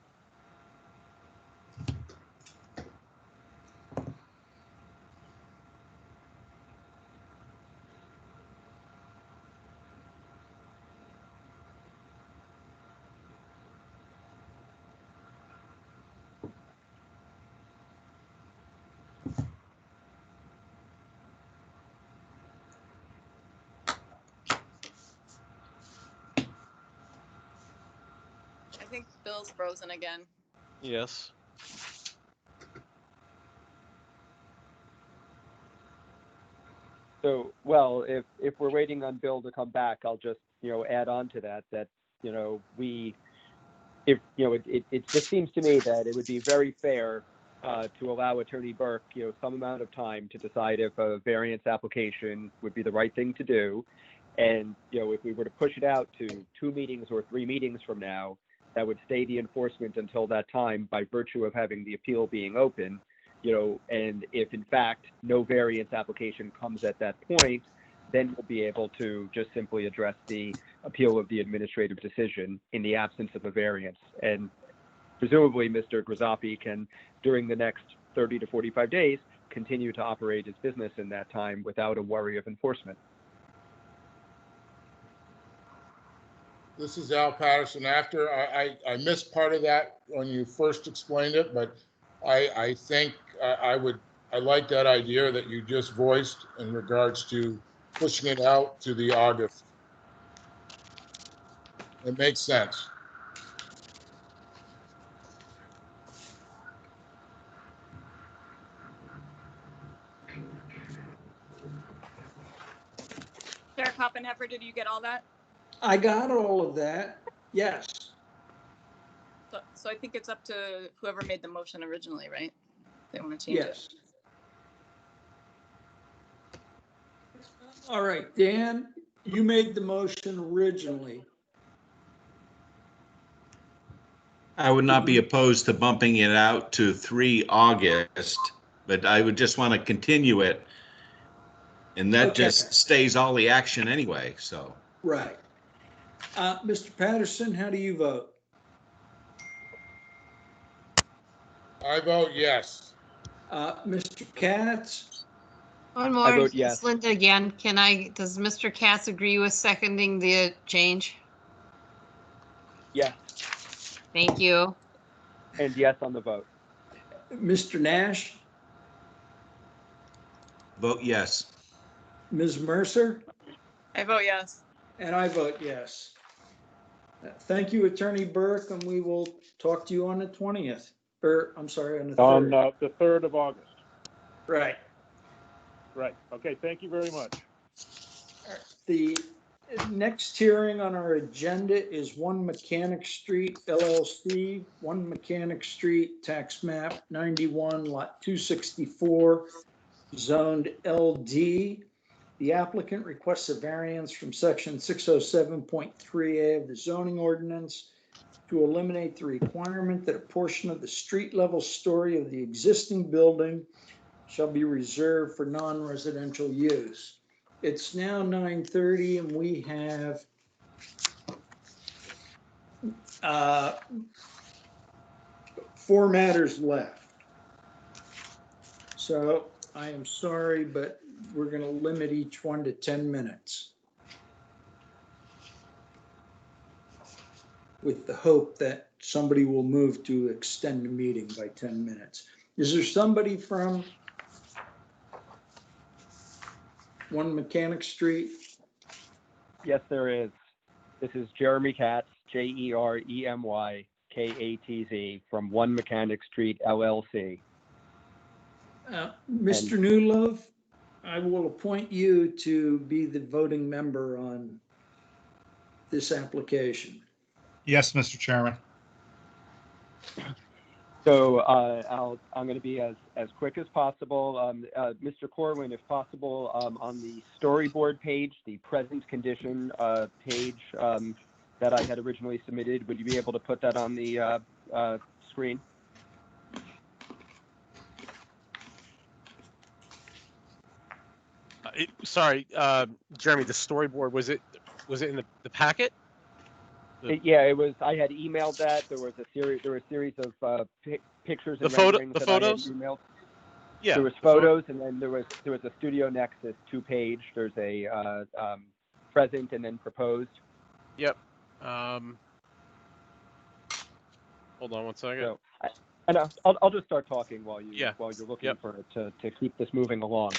I think Bill's frozen again. Yes. So, well, if we're waiting on Bill to come back, I'll just, add on to that, it just seems to me that it would be very fair to allow Attorney Burke, some amount of time to decide if a variance application would be the right thing to do. And, if we were to push it out to 2 meetings or 3 meetings from now, that would stay the enforcement until that time by virtue of having the appeal being open, and if in fact no variance application comes at that point, then we'll be able to just simply address the appeal of the administrative decision in the absence of a variance. And presumably Mr. Rasathi can, during the next 30 to 45 days, continue to operate his business in that time without a worry of enforcement. This is Al Patterson. After I missed part of that when you first explained it, but I think I like that idea that you just voiced in regards to pushing it out to the August. It makes sense. Chair Koppenheffer, did you get all that? I got all of that. Yes. So I think it's up to whoever made the motion originally, right? They want to change it. Yes. All right, Dan, you made the motion originally. I would not be opposed to bumping it out to 3 August, but I would just want to continue it. And that Okay. just stays all the action anyway, so. Right. Mr. Patterson, how do you vote? I vote yes. Mr. Katz? One more. I vote It's yes. Linda again. Does Mr. Katz agree with seconding the change? Yes, Thank you. and yes on the vote. Mr. Nash? Vote yes. Ms. Mercer? I vote yes. And I vote yes. Thank you, Attorney Burke, and we will talk to you on the 20th. Or, I'm sorry, on the 3rd. On the 3rd of August. Right. Right. Okay, thank you very much. The next hearing on our agenda is 1 Mechanic Street LLC, 1 Mechanic Street, tax map 91, lot 264, zoned LD. The applicant requests a variance from section 607.3A of the zoning ordinance to eliminate the requirement that a portion of the street level story of the existing building shall be reserved for non-residential use. It's now 9:30 and we have 4 matters left. So I am sorry, but we're going to limit each one to 10 minutes with the hope that somebody will move to extend the meeting by 10 minutes. Is there somebody from 1 Mechanic Street? Yes, there is. This is Jeremy Katz, JEREMYKATZ from 1 Mechanic Street LLC. Mr. Newlove, I will appoint you to be the voting member on this application. Yes, Mr. Chairman. So I'm going to be as quick as possible. Mr. Corwin, if possible, on the storyboard page, the present condition page that I had originally submitted, would you be able to put that on the screen? Sorry, Jeremy, the storyboard, was it in the packet? Yeah, it was. I had emailed that. There were a series of pictures and renderings The that photos? I had emailed. Yeah. There was photos, and then there was a Studio Nexus 2-page. There's a present and then proposed. Yep. Hold on one second. So, I'll just start talking while you're looking Yep. for it to keep this moving along.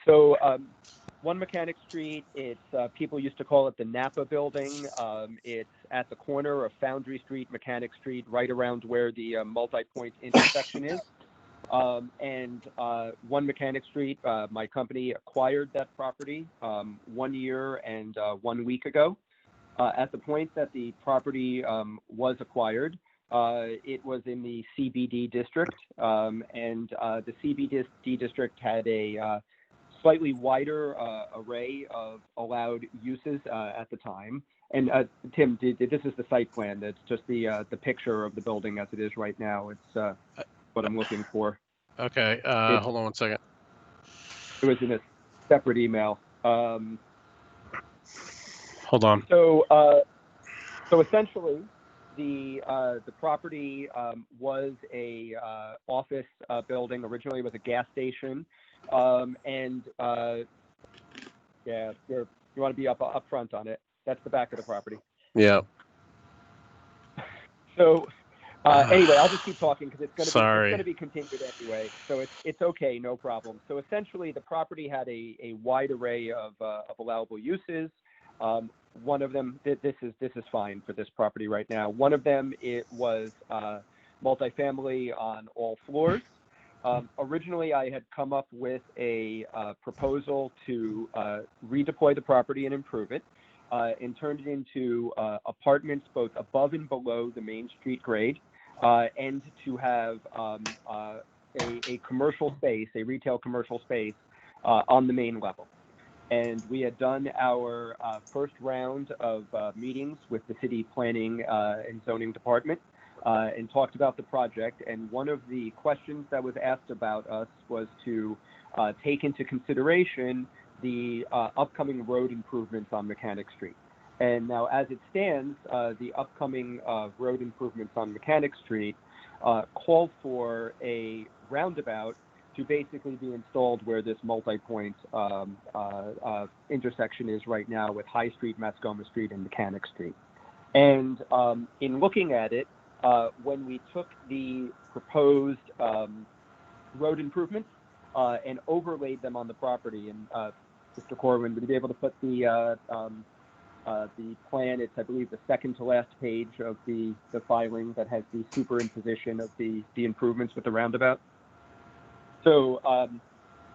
So 1 Mechanic Street, it's people used to call it the Napa Building. It's at the corner of Foundry Street, Mechanic Street, right around where the multi-point intersection is. And 1 Mechanic Street, my company acquired that property 1 year and 1 week ago. At the point that the property was acquired, it was in the CBD district, and the CBD district had a slightly wider array of allowed uses at the time. And Tim, this is the site plan. That's just the picture of the building as it is right now. It's what I'm looking for. Okay, hold on one second. It was in a separate email. Hold on. So essentially, the property was a office building. Originally, it was a gas station, and yeah, you want to be up front on it. That's the back of the property. Yeah. So anyway, I'll just keep talking because it's going to be continued anyway. So it's okay, no problem. So essentially, the property had a wide array of allowable uses. One of them, this is fine for this property right now. One of them, it was multifamily on all floors. Originally, I had come up with a proposal to redeploy the property and improve it, and turned it into apartments both above and below the Main Street grade, and to have a commercial space, a retail commercial space on the main level. And we had done our first round of meetings with the city planning and zoning department and talked about the project. And one of the questions that was asked about us was to take into consideration the upcoming road improvements on Mechanic Street. And now, as it stands, the upcoming road improvements on Mechanic Street call for a roundabout to basically be installed where this multi-point intersection is right now with High Street, Mascoma Street, and Mechanic Street. And in looking at it, when we took the proposed road improvements and overlaid them on the property, and Mr. Corwin, would you be able to put the plan? It's, I believe, the second to last page of the filing that has the superimposition of the improvements with the roundabout. So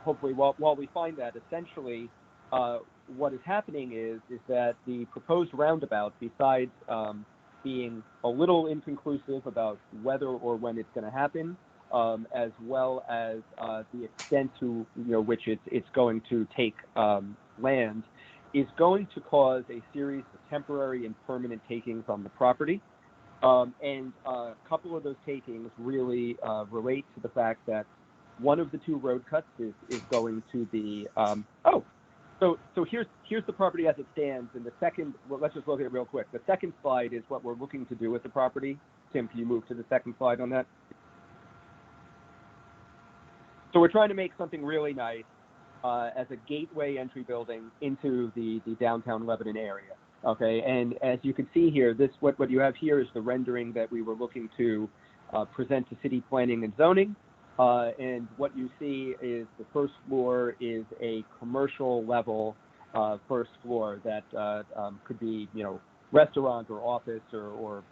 hopefully, while we find that, essentially, what is happening is that the proposed roundabout, besides being a little inconclusive about whether or when it's going to happen, as well as the extent to which it's going to take land, is going to cause a series of temporary and permanent takings on the property. And a couple of those takings really relate to the fact that one of the two road cuts is going to be, so here's the property as it stands. And the second, well, let's just look at it real quick. The second slide is what we're looking to do with the property. Tim, can you move to the second slide on that? So we're trying to make something really nice as a gateway entry building into the downtown Lebanon area. Okay, and as you can see here, what you have here is the rendering that we were looking to present to city planning and zoning. And what you see is the first floor is a commercial level first floor that could be, restaurant or office or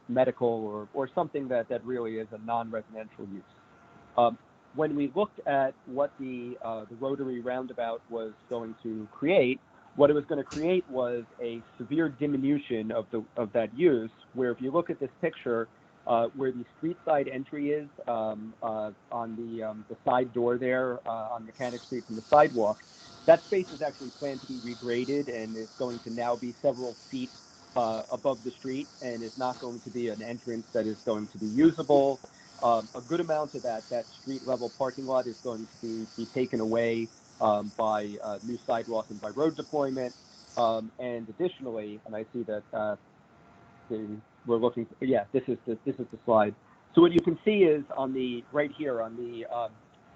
medical or something that really is a non-residential use. When we looked at what the rotary roundabout was going to create, what it was going to create was a severe diminution of that use, where if you look at this picture, where the street side entry is on the side door there on Mechanic Street from the sidewalk, that space is actually planned to be regraded and is going to now be several feet above the street and is not going to be an entrance that is going to be usable. A good amount of that street level parking lot is going to be taken away by new sidewalk and by road deployment. And additionally, and I see that we're looking, this is the slide. So what you can see is right here on the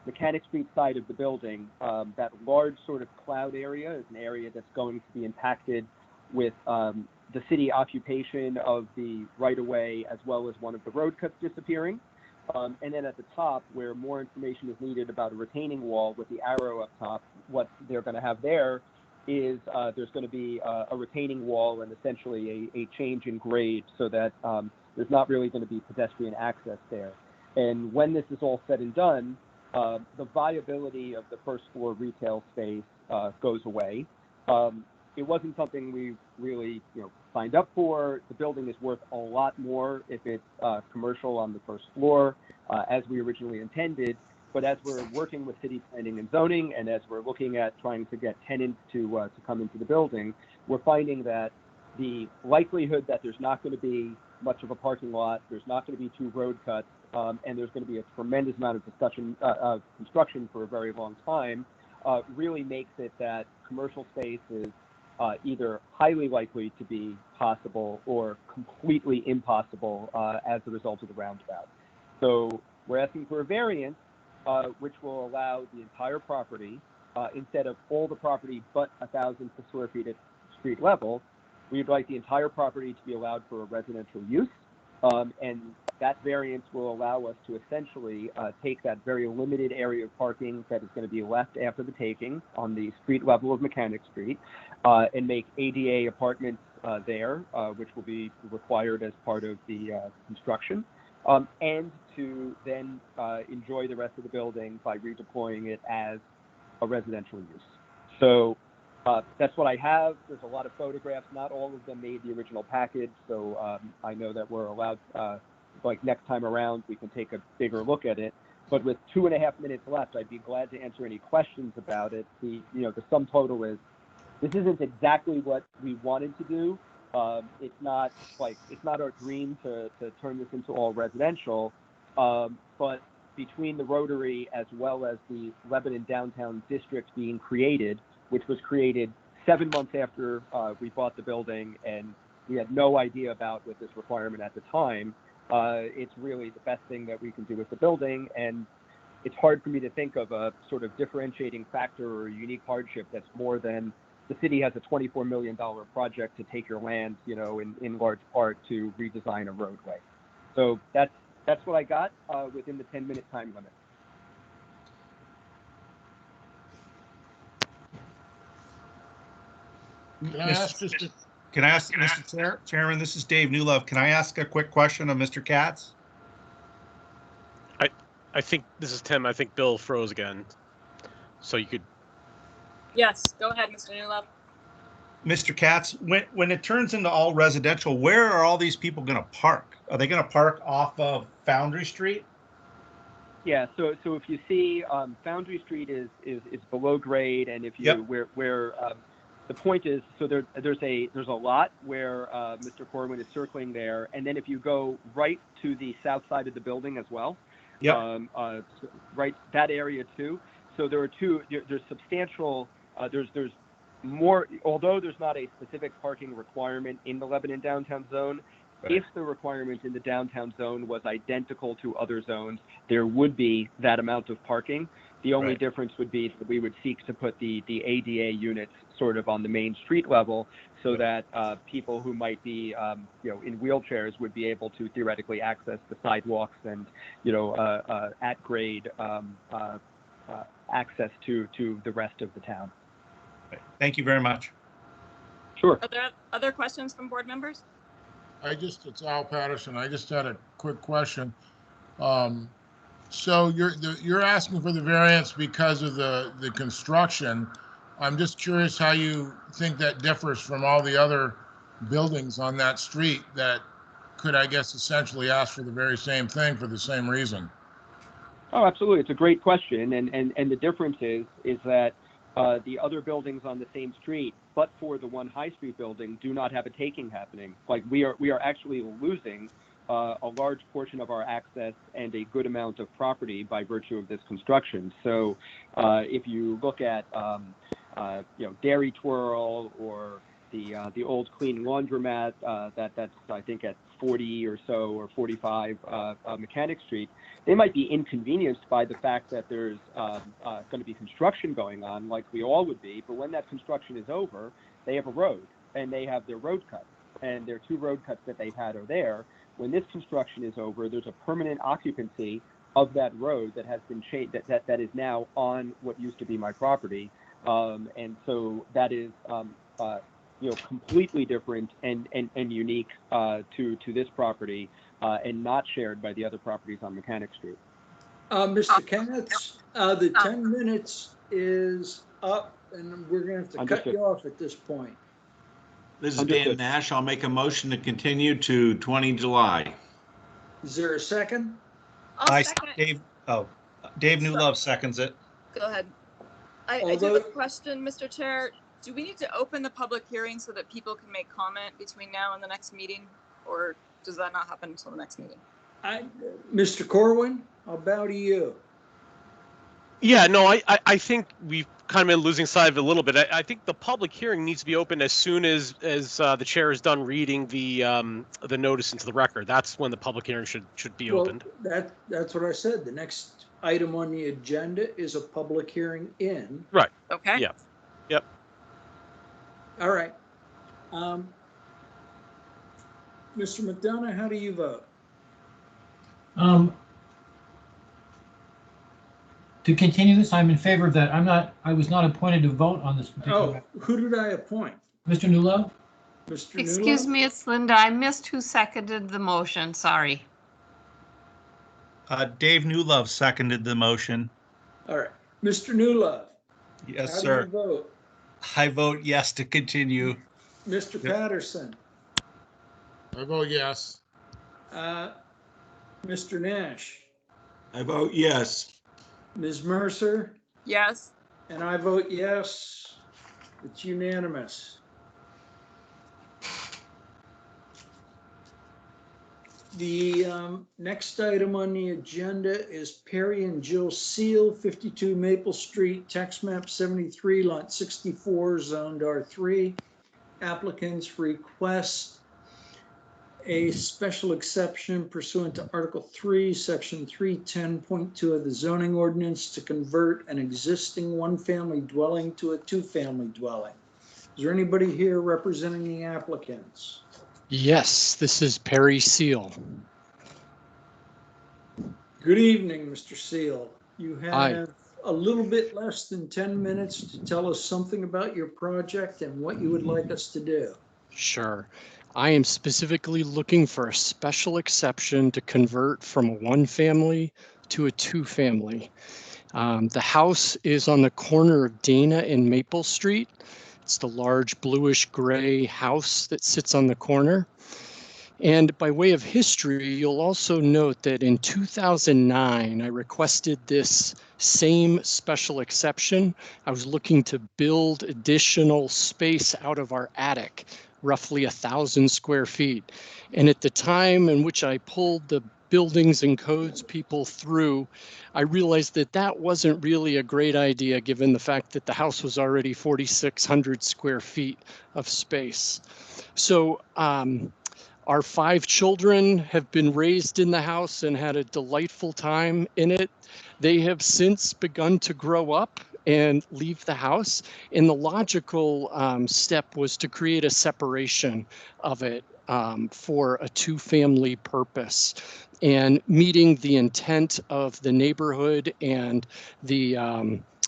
Mechanic Street side of the building, that large sort of cloud area is an area that's going to be impacted with the city occupation of the right-of-way as well as one of the road cuts disappearing. And then at the top, where more information is needed about a retaining wall with the arrow up top, what they're going to have there is there's going to be a retaining wall and essentially a change in grade so that there's not really going to be pedestrian access there. And when this is all said and done, the viability of the first floor retail space goes away. It wasn't something we really signed up for. The building is worth a lot more if it's commercial on the first floor, as we originally intended. But as we're working with city planning and zoning, and as we're looking at trying to get tenants to come into the building, we're finding that the likelihood that there's not going to be much of a parking lot, there's not going to be two road cuts, and there's going to be a tremendous amount of construction for a very long time, really makes it that commercial space is either highly likely to be possible or completely impossible as a result of the roundabout. So we're asking for a variance, which will allow the entire property, instead of all the property but 1,000 square feet at street level, we'd like the entire property to be allowed for a residential use. And that variance will allow us to essentially take that very limited area of parking that is going to be left after the taking on the street level of Mechanic Street and make ADA apartments there, which will be required as part of the construction. and to then enjoy the rest of the building by redeploying it as a residential use. So that's what I have. There's a lot of photographs. Not all of them made the original package, so I know that we're allowed, like next time around, we can take a bigger look at it. But with 2.5 minutes left, I'd be glad to answer any questions about it. The sum total is, this isn't exactly what we wanted to do. It's not our dream to turn this into all residential, but between the Rotary as well as the Lebanon downtown district being created, which was created 7 months after we bought the building, and we had no idea about with this requirement at the time, it's really the best thing that we can do with the building. And it's hard for me to think of a sort of differentiating factor or a unique hardship that's more than the city has a $24 million project to take your land, in large part to redesign a roadway. So that's what I got within the 10-minute time limit. Can I ask, Mr. Chairman, this is Dave Newlove. Can I ask a quick question of Mr. Katz? I think this is Tim. I think Bill froze again. So you could. Yes, go ahead, Mr. Newlove. Mr. Katz, when it turns into all residential, where are all these people going to park? Are they going to park off of Foundry Street? Yeah, so if you see Foundry Street is below grade, and if you where the point is, so there's a lot where Mr. Corwin is circling there, and then if you go right to the south side of the building as well, right, that area too. So there are there's substantial, there's more, although there's not a specific parking requirement in the Lebanon downtown zone. Right. If the requirement in the downtown zone was identical to other zones, there would be that amount of parking. The only difference would be that we would seek to put the ADA units sort of on the main street level, so that people who might be in wheelchairs would be able to theoretically access the sidewalks and at grade access to the rest of the town. Thank you very much. Sure. Are there other questions from board members? It's Al Patterson. I just had a quick question. So you're asking for the variance because of the construction. I'm just curious how you think that differs from all the other buildings on that street that could, I guess, essentially ask for the very same thing for the same reason. Oh, absolutely. It's a great question. And the difference is that the other buildings on the same street, but for the one High Street building, do not have a taking happening. Like we are actually losing a large portion of our access and a good amount of property by virtue of this construction. So if you look at Dairy Twirl or the old clean laundromat that's I think at 40 or so or 45 Mechanic Street, they might be inconvenienced by the fact that there's going to be construction going on, like we all would be. But when that construction is over, they have a road and they have their road cut, and their 2 road cuts that they've had are there. When this construction is over, there's a permanent occupancy of that road that has been changed, that is now on what used to be my property, and so that is completely different and unique to this property, and not shared by the other properties on Mechanic Street. Mr. Katz, the 10 minutes is up, and we're going to have to cut you off at this point. This is Dan Nash. I'll make a motion to continue to 20 July. Is there a second? I'll second. Dave Newlove seconds it. Go ahead. I do have a question, Mr. Chair. Do we need to open the public hearing so that people can make comment between now and the next meeting, or does that not happen until the next meeting? Mr. Corwin, I'll bow to you. Yeah, no, I think we've kind of been losing sight of it a little bit. I think the public hearing needs to be open as soon as the chair is done reading the notice into the record. That's when the public hearing should be opened. That's what I said. The next item on the agenda is a public hearing in. Right. Okay. Yeah. Yep. All right. Mr. McDonough, how do you vote? To continue this, I'm in favor of that. I was not appointed to vote on this particular. Oh, who did I appoint? Mr. Newlove? Excuse me, it's Linda. I missed who seconded the motion. Sorry. Dave Newlove seconded the motion. All right. Mr. Newlove, Yes, how do you sir. vote? I vote yes to continue. Mr. Patterson, I vote yes. Mr. Nash, I vote yes. Ms. Mercer, Yes. and I vote yes. It's unanimous. The next item on the agenda is Perry and Jill Seal, 52 Maple Street, tax map 73, lot 64, zoned R3. Applicants request a special exception pursuant to Article 3, Section 310.2 of the zoning ordinance to convert an existing one-family dwelling to a two-family dwelling. Is there anybody here representing the applicants? Yes, this is Perry Seal. Good evening, Mr. Seal. You Hi. have a little bit less than 10 minutes to tell us something about your project and what you would like us to do. Sure. I am specifically looking for a special exception to convert from a one-family to a two-family. The house is on the corner of Dena and Maple Street. It's the large bluish gray house that sits on the corner. And by way of history, you'll also note that in 2009, I requested this same special exception. I was looking to build additional space out of our attic, roughly 1,000 square feet. And at the time in which I pulled the buildings and codes people through, I realized that that wasn't really a great idea given the fact that the house was already 4,600 square feet of space. So our 5 children have been raised in the house and had a delightful time in it. They have since begun to grow up and leave the house. And the logical step was to create a separation of it for a two-family purpose and meeting the intent of the neighborhood and the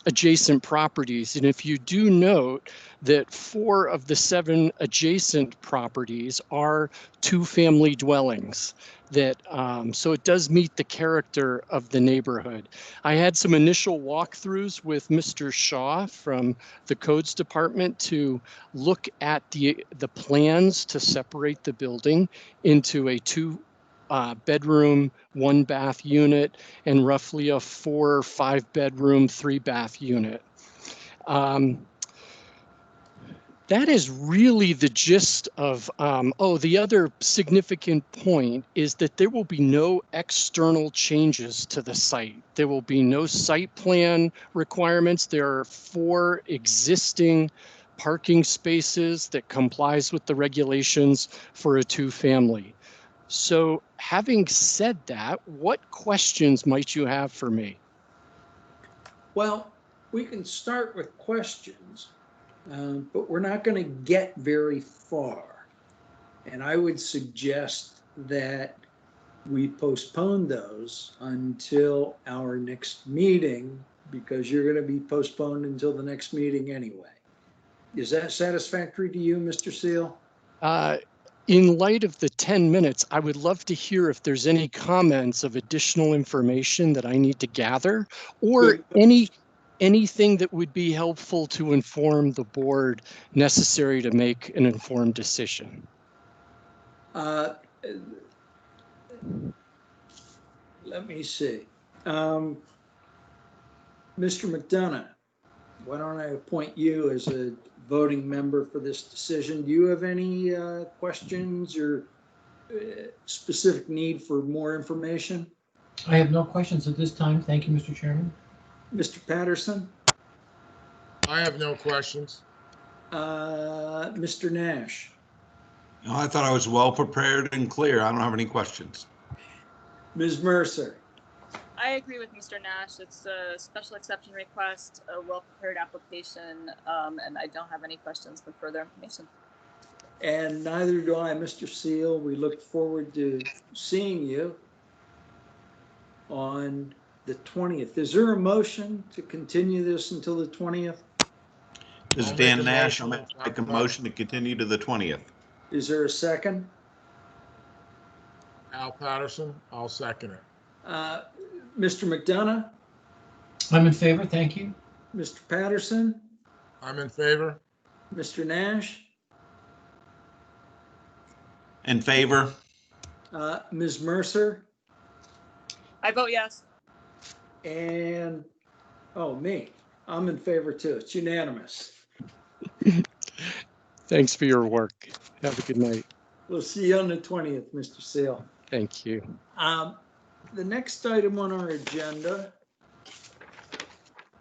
adjacent properties. And if you do note that 4 of the 7 adjacent properties are two-family dwellings, that so it does meet the character of the neighborhood. I had some initial walkthroughs with Mr. Shaw from the codes department to look at the plans to separate the building into a 2 bedroom, 1 bath unit and roughly a 4 or 5 bedroom, 3 bath unit. That is really the gist of, the other significant point is that there will be no external changes to the site. There will be no site plan requirements. There are 4 existing parking spaces that complies with the regulations for a two-family. So having said that, what questions might you have for me? Well, we can start with questions, but we're not going to get very far. And I would suggest that we postpone those until our next meeting, because you're going to be postponed until the next meeting anyway. Is that satisfactory to you, Mr. Seal? In light of the 10 minutes, I would love to hear if there's any comments of additional information that I need to gather, or anything that would be helpful to inform the board necessary to make an informed decision. Let me see. Mr. McDonough, why don't I appoint you as a voting member for this decision? Do you have any questions or specific need for more information? I have no questions at this time. Thank you, Mr. Chairman. Mr. Patterson? I have no questions. Mr. Nash? No, I thought I was well prepared and clear. I don't have any questions. Ms. Mercer? I agree with Mr. Nash. It's a special exception request, a well-prepared application, and I don't have any questions for further information. And neither do I, Mr. Seal. We look forward to seeing you on the 20th. Is there a motion to continue this until the 20th? This is Dan Nash. I'll make a motion to continue to the 20th. Is there a second? Al Patterson, I'll second it. Mr. McDonough, I'm in favor, thank you. Mr. Patterson, I'm in favor. Mr. Nash, In favor? Ms. Mercer, I vote yes. and, oh, me. I'm in favor too. It's unanimous. Thanks for your work. Have a good night. We'll see you on the 20th, Mr. Sale. Thank you. The next item on our agenda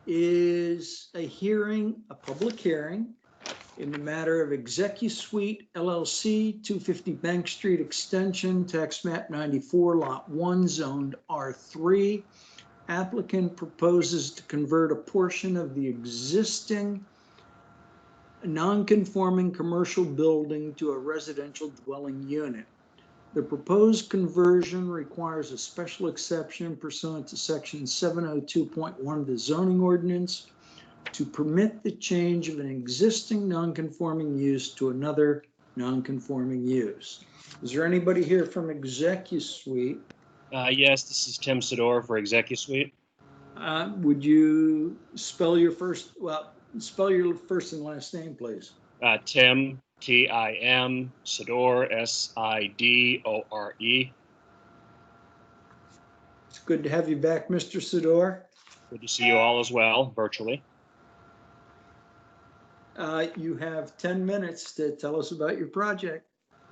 is a hearing, a public hearing in the matter of Execusuite LLC, 250 Bank Street Extension, tax map 94, lot 1, zoned R3. Applicant proposes to convert a portion of the existing non-conforming commercial building to a residential dwelling unit. The proposed conversion requires a special exception pursuant to section 702.1 of the zoning ordinance to permit the change of an existing non-conforming use to another non-conforming use. Is there anybody here from Execusuite? Yes, this is Tim Sidor for Execusuite. Would you spell your first and last name, please? Tim, Tim, Sidor, Sidore. It's good to have you back, Mr. Sidor. Good to see you all as well, virtually. You have 10 minutes to tell us about your project.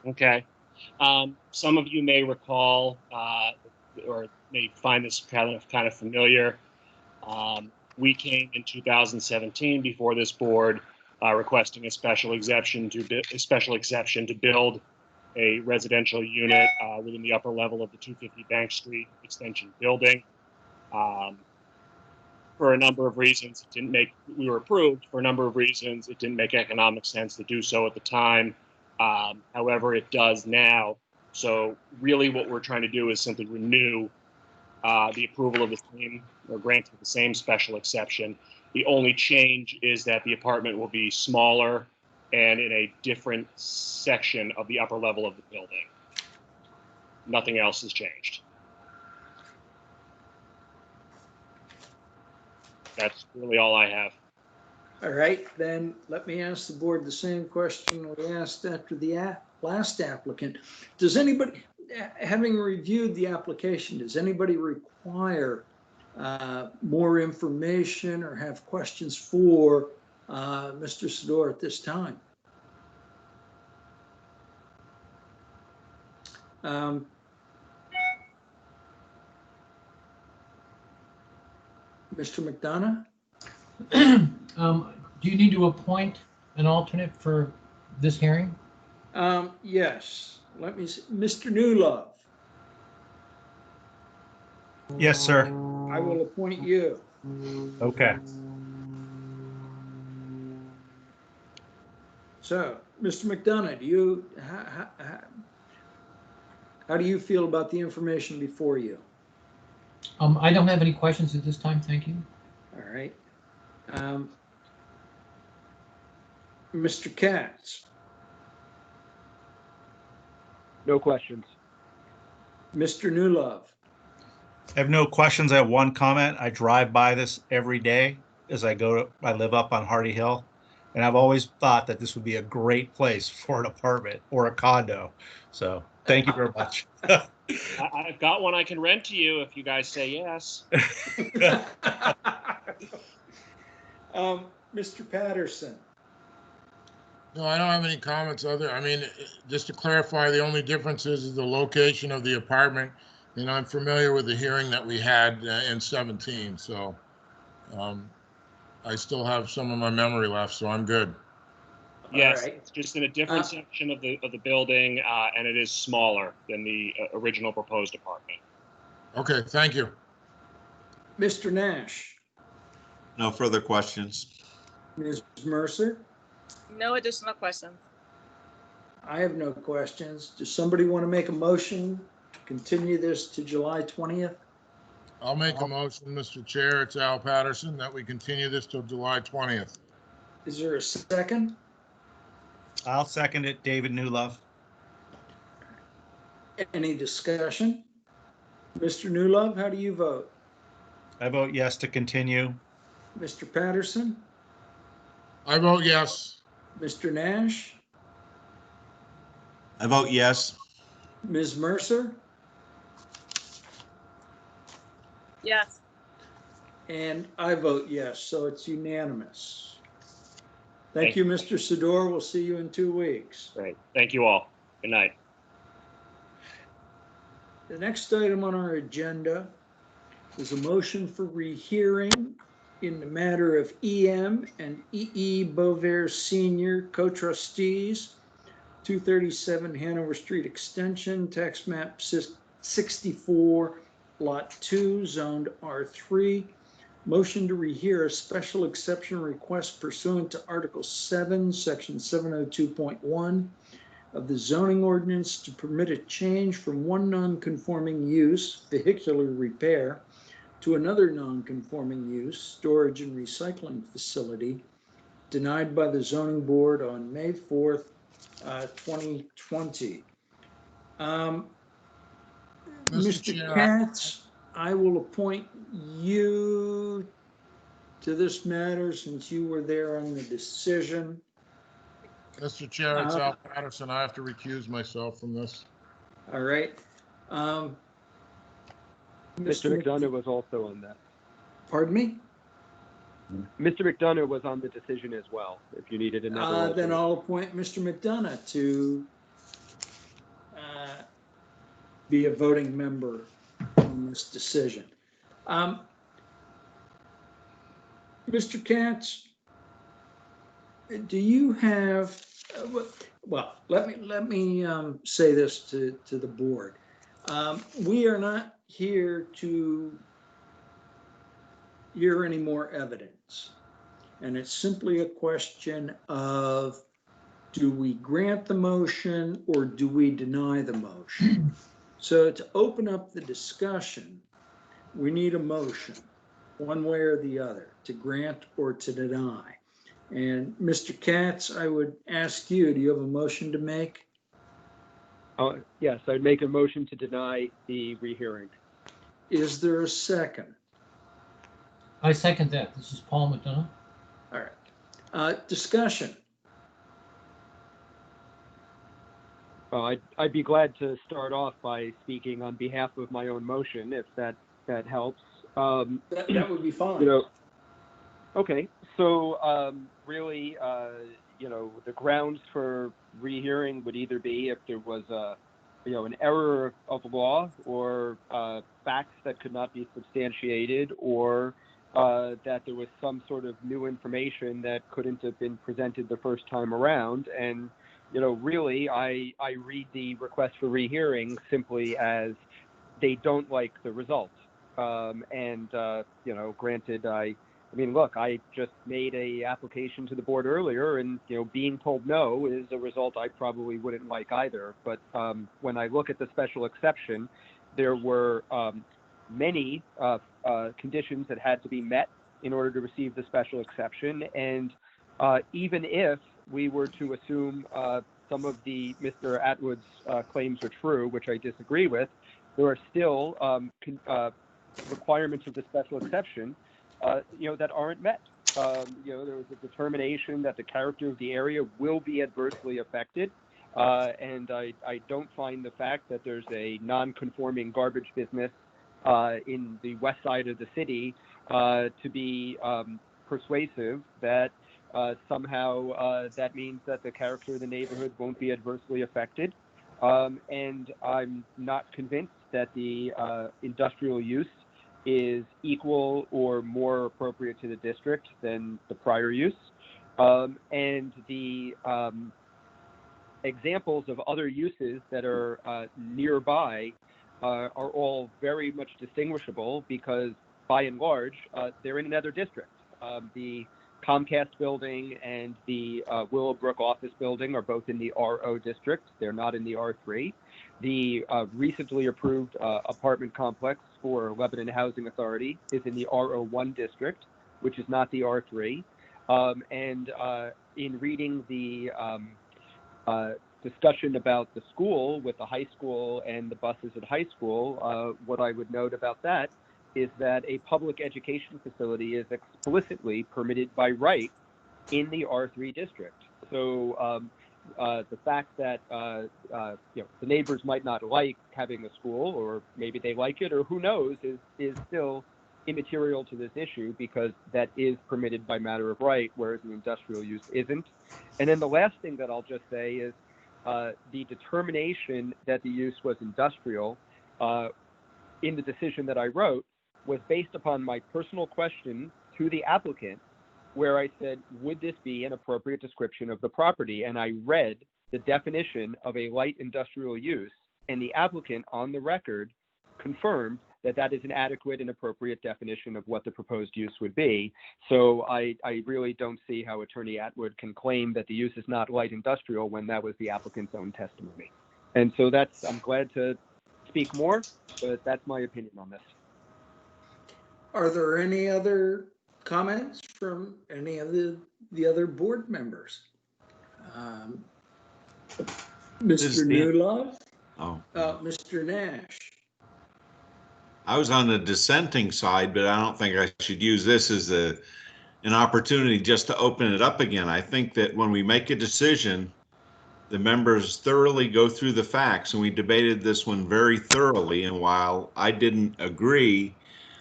Okay. Some of you may recall or may find this kind of familiar. We came in 2017 before this board requesting a special exception to build a residential unit within the upper level of the 250 Bank Street Extension building. For a number of reasons, we were approved. For a number of reasons, it didn't make economic sense to do so at the time. However, it does now. So really what we're trying to do is simply renew the approval of the same, or granting the same special exception. The only change is that the apartment will be smaller and in a different section of the upper level of the building. Nothing else has changed. That's really all I have. All right, then let me ask the board the same question we asked after the last applicant. Does anybody, having reviewed the application, does anybody require more information or have questions for Mr. Sidor at this time? Mr. McDonough? Do you need to appoint an alternate for this hearing? Yes, let me see. Mr. Newlove. Yes, sir. I will appoint you. Okay. So, Mr. McDonough, how do you feel about the information before you? I don't have any questions at this time, thank you. All right. Mr. Katz? No questions. Mr. Newlove? I have no questions. I have one comment. I drive by this every day as I live up on Hardy Hill. And I've always thought that this would be a great place for an apartment or a condo. So thank you very much. I've got one I can rent to you if you guys say yes. Mr. Patterson? No, I don't have any comments just to clarify, the only difference is the location of the apartment. And I'm familiar with the hearing that we had in 17. So I still have some of my memory left, so I'm good. Yes, right. It's just in a different section of the building, and it is smaller than the original proposed apartment. Okay, thank you. Mr. Nash? No further questions. Ms. Mercer? No additional questions. I have no questions. Does somebody want to make a motion to continue this to July 20th? I'll make a motion, Mr. Chair. It's Al Patterson, that we continue this till July 20th. Is there a second? I'll second it, David Newlove. Any discussion? Mr. Newlove, how do you vote? I vote yes to continue. Mr. Patterson? I vote yes. Mr. Nash? I vote yes. Ms. Mercer? Yes. And I vote yes, so it's unanimous. Thank Thank you, Mr. Sador. We'll see you in 2 weeks. Great. Thank you all. Good night. The next item on our agenda is a motion for rehearing in the matter of EM and EE Bovair Senior co-trustees, 237 Hanover Street Extension, tax map 64, lot 2, zoned R3. Motion to rehear a special exception request pursuant to Article 7, Section 702.1 of the zoning ordinance to permit a change from one non-conforming use, vehicular repair, to another non-conforming use, storage and recycling facility, denied by the zoning board on May 4th, 2020. Mr. Chair, Katz, I will appoint you to this matter since you were there on the decision. Mr. Chair, it's Al Patterson. I have to recuse myself from this. All right. Mr. McDonough was also on that. Pardon me? Mr. McDonough was on the decision as well, if you needed another. Then I'll appoint Mr. McDonough to be a voting member on this decision. Mr. Katz, do you have, well, let me say this to the board. We are not here to hear any more evidence. And it's simply a question of, do we grant the motion or do we deny the motion? So to open up the discussion, we need a motion, one way or the other, to grant or to deny. And Mr. Katz, I would ask you, do you have a motion to make? Yes, I'd make a motion to deny the rehearing. Is there a second? I second that. This is Paul McDonough. All right. Discussion. Well, I'd be glad to start off by speaking on behalf of my own motion, if that helps. That would be fine. You know, okay, so really, you know, the grounds for rehearing would either be if there was an error of law or facts that could not be substantiated, or that there was some sort of new information that couldn't have been presented the first time around. And you know, really, I read the request for rehearing simply as they don't like the results. You know, granted, I mean, look, I just made a application to the board earlier, and you know, being told no is a result I probably wouldn't like either. But when I look at the special exception, there were many conditions that had to be met in order to receive the special exception, and even if we were to assume some of the Mr. Atwood's claims are true, which I disagree with, there are still requirements of the special exception, you know, that aren't met. You know, there was a determination that the character of the area will be adversely affected, and I don't find the fact that there's a non-conforming garbage business in the west side of the city to be persuasive that somehow that means that the character of the neighborhood won't be adversely affected. And I'm not convinced that the industrial use is equal or more appropriate to the district than the prior use. And the examples of other uses that are nearby are all very much distinguishable because, by and large, they're in another district. The Comcast building and the Willowbrook office building are both in the RO district. They're not in the R3. The recently approved apartment complex for Lebanon Housing Authority is in the RO1 district, which is not the R3. In reading the discussion about the school with the high school and the buses at high school, what I would note about that is that a public education facility is explicitly permitted by right in the R3 district. So the fact that the neighbors might not like having a school, or maybe they like it, or who knows, is still immaterial to this issue, because that is permitted by matter of right, whereas an industrial use isn't. And then the last thing that I'll just say is the determination that the use was industrial in the decision that I wrote was based upon my personal question to the applicant, where I said, would this be an appropriate description of the property? And I read the definition of a light industrial use, and the applicant on the record confirmed that that is an adequate and appropriate definition of what the proposed use would be. So I really don't see how Attorney Atwood can claim that the use is not light industrial when that was the applicant's own testimony. And so I'm glad to speak more, but that's my opinion on this. Are there any other comments from any of the other board members? Mr. Newlove? Mr. Nash? I was on the dissenting side, but I don't think I should use this as an opportunity just to open it up again. I think that when we make a decision, the members thoroughly go through the facts, and we debated this one very thoroughly. And while I didn't agree,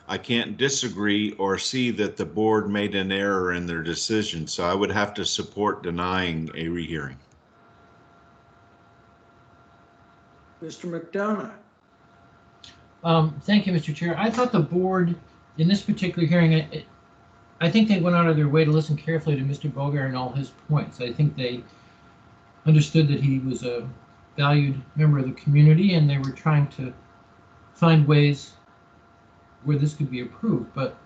I can't disagree or see that the board made an error in their decision. So I would have to support denying a rehearing. Mr. McDonough? Thank you, Mr. Chair. I thought the board, in this particular hearing, I think they went out of their way to listen carefully to Mr. Boger and all his points. I think they understood that he was a valued member of the community, and they were trying to find ways where this could be approved, but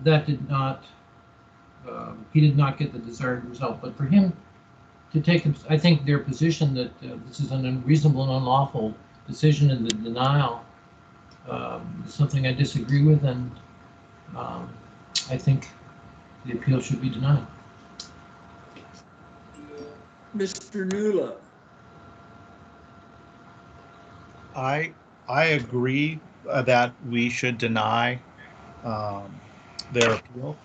that did not, he did not get the desired result. But for him to take, I think their position that this is an unreasonable and unlawful decision in the denial is something I disagree with, and I think the appeal should be denied. Mr. Newlove? I agree that we should deny their appeal,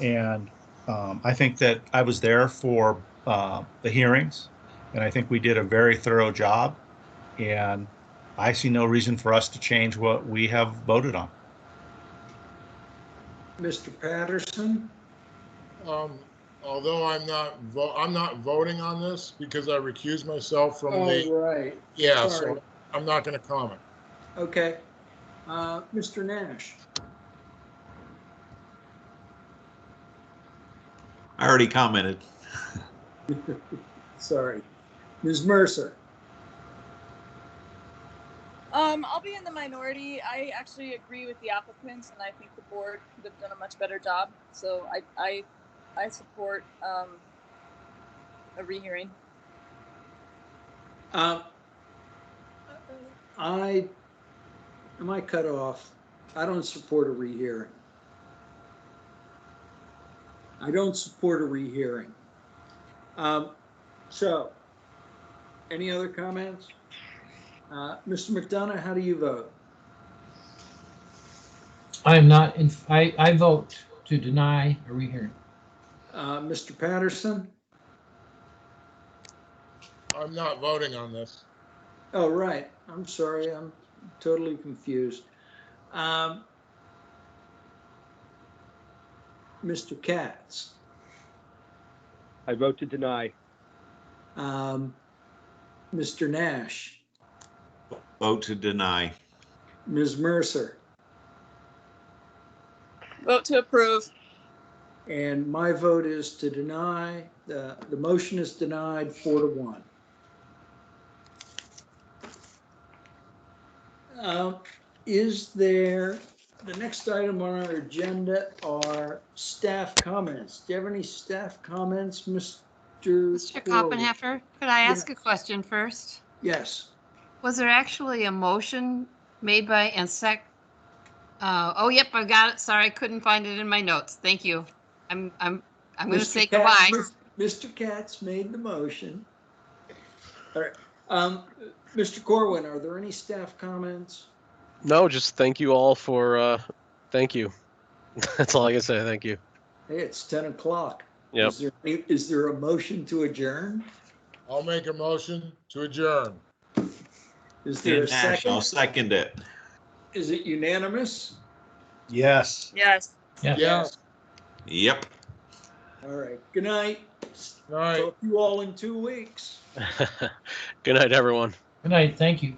and I think that I was there for the hearings, and I think we did a very thorough job, and I see no reason for us to change what we have voted on. Mr. Patterson? Although I'm not voting on this because I recused myself from the. Right. Yeah, Sorry. so I'm not going to comment. Okay. Mr. Nash? I already commented. Sorry. Ms. Mercer? I'll be in the minority. I actually agree with the applicants, and I think the board could have done a much better job. So I support a rehearing. Am I cut off? I don't support a rehearing. I don't support a rehearing. So, any other comments? Mr. McDonough, how do you vote? I'm not in. I vote to deny a rehearing. Mr. Patterson? I'm not voting on this. Oh, right. I'm sorry. I'm totally confused. Mr. Katz? I vote to deny. Mr. Nash? Vote to deny. Ms. Mercer? Vote to approve. And my vote is to deny. The motion is denied 4-1. Is there, the next item on our agenda are staff comments. Do you have any staff comments, Mr. Koppenheffer, could I ask a question first? Yes. Was there actually a motion made by and oh, yep, I've got it. Sorry, I couldn't find it in my notes. Thank you. I'm going to say goodbye. Mr. Katz made the motion. All right. Mr. Corwin, are there any staff comments? No, just thank you all for, thank you. That's all I can say. Thank you. Hey, it's 10 o'clock. Yep. Is there a motion to adjourn? I'll make a motion to adjourn. Is there a Nash, I'll second? second it. Is it unanimous? Yes. Yes. Yes. Yep. All right. Good night. All right. Talk to you all in 2 weeks. Good night, everyone. Good night, thank you.